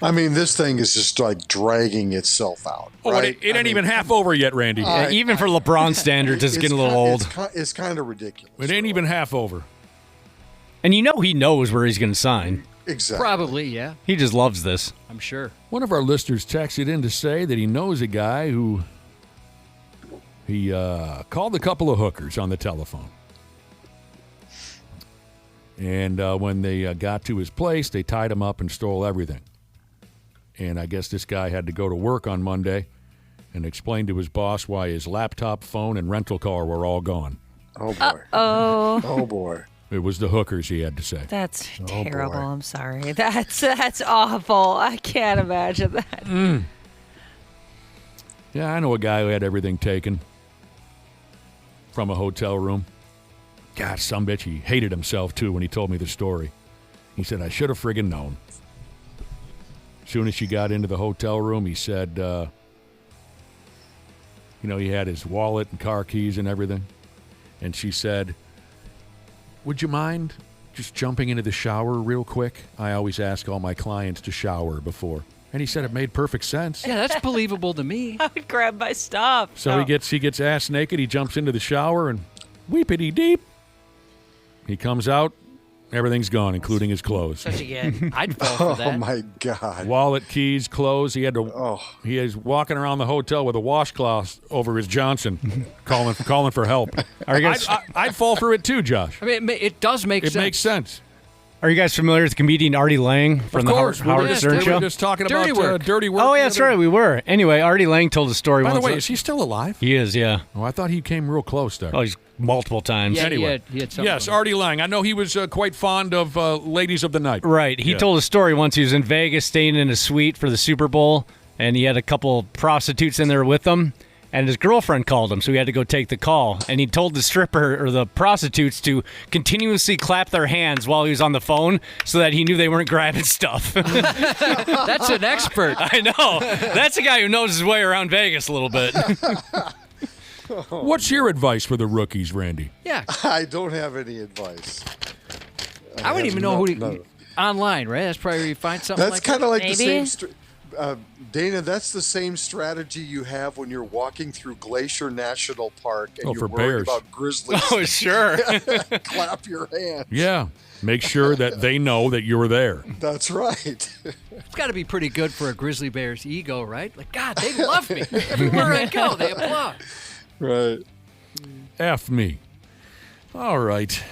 I mean, this thing is just like dragging itself out. Oh, right? it ain't even half over yet, Randy. Yeah, even for LeBron standards, it's getting a little old. It's kind of ridiculous. It ain't even half over. And you know he knows where he's going to sign. Exactly. Probably, yeah. He just loves this. I'm sure. One of our listeners texted in to say that he knows a guy who he called a couple of hookers on the telephone. And when they got to his place, they tied him up and stole everything. And I guess this guy had to go to work on Monday and explain to his boss why his laptop, phone, and rental car were all gone. Oh, boy. Oh, boy. It was the hookers, he had to say. That's terrible. I'm sorry. That's awful. I can't imagine that. Yeah, I know a guy who had everything taken from a hotel room. God, some bitch, he hated himself, too, when he told me the story. He said, I should have friggin' known. As soon as she got into the hotel room, he said, he had his wallet and car keys and everything. And she said, would you mind just jumping into the shower real quick? I always ask all my clients to shower before. And he said it made perfect sense. Yeah, that's believable to me. I would grab my stuff. So he gets ass naked. He jumps into the shower and weepity deep. He comes out. Everything's gone, including his clothes. Such a kid. I'd fall for that. Oh, my God. Wallet, keys, clothes. He had to. He is walking around the hotel with a washcloth over his Johnson, calling for help. I'd fall for it too, Josh. I mean, it does make sense. It makes sense. Are you guys familiar with comedian Artie Lang from the Howard Stern We Show? were just talking Dirty about work. dirty work. Oh, yeah, that's right. We were. Anyway, Artie Lang told a story By once. the way, is he still alive? He is, yeah. Oh, I thought he came real close there. Oh, he's multiple times. Yeah, Anyway, he had something yes, on him. Artie Lang. I know he was quite fond of ladies of the night. Right. He told a story once. He was in Vegas staying in a suite for the Super Bowl, and he had a couple prostitutes in there with him, and his girlfriend called him, so he had to go take the call. And he told the stripper or the prostitutes to continuously clap their hands while he was on the phone so that he knew they weren't grabbing stuff. That's an expert. I know. That's a guy who knows his way around Vegas a little bit. What's your advice for the rookies, Randy? Yeah. I don't have any advice. I wouldn't even know online, right? That's probably where you find something That's like kind of like the Maybe. same. Dana, that's the same strategy you have when you're walking through Glacier National Park and you're for worried bears. about grizzlies. Oh, sure. Clap your hands. Yeah. Make sure that they know that you're there. That's right. It's got to be pretty good for a grizzly bear's ego, right? Like, God, they love me. Everywhere I go, they applaud. Right. F me. All right.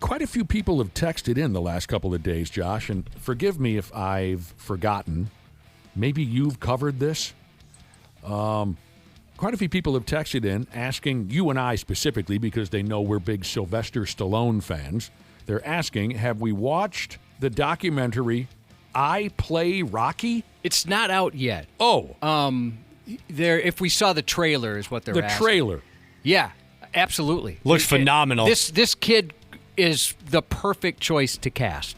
Quite a few people have texted in the last couple of days, Josh, and forgive me if I've forgotten. Maybe you've covered this. Quite a few people have texted in asking, you and I specifically, because they know we're big Sylvester Stallone fans. They're asking, have we watched the documentary I Play Rocky? It's not out yet. Oh. If we saw the trailer, is what they're asking. The trailer. Yeah, absolutely. Looks phenomenal. This kid is the perfect choice to cast.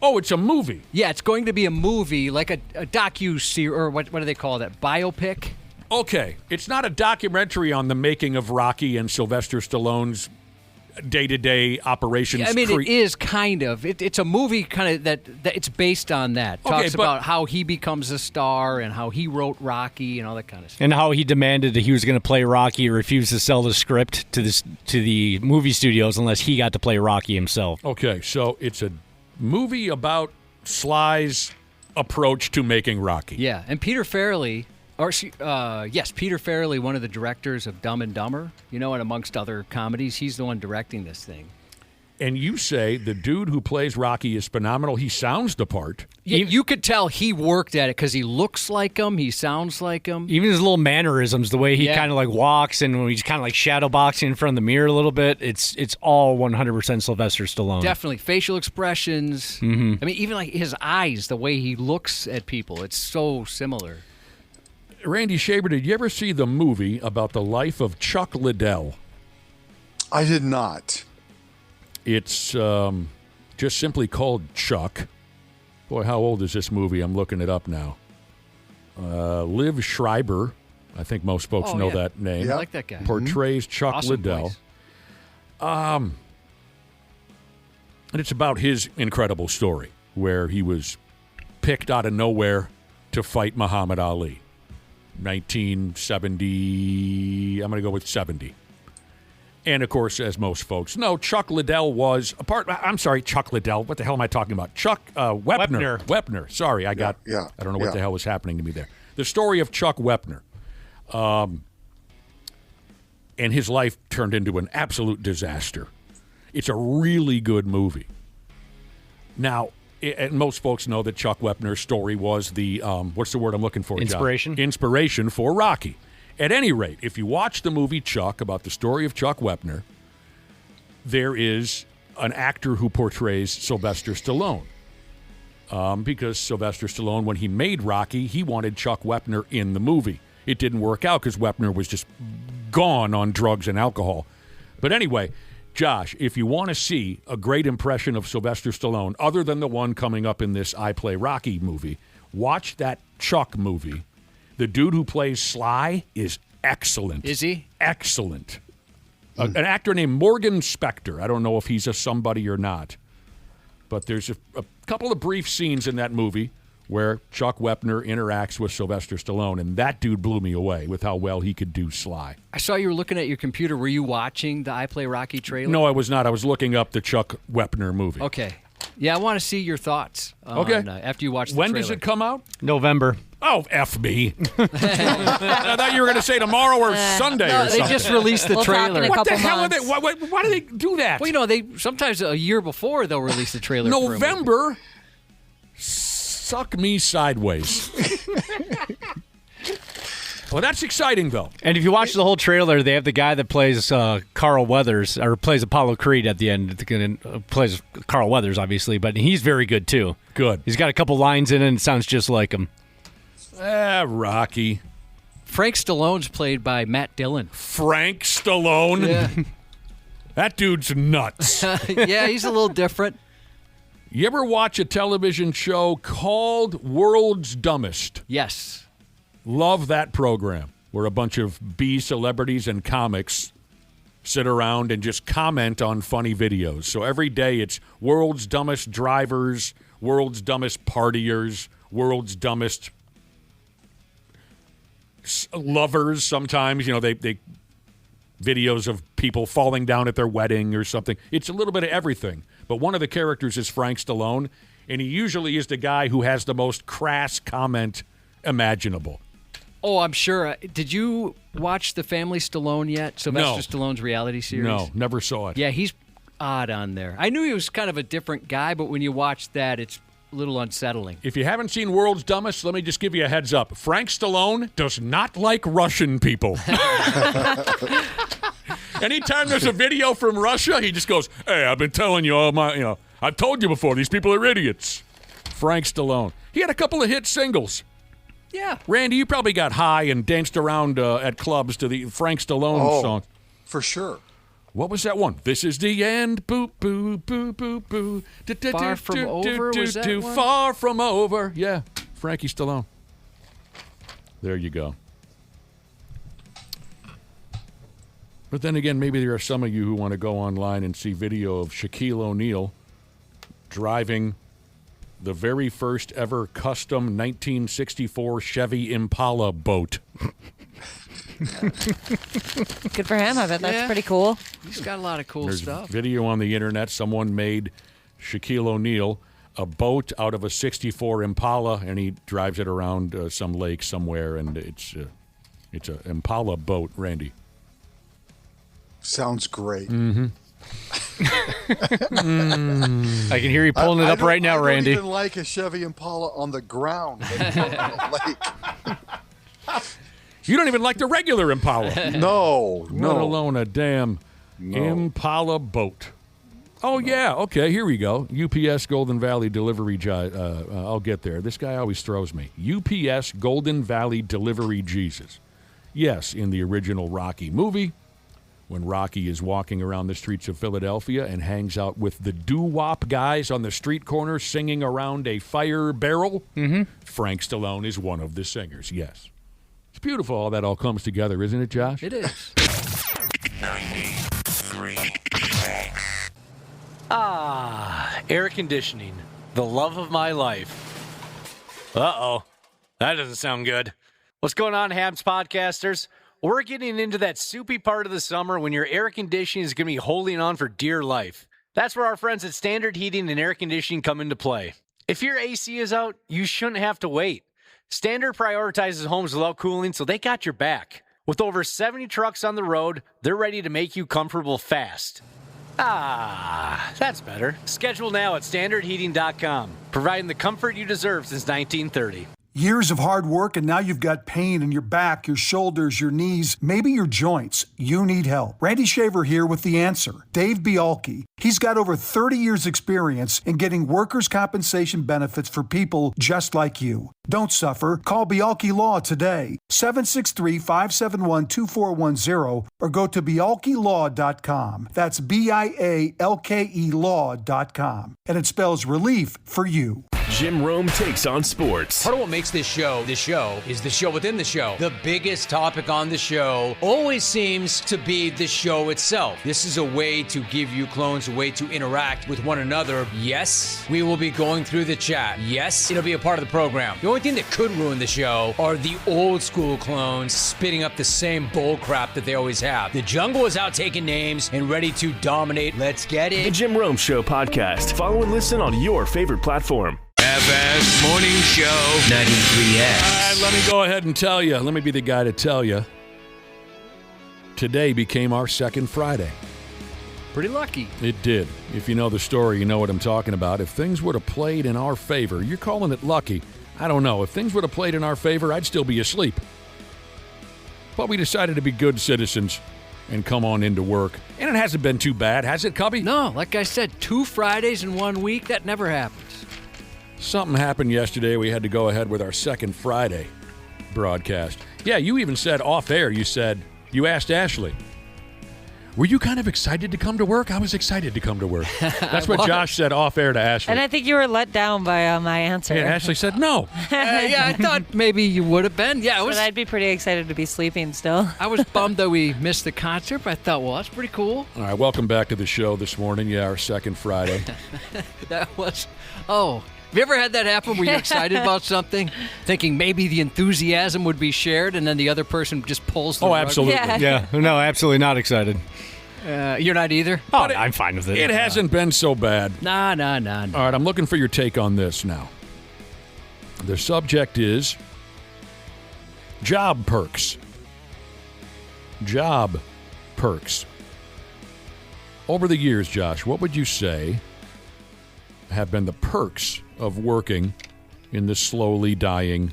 Oh, it's a movie. Yeah, it's going to be a movie, like a docu-series, or what do they call that? Biopic? Okay, it's not a documentary on the making of Rocky and Sylvester Stallone's day-to-day operations. Yeah, I mean, it is kind of. It's a movie kind of that it's based on that. Talks about how he becomes a star and how he wrote Rocky and all that kind of stuff. And how he demanded that he was going to play Rocky, refused to sell the script to the movie studios unless he got to play Rocky himself. Okay, so it's a movie about Sly's approach to making Rocky. Yeah, and Peter Farrelly, Peter Farrelly, one of the directors of Dumb and Dumber, and amongst other comedies, he's the one directing this thing. And you say the dude who plays Rocky is phenomenal. He sounds the part. You could tell he worked at it because he looks like him. He sounds like him. Even his little mannerisms, the way he kind of like walks and when he's kind of like shadow boxing in front of the mirror a little bit, it's all 100% Sylvester Stallone. Definitely. Facial expressions. Mm-hmm. I mean, even like his eyes, the way he looks at people, it's so similar. Randy Shaver, did you ever see the movie about the life of Chuck Liddell? I did not. It's just simply called Chuck. Boy, how old is this movie? I'm looking it up now. Liv Schreiber, I think most folks know that name. I like that guy. Portrays Chuck Awesome Liddell. voice. And it's about his incredible story where he was picked out of nowhere to fight Muhammad Ali. 1970, I'm going to go with 70. And, of course, as most folks know, Chuck Liddell was Chuck Liddell. What the hell am I talking about? Chuck Wepner. Wepner. Sorry, I don't know what the hell was happening to me there. The story of Chuck Wepner. And his life turned into an absolute disaster. It's a really good movie. Now, and most folks know that Chuck Wepner's story was the, what's the word I'm looking for, Inspiration? John? Inspiration for Rocky. At any rate, if you watch the movie Chuck, about the story of Chuck Wepner, there is an actor who portrays Sylvester Stallone. Because Sylvester Stallone, when he made Rocky, he wanted Chuck Wepner in the movie. It didn't work out because Wepner was just gone on drugs and alcohol. But anyway, Josh, if you want to see a great impression of Sylvester Stallone, other than the one coming up in this I Play Rocky movie, watch that Chuck movie. The dude who plays Sly is excellent. Is he? Excellent. An actor named Morgan Spector. I don't know if he's a somebody or not. But there's a couple of brief scenes in that movie where Chuck Wepner interacts with Sylvester Stallone, and that dude blew me away with how well he could do Sly. I saw you were looking at your computer. Were you watching the I Play Rocky trailer? No, I was not. I was looking up the Chuck Wepner movie. Okay. Yeah, I want to see your thoughts after you watch the When trailer. does it come out? November. Oh, F me. I thought you were going to say tomorrow or Sunday or something. They just released the trailer. What the hell are they? Why do they do that? Well, they sometimes a year before they'll release the trailer. November? Suck me sideways. Well, that's exciting, though. And if you watch the whole trailer, they have the guy that plays Carl Weathers, or plays Apollo Creed at the end. Plays Carl Weathers, obviously, but he's very good, too. Good. He's got a couple lines in it, and it sounds just like him. Rocky. Frank Stallone's played by Matt Dillon. Frank Stallone? Yeah. That dude's nuts. Yeah, he's a little different. You ever watch a television show called World's Dumbest? Yes. Love that program where a bunch of B celebrities and comics sit around and just comment on funny videos. So every day it's World's Dumbest Drivers, World's Dumbest Partiers, World's Dumbest Lovers sometimes. They videos of people falling down at their wedding or something. It's a little bit of everything. But one of the characters is Frank Stallone, and he usually is the guy who has the most crass comment imaginable. Oh, I'm sure. Did you watch The Family Stallone yet? Sylvester Stallone's reality series? No, never saw it. Yeah, he's odd on there. I knew he was kind of a different guy, but when you watch that, it's a little unsettling. If you haven't seen World's Dumbest, let me just give you a heads up. Frank Stallone does not like Russian people. Anytime there's a video from Russia, he just goes, "Hey, I've been telling you all I've told you before, these people are idiots." Frank Stallone. He had a couple of hit singles. Yeah. Randy, you probably got high and danced around at clubs to the Frank Stallone song. For sure. What was that one? This is the end. Boo, boo, boo, boo, boo. Far from over, was that one? Far from over. Yeah, Frankie Stallone. There you go. But then again, maybe there are some of you who want to go online and see video of Shaquille O'Neal driving the very first ever custom 1964 Chevy Impala boat. Good for him. I bet that's pretty cool. He's got a lot of cool There's stuff. Video on the internet. Someone made Shaquille O'Neal a boat out of a 64 Impala, and he drives it around some lake somewhere, and it's an Impala boat, Randy. Sounds great. Mm-hmm. I can hear you pulling it up right now, Randy. I don't even like a Chevy Impala on the ground. On the lake. You don't even like the regular Impala. No. Let alone a damn Impala boat. Oh, yeah. Okay, here we go. UPS Golden Valley Delivery. I'll get there. This guy always throws me. UPS Golden Valley Delivery Jesus. Yes, in the original Rocky movie, when Rocky is walking around the streets of Philadelphia and hangs out with the doo-wop guys on the street corner singing around a fire barrel, Frank Stallone is one of the singers, yes. It's beautiful how that all comes together, isn't it, Josh? It is. 93. Air conditioning. The love of my life. Uh-oh. That doesn't sound good. What's going on, Habs podcasters? We're getting into that soupy part of the summer when your air conditioning is going to be holding on for dear life. That's where our friends at Standard Heating and Air Conditioning come into play. If your AC is out, you shouldn't have to wait. Standard prioritizes homes without cooling, so they got your back. With over 70 trucks on the road, they're ready to make you comfortable fast. That's better. Schedule now at standardheating.com, providing the comfort you deserve since 1930. Years of hard work, and now you've got pain in your back, your shoulders, your knees, maybe your joints. You need help. Randy Shaver here with the answer. Dave Bialke. He's got over 30 years experience in getting workers' compensation benefits for people just like you. Don't suffer. Call Bialke Law today, 763-571-2410, or go to bialkelaw.com. That's BIALKE law.com. And it spells relief for you. Jim Rome takes on sports. Part of what makes this show is the show within the show. The biggest topic on the show always seems to be the show itself. This is a way to give you clones a way to interact with one another. Yes, we will be going through the chat. Yes, it'll be a part of the program. The only thing that could ruin the show are the old school clones spitting up the same bull crap that they always have. The jungle is out taking names and ready to dominate. Let's get it. The Jim Rome Show podcast. Follow and listen on your favorite platform. FS Morning Show 93X. All right, let me go ahead and tell you. Let me be the guy to tell you. Today became our second Friday. Pretty lucky. It did. If you know the story, you know what I'm talking about. If things would have played in our favor, you're calling it lucky. I don't know. If things would have played in our favor, I'd still be asleep. But we decided to be good citizens and come on into work. And it hasn't been too bad, has it, Cubby? No, like I said, 2 Fridays in 1 week, that never happens. Something happened yesterday. We had to go ahead with our second Friday broadcast. Yeah, you even said off air, you asked Ashley, were you kind of excited to come to work? I was excited to come to work. That's what Josh said off air to Ashley. And I think you were let down by my answer. Yeah, Ashley said no. Yeah, I thought maybe you would have been. Yeah, but I'd be pretty excited to be sleeping still. I was bummed that we missed the concert, but I thought, well, that's pretty cool. All right, welcome back to the show this morning. Yeah, our second Friday. Have you ever had that happen where you're excited about something, thinking maybe the enthusiasm would be shared, and then the other person just pulls the rug? Absolutely. Yeah, no, absolutely not excited. You're not either? Oh, I'm fine with it. It hasn't been so bad. Nah. All right, I'm looking for your take on this now. The subject is job perks. Job perks. Over the years, Josh, what would you say have been the perks of working in the slowly dying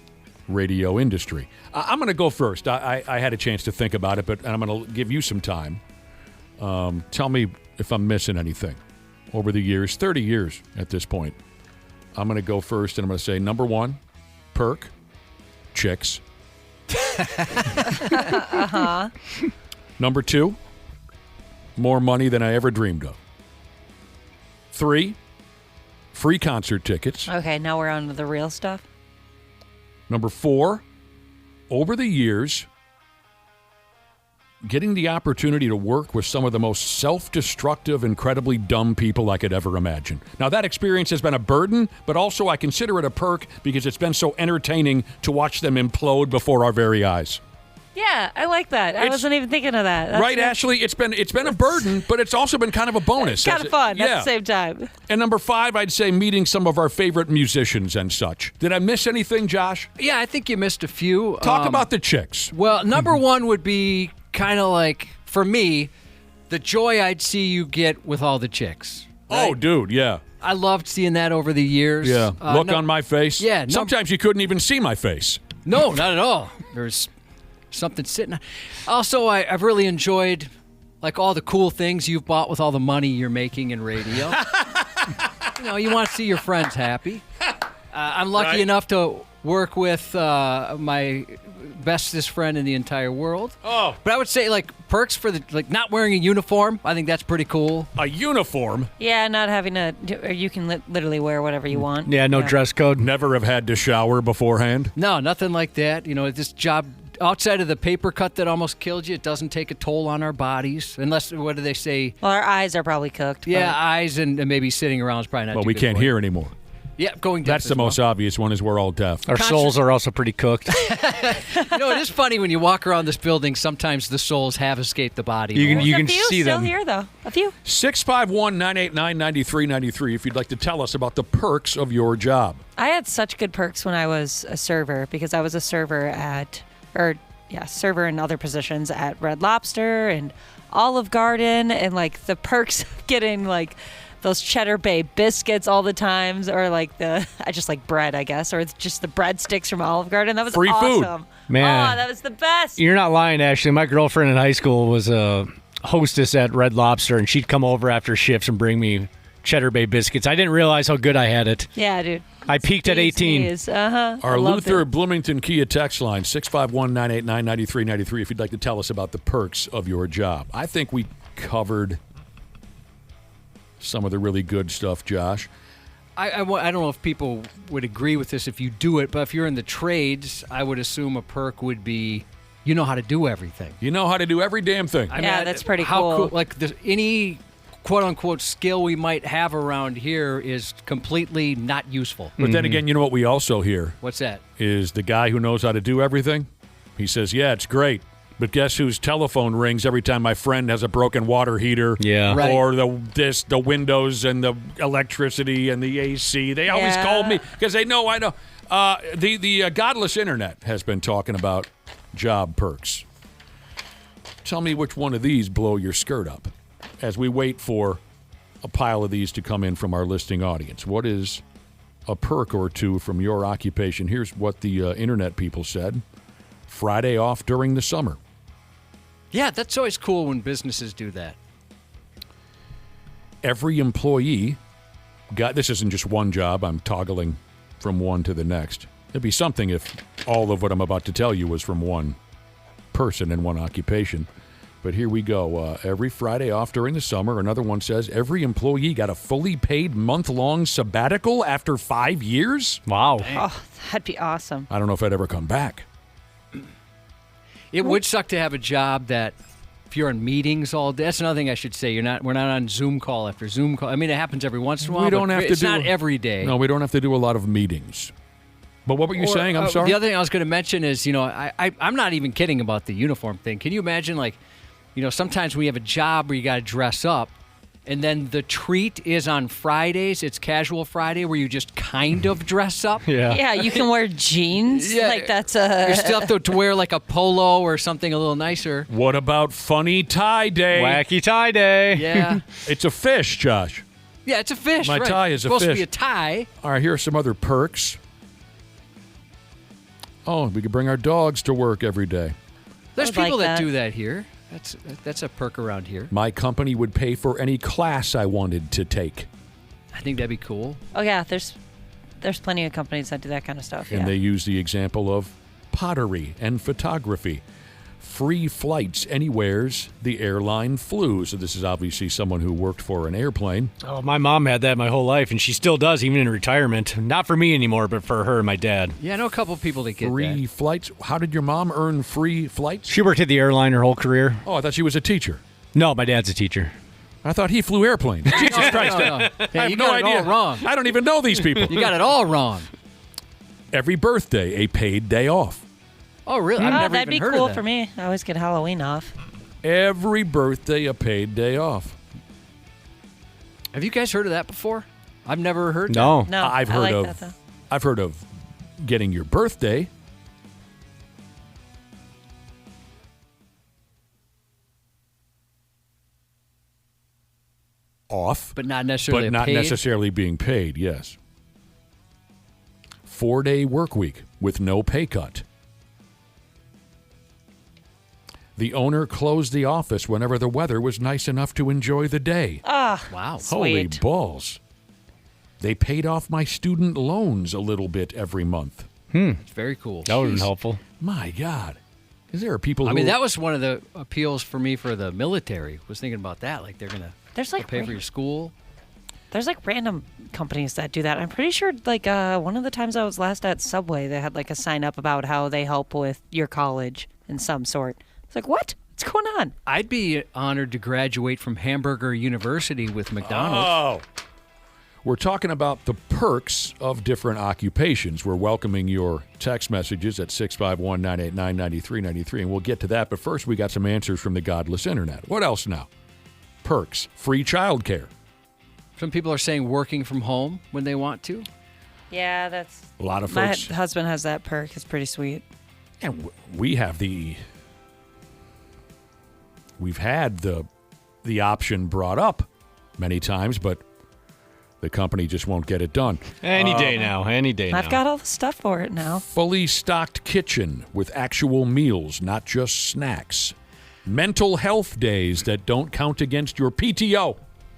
radio industry? I'm going to go first. I had a chance to think about it, but I'm going to give you some time. Tell me if I'm missing anything over the years, 30 years at this point. I'm going to go first, and I'm going to say number one perk, chicks. Uh-huh. Number 2, more money than I ever dreamed of. 3, free concert tickets. Okay, now we're on to the real stuff. Number 4, over the years, getting the opportunity to work with some of the most self-destructive, incredibly dumb people I could ever imagine. Now, that experience has been a burden, but also I consider it a perk because it's been so entertaining to watch them implode before our very eyes. Yeah, I like that. I wasn't even thinking of that. That's right, good. Ashley? It's been a burden, but it's also been kind of a bonus. It's kind of fun at the same time. And number 5, I'd say meeting some of our favorite musicians and such. Did I miss anything, Josh? Yeah, I think you missed a few. Talk about the chicks. Well, number 1 would be kind of like, for me, the joy I'd see you get with all the chicks. Right? Oh, dude, yeah. I loved seeing that over the years. Yeah, look on my face. Yeah. Sometimes you couldn't even see my face. No, not at all. There's something sitting. Also, I've really enjoyed like all the cool things you've bought with all the money you're making in radio. You want to see your friends happy. I'm lucky enough to work with my bestest friend in the entire world. Oh. But I would say like perks for the not wearing a uniform. I think that's pretty cool. A uniform? Yeah, not having you can literally wear whatever you want. Yeah, no dress code. Never have had to shower beforehand? No, nothing like that. This job, outside of the paper cut that almost killed you, it doesn't take a toll on our bodies. Unless, what do they say? Well, our eyes are probably cooked. Yeah, but eyes and maybe sitting around is probably not Well, too we good can't for you. hear anymore. Yeah, going deaf. That's the most obvious one is we're all deaf. Our souls are also pretty cooked. It is funny when you walk around this building, sometimes the souls have escaped the body. You can a few see still them. here, though. A few. 651-989-9393 if you'd like to tell us about the perks of your job. I had such good perks when I was a server because I was a server server in other positions at Red Lobster and Olive Garden, and like the perks of getting like those Cheddar Bay biscuits all the times, or like I just like bread, I guess, or just the breadsticks from Olive Garden. That was free awesome. Food. Man. Oh, that was the best. You're not lying, Ashley. My girlfriend in high school was a hostess at Red Lobster, and she'd come over after shifts and bring me Cheddar Bay biscuits. I didn't realize how good I had it. Yeah, dude. I peaked at 18. Uh-huh. Our Luther Bloomington Kia text line, 651-989-9393 if you'd like to tell us about the perks of your job. I think we covered some of the really good stuff, Josh. I don't know if people would agree with this if you do it, but if you're in the trades, I would assume a perk would be you know how to do everything. You know how to do every damn thing. That's pretty how cool. Like any quote-unquote skill we might have around here is completely not useful. But then again, you know what we also hear? What's that? Is the guy who knows how to do everything. He says, yeah, it's great. But guess whose telephone rings every time my friend has a broken water heater? Yeah. Right. Or the windows and the electricity and the AC. They always call me because they know I know. The godless internet has been talking about job perks. Tell me which one of these blow your skirt up as we wait for a pile of these to come in from our listening audience. What is a perk or two from your occupation? Here's what the internet people said. Friday off during the summer. Yeah, that's always cool when businesses do that. Every employee this isn't just one job. I'm toggling from one to the next. It'd be something if all of what I'm about to tell you was from one person in one occupation. But here we go. Every Friday off during the summer, another one says, every employee got a fully paid month-long sabbatical after 5 years? Wow. Oh, that'd be awesome. I don't know if I'd ever come back. It would suck to have a job that if you're in meetings all day. That's another thing I should say. We're not on Zoom call after Zoom call. I mean, it happens every once in a while. It's not every day. No, we don't have to do a lot of meetings. But what were you saying? I'm sorry. The other thing I was going to mention is, I'm not even kidding about the uniform thing. Can you imagine, sometimes we have a job where you got to dress up, and then the treat is on Fridays. It's Casual Friday where you just kind of dress up. Yeah, you can wear jeans. Yeah. Like that's a. You still have to wear like a polo or something a little nicer. What about funny tie day? Wacky tie day. Yeah. It's a fish, Josh. Yeah, it's a fish. My right. tie is a supposed fish. to be a tie. All right, here are some other perks. Oh, we could bring our dogs to work every day. There's I would people like that that. do that here. That's a perk around here. My company would pay for any class I wanted to take. I think that'd be cool. Oh yeah, there's plenty of companies that do that kind of stuff. And they use the example of pottery, and photography. Free flights anywheres the airline flew. So this is obviously someone who worked for an airplane. Oh, my mom had that my whole life, and she still does, even in retirement. Not for me anymore, but for her and my dad. Yeah, I know a couple people that get Free that. flights. How did your mom earn free flights? She worked at the airline her whole career. Oh, I thought she was a teacher. No, my dad's a teacher. I thought he flew airplanes. Jesus Christ. No. Yeah, I have you no got it idea. all wrong. I don't even know these people. You got it all wrong. Every birthday, a paid day off. Oh, really? I've never that'd even be heard cool of that. for me. I always get Halloween off. Every birthday, a paid day off. Have you guys heard of that before? I've never heard No. that. No, I've I heard like of. that, though. I've heard of getting your birthday off, But not necessarily but not paid? necessarily being paid. Yes. 4-day work week with no pay cut. The owner closed the office whenever the weather was nice enough to enjoy the day. Ah, Wow. Holy sweet. balls. They paid off my student loans a little bit every month. It's very cool. That would have been helpful. My God. Because there are people who... I mean, that was one of the appeals for me for the military. Was thinking about that. Like, they're going to There's like pay for your school. There's like random companies that do that. I'm pretty sure like one of the times I was last at Subway, they had like a sign up about how they help with your college in some sort. It's like, what? What's going on? I'd be honored to graduate from Hamburger University with McDonald's. Oh. We're talking about the perks of different occupations. We're welcoming your text messages at 651-989-9393, and we'll get to that. But first, we got some answers from the godless internet. What else now? Perks. Free childcare. Some people are saying working from home when they want to. Yeah, that's A lot of my folks. husband has that perk. It's pretty sweet. And we have we've had the option brought up many times, but the company just won't get it done. Any day now. I've got all the stuff for it now. Fully stocked kitchen with actual meals, not just snacks. Mental health days that don't count against your PTO.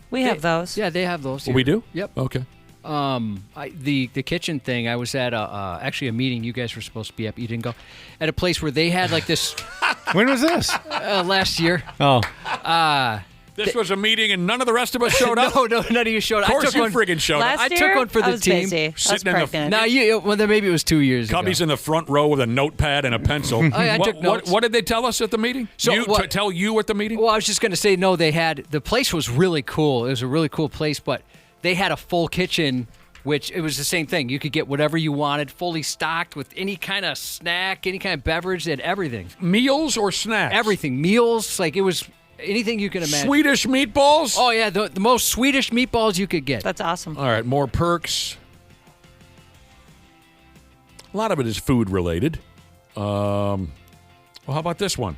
We have those. Yeah, they have those. Oh, we do? Yep. Okay. The kitchen thing, I was at actually a meeting. You guys were supposed to be up. You didn't go. At a place where they had like this. When was this? Last year. Oh. This was a meeting and none of the rest of us showed up? No, none of you showed up. Of course you friggin' showed up. Last I year, took one for I the was team. busy. I was Sitting in the- pregnant. Now well, then maybe it was 2 years Cubby's ago. in the front row with a notepad and a pencil. Oh, yeah, I took notes. What did they tell us at the meeting? So what- Tell you at the meeting? Well, I was just going to say, no, they had, the place was really cool. It was a really cool place, but they had a full kitchen, which it was the same thing. You could get whatever you wanted, fully stocked with any kind of snack, any kind of beverage. They had everything. Meals or snacks? Everything. Meals, like it was anything you can imagine. Swedish meatballs? Oh, yeah, the most Swedish meatballs you could get. That's awesome. All right, more perks. A lot of it is food related. Well, how about this one?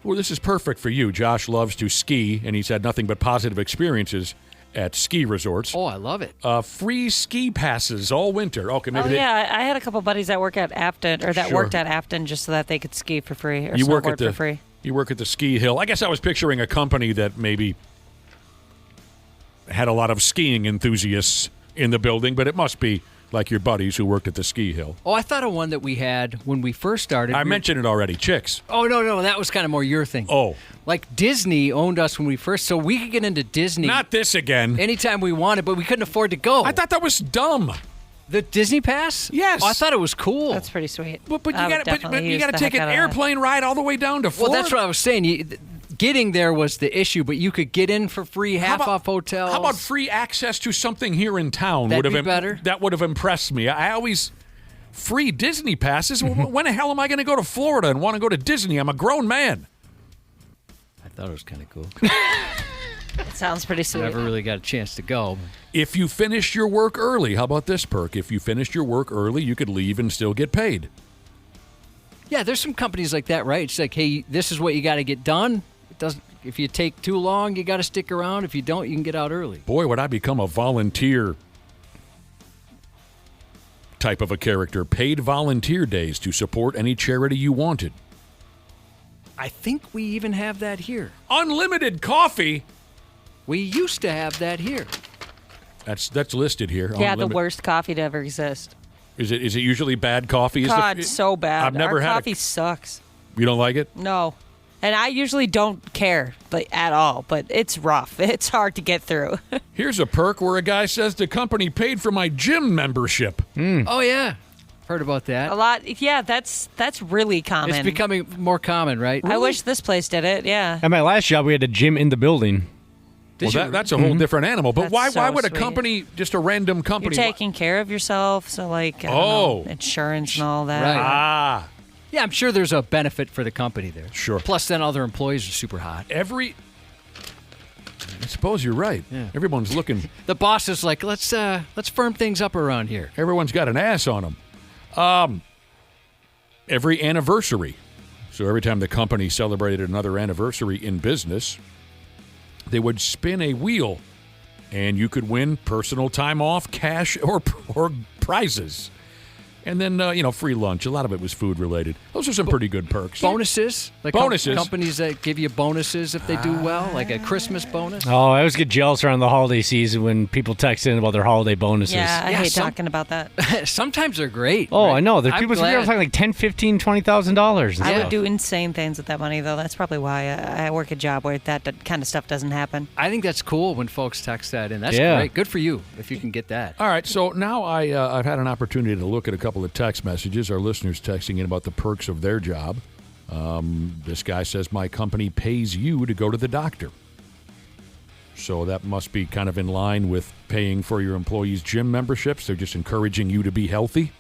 Well, this is perfect for you. Josh loves to ski, and he's had nothing but positive experiences at ski resorts. Oh, I love it. Free ski passes all winter. Okay, maybe Oh, yeah. I had a couple buddies that work at Afton, or that Sure. worked at Afton just so that they could ski for free or you work snowboard at the for free. You work at the ski hill. I guess I was picturing a company that maybe had a lot of skiing enthusiasts in the building, but it must be like your buddies who worked at the ski hill. Oh, I thought of one that we had when we first started. I mentioned it already, Chicks. Oh, no, that was kind of more your thing. Oh. Like Disney owned us when we first, so we could get into Disney. Not this again. Anytime we wanted, but we couldn't afford to go. I thought that was dumb. The Disney Pass? Yes. Oh, I thought it was cool. That's pretty sweet. But you I would got definitely use to the take heck an out of that. airplane ride all the way down to Well, Florida. that's what I was saying. Getting there was the issue, but you could get in for free, half-off hotels. How about free access to something here in town? That'd be better. That would have impressed me. I always... Free Disney passes? When the hell am I going to go to Florida and want to go to Disney? I'm a grown man. I thought it was kind of cool. It sounds pretty sweet. Never really got a chance to go. If you finished your work early, how about this perk? If you finished your work early, you could leave and still get paid. Yeah, there's some companies like that, right? It's like, hey, this is what you got to get done. It doesn't. If you take too long, you got to stick around. If you don't, you can get out early. Boy, would I become a volunteer type of a character. Paid volunteer days to support any charity you wanted. I think we even have that here. Unlimited coffee? We used to have that here. That's listed here. Yeah, Unlimited. the worst coffee to ever exist. Is it usually bad coffee? God, so bad. I've never had coffee sucks. You don't like it? No. And I usually don't care at all, but it's rough. It's hard to get through. Here's a perk where a guy says the company paid for my gym membership. Oh, yeah. Heard about that. A lot. Yeah, that's really common. It's becoming more common, right? I wish this place did it, yeah. At my last job, we had a gym in the building. Well, that's a whole different animal. But That's why so would a sweet. company, just a random company... You're taking care of yourself, so I don't know, insurance and all that. Right. Ah. Yeah, I'm sure there's a benefit for the company there. Sure. Plus, then other employees are super hot. I suppose you're right. Yeah. Everyone's looking... The boss is like, let's firm things up around here. Everyone's got an ass on them. Every anniversary. So every time the company celebrated another anniversary in business, they would spin a wheel, and you could win personal time off, cash, or prizes. And then, free lunch. A lot of it was food-related. Those are some pretty good perks. Bonuses? Bonuses. Companies that give you bonuses if they do well, like a Christmas bonus? Oh, I always get jealous around the holiday season when people text in about their holiday bonuses. Yeah, I hate talking about that. Sometimes they're great. Oh, right? I know. There's I'm people glad. talking like $10,000, $15,000, $20,000. I would do insane things with that money, though. That's probably why I work a job where that kind of stuff doesn't happen. I think that's cool when folks text that in. That's Yeah. great. Good for you if you can get that. All right, so now I've had an opportunity to look at a couple of text messages. Our listeners texting in about the perks of their job. This guy says, my company pays you to go to the doctor. So that must be kind of in line with paying for your employees' gym memberships. They're just encouraging you to be healthy.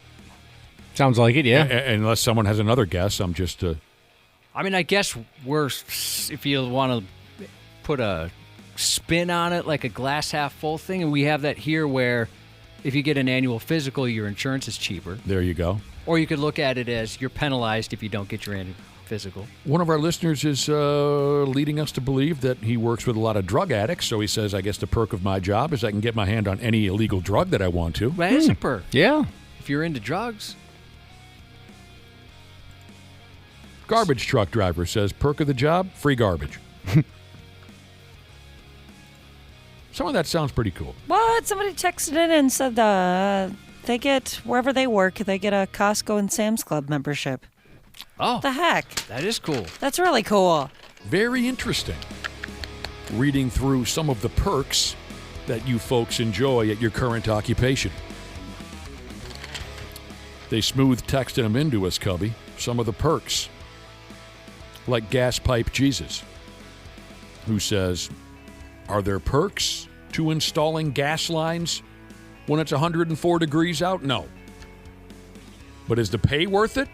Sounds like it, yeah. Unless someone has another guess, I'm just... I mean, I guess if you want to put a spin on it, like a glass half full thing, and we have that here where if you get an annual physical, your insurance is cheaper. There you go. Or you could look at it as you're penalized if you don't get your annual physical. One of our listeners is leading us to believe that he works with a lot of drug addicts, so he says, I guess the perk of my job is I can get my hand on any illegal drug that I want to. That is a perk. Yeah. If you're into drugs. Garbage truck driver says, perk of the job, free garbage. Some of that sounds pretty cool. What? Somebody texted in and said they get, wherever they work, they get a Costco and Sam's Club membership. Oh. What the heck? That is cool. That's really cool. Very interesting. Reading through some of the perks that you folks enjoy at your current occupation. They smooth texted them into us, Cubby. Some of the perks. Like Gas Pipe Jesus, who says, are there perks to installing gas lines when it's 104 degrees out? No. But is the pay worth it?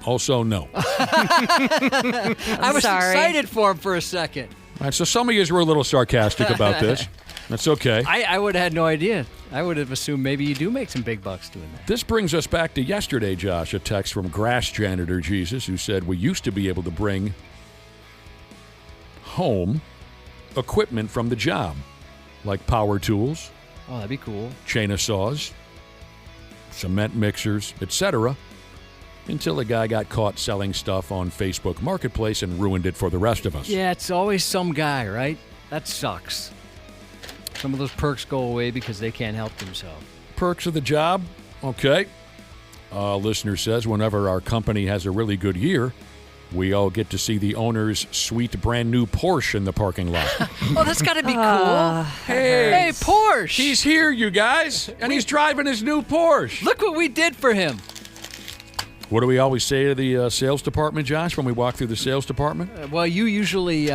Also, no. I was excited for him for a second. All right, so some of you were a little sarcastic about this. That's okay. I would have had no idea. I would have assumed maybe you do make some big bucks doing that. This brings us back to yesterday, Josh, a text from Grass Janitor Jesus, who said, we used to be able to bring home equipment from the job, like power tools. Oh, that'd be cool. Chainsaws, cement mixers, etc., until a guy got caught selling stuff on Facebook Marketplace and ruined it for the rest of us. Yeah, it's always some guy, right? That sucks. Some of those perks go away because they can't help themselves. Perks of the job? Okay. Listener says, whenever our company has a really good year, we all get to see the owner's sweet brand new Porsche in the parking lot. Oh, that's got to be cool. Hey, Porsche. He's here, you guys, and he's driving his new Porsche. Look what we did for him. What do we always say to the sales department, Josh, when we walk through the sales department? Well, you usually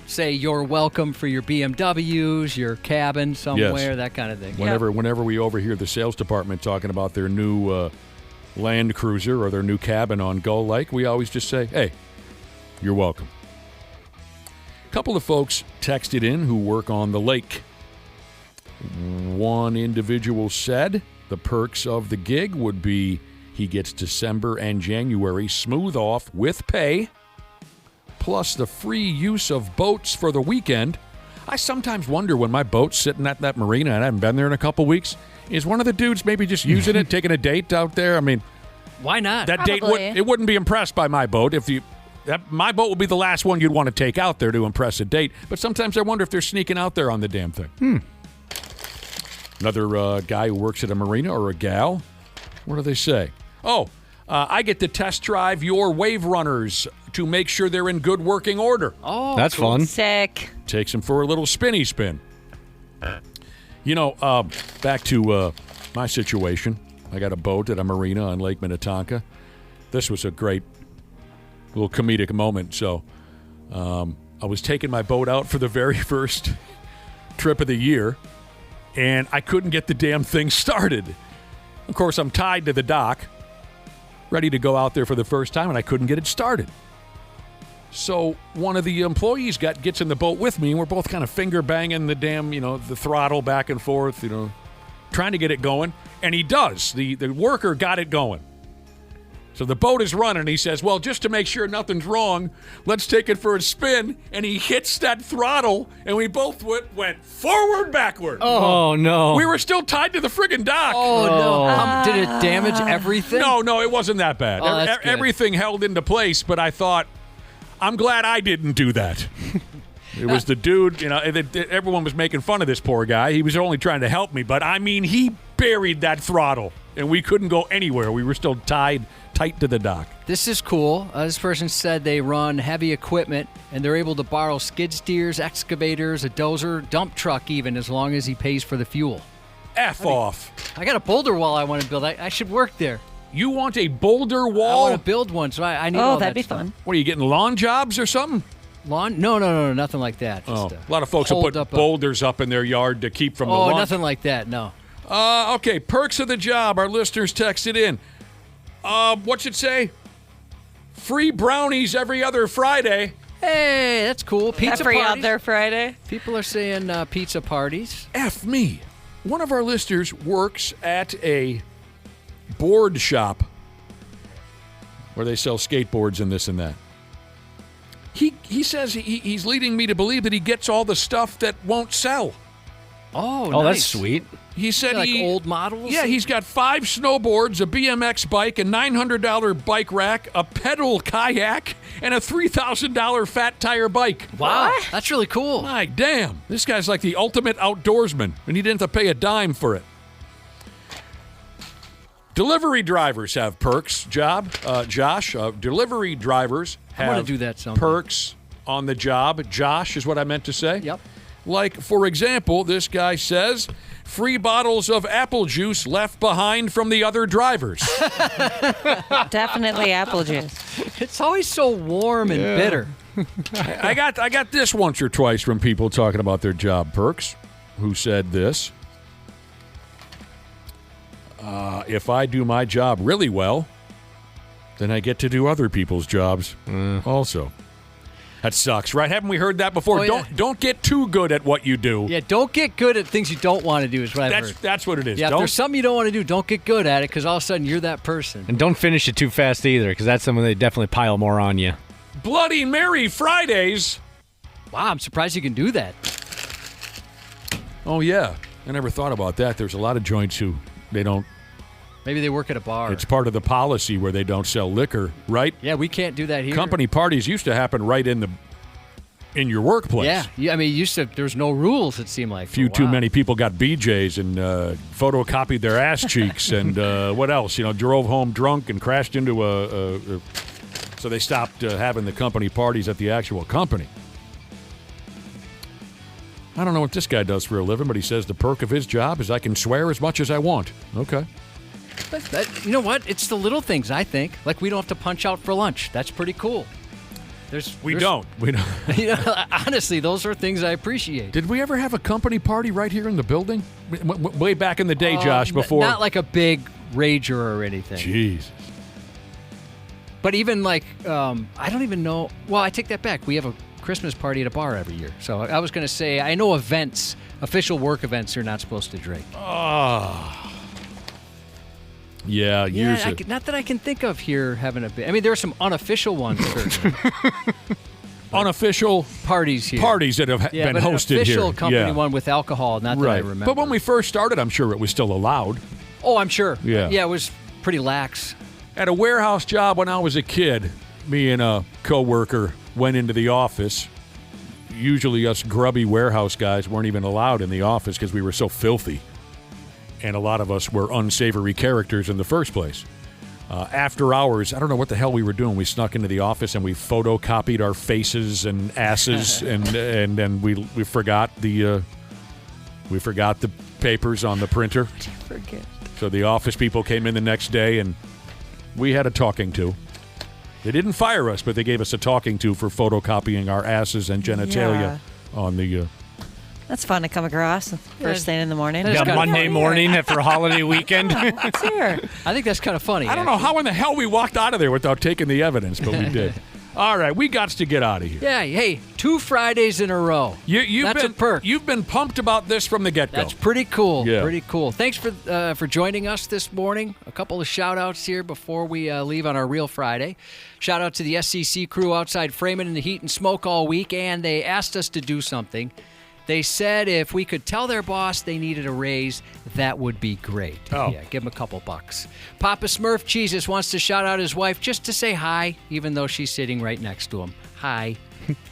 say you're welcome for your BMWs, your cabin somewhere, that kind of thing. Whenever we overhear the sales department talking about their new Land Cruiser or their new cabin on Gull Lake, we always just say, hey, you're welcome. A couple of folks texted in who work on the lake. One individual said the perks of the gig would be he gets December and January smooth off with pay, plus the free use of boats for the weekend. I sometimes wonder when my boat's sitting at that marina and I haven't been there in a couple weeks, is one of the dudes maybe just using it, taking a date out there? I mean, why not? That date wouldn't be impressed by my boat. My boat would be the last one you'd want to take out there to impress a date. But sometimes I wonder if they're sneaking out there on the damn thing. Another guy who works at a marina or a gal. What do they say? Oh, I get to test drive your wave runners to make sure they're in good working order. Oh, that's fun. Sick. Takes them for a little spinny spin. You know, back to my situation. I got a boat at a marina on Lake Minnetonka. This was a great little comedic moment. So I was taking my boat out for the very first trip of the year, and I couldn't get the damn thing started. Of course, I'm tied to the dock, ready to go out there for the first time, and I couldn't get it started. So one of the employees gets in the boat with me, and we're both kind of finger banging the damn, the throttle back and forth, trying to get it going. And he does. The worker got it going. So the boat is running. He says, well, just to make sure nothing's wrong, let's take it for a spin. And he hits that throttle, and we both went forward, backward. Oh, no. We were still tied to the friggin' dock. Oh, no. Did it damage everything? No, it wasn't that bad. Oh, that's good. Everything held into place, but I thought, I'm glad I didn't do that. It was the dude, everyone was making fun of this poor guy. He was only trying to help me, but I mean, he buried that throttle, and we couldn't go anywhere. We were still tight to the dock. This is cool. This person said they run heavy equipment, and they're able to borrow skid steers, excavators, a dozer, dump truck even, as long as he pays for the fuel. F off. I got a boulder wall I want to build. I should work there. You want a boulder wall? I want to build one, so I need all that that'd be stuff. fun. What, are you getting lawn jobs or something? Lawn? No, nothing like that. Just, a lot of folks will put boulders up in their yard to keep from the lawn. Oh, nothing like that, no. Okay, perks of the job. Our listeners texted in. What's it say? Free brownies every other Friday. Hey, that's cool. Pizza every parties. other Friday. People are saying pizza parties. F me. One of our listeners works at a board shop where they sell skateboards and this and that. He says he's leading me to believe that he gets all the stuff that won't sell. Oh, nice. That's sweet. He said like old models? Yeah, he's got 5 snowboards, a BMX bike, a $900 bike rack, a pedal kayak, and a $3,000 fat tire bike. Wow, that's really cool. My damn. This guy's like the ultimate outdoorsman, and he didn't have to pay a dime for it. Delivery drivers have perks, Josh. Delivery drivers have I want to do that someday. Perks on the job. Josh is what I meant to say. Yep. Like, for example, this guy says, free bottles of apple juice left behind from the other drivers. Definitely apple juice. It's always so warm and bitter. I got this once or twice from people talking about their job perks who said this. If I do my job really well, then I get to do other people's jobs also. That sucks, right? Haven't we heard that before? Oh, yeah. Don't get too good at what you do. Yeah, don't get good at things you don't want to do is what I've heard. That's what it is. Yeah, if there's something you don't want to do, don't get good at it because all of a sudden you're that person. And don't finish it too fast either because that's something they definitely pile more on you. Bloody Mary Fridays. Wow, I'm surprised you can do that. Oh, yeah. I never thought about that. There's a lot of joints who they don't. Maybe they work at a bar. It's part of the policy where they don't sell liquor, right? Yeah, we can't do that here. Company parties used to happen right in your workplace. Yeah. I mean, there's no rules, it seemed like. Few too many people got BJs and photocopied their ass cheeks and what else? Drove home drunk and crashed into so they stopped having the company parties at the actual company. I don't know what this guy does for a living, but he says the perk of his job is I can swear as much as I want. Okay. You know what? It's the little things, I think. Like we don't have to punch out for lunch. That's pretty cool. We don't. Honestly, those are things I appreciate. Did we ever have a company party right here in the building? Way back in the day, Josh, before. Not like a big rager or anything. Jesus. But even like, I don't even know. Well, I take that back. We have a Christmas party at a bar every year. So I was going to say, I know events, official work events, you're not supposed to drink. Oh. Yeah, not that I can think of here having a bit. I mean, there are some unofficial ones. Unofficial parties here. Parties that have been hosted here. Official company one with alcohol, not that I remember. But when we first started, I'm sure it was still allowed. Oh, I'm sure. Yeah. Yeah, it was pretty lax. At a warehouse job when I was a kid, me and a coworker went into the office. Usually us grubby warehouse guys weren't even allowed in the office because we were so filthy. and a lot of us were unsavory characters in the first place. After hours, I don't know what the hell we were doing. We snuck into the office and we photocopied our faces and asses, and then we forgot the papers on the printer. What did you forget? So the office people came in the next day, and we had a talking to. They didn't fire us, but they gave us a talking to for photocopying our asses and genitalia on the. That's fun to come across first thing in the morning. Monday morning after a holiday weekend. It's here. I think that's kind of funny. I don't know how in the hell we walked out of there without taking the evidence, but we did. All right, we got to get out of here. Yeah, hey, 2 Fridays in a row. That's a perk. You've been pumped about this from the get-go. That's pretty cool. Yeah. Pretty cool. Thanks for joining us this morning. A couple of shout-outs here before we leave on our Real Friday. Shout out to the SCC crew outside framing in the heat and smoke all week, and they asked us to do something. They said if we could tell their boss they needed a raise, that would be great. Oh. Yeah, give them a couple bucks. Papa Smurf Jesus wants to shout out his wife just to say hi, even though she's sitting right next to him. Hi.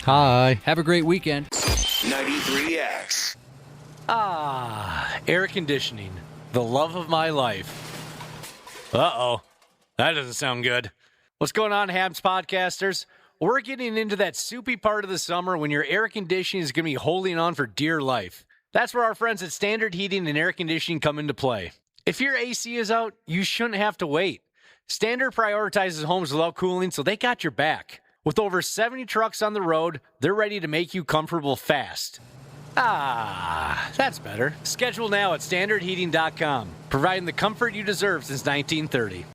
Hi. Have a great weekend. 93X. Air conditioning. The love of my life. Uh-oh. That doesn't sound good. What's going on, Habs podcasters? We're getting into that soupy part of the summer when your air conditioning is going to be holding on for dear life. That's where our friends at Standard Heating and Air Conditioning come into play. If your AC is out, you shouldn't have to wait. Standard prioritizes homes without cooling, so they got your back. With over 70 trucks on the road, they're ready to make you comfortable fast. That's better. Schedule now at standardheating.com, providing the comfort you deserve since 1930.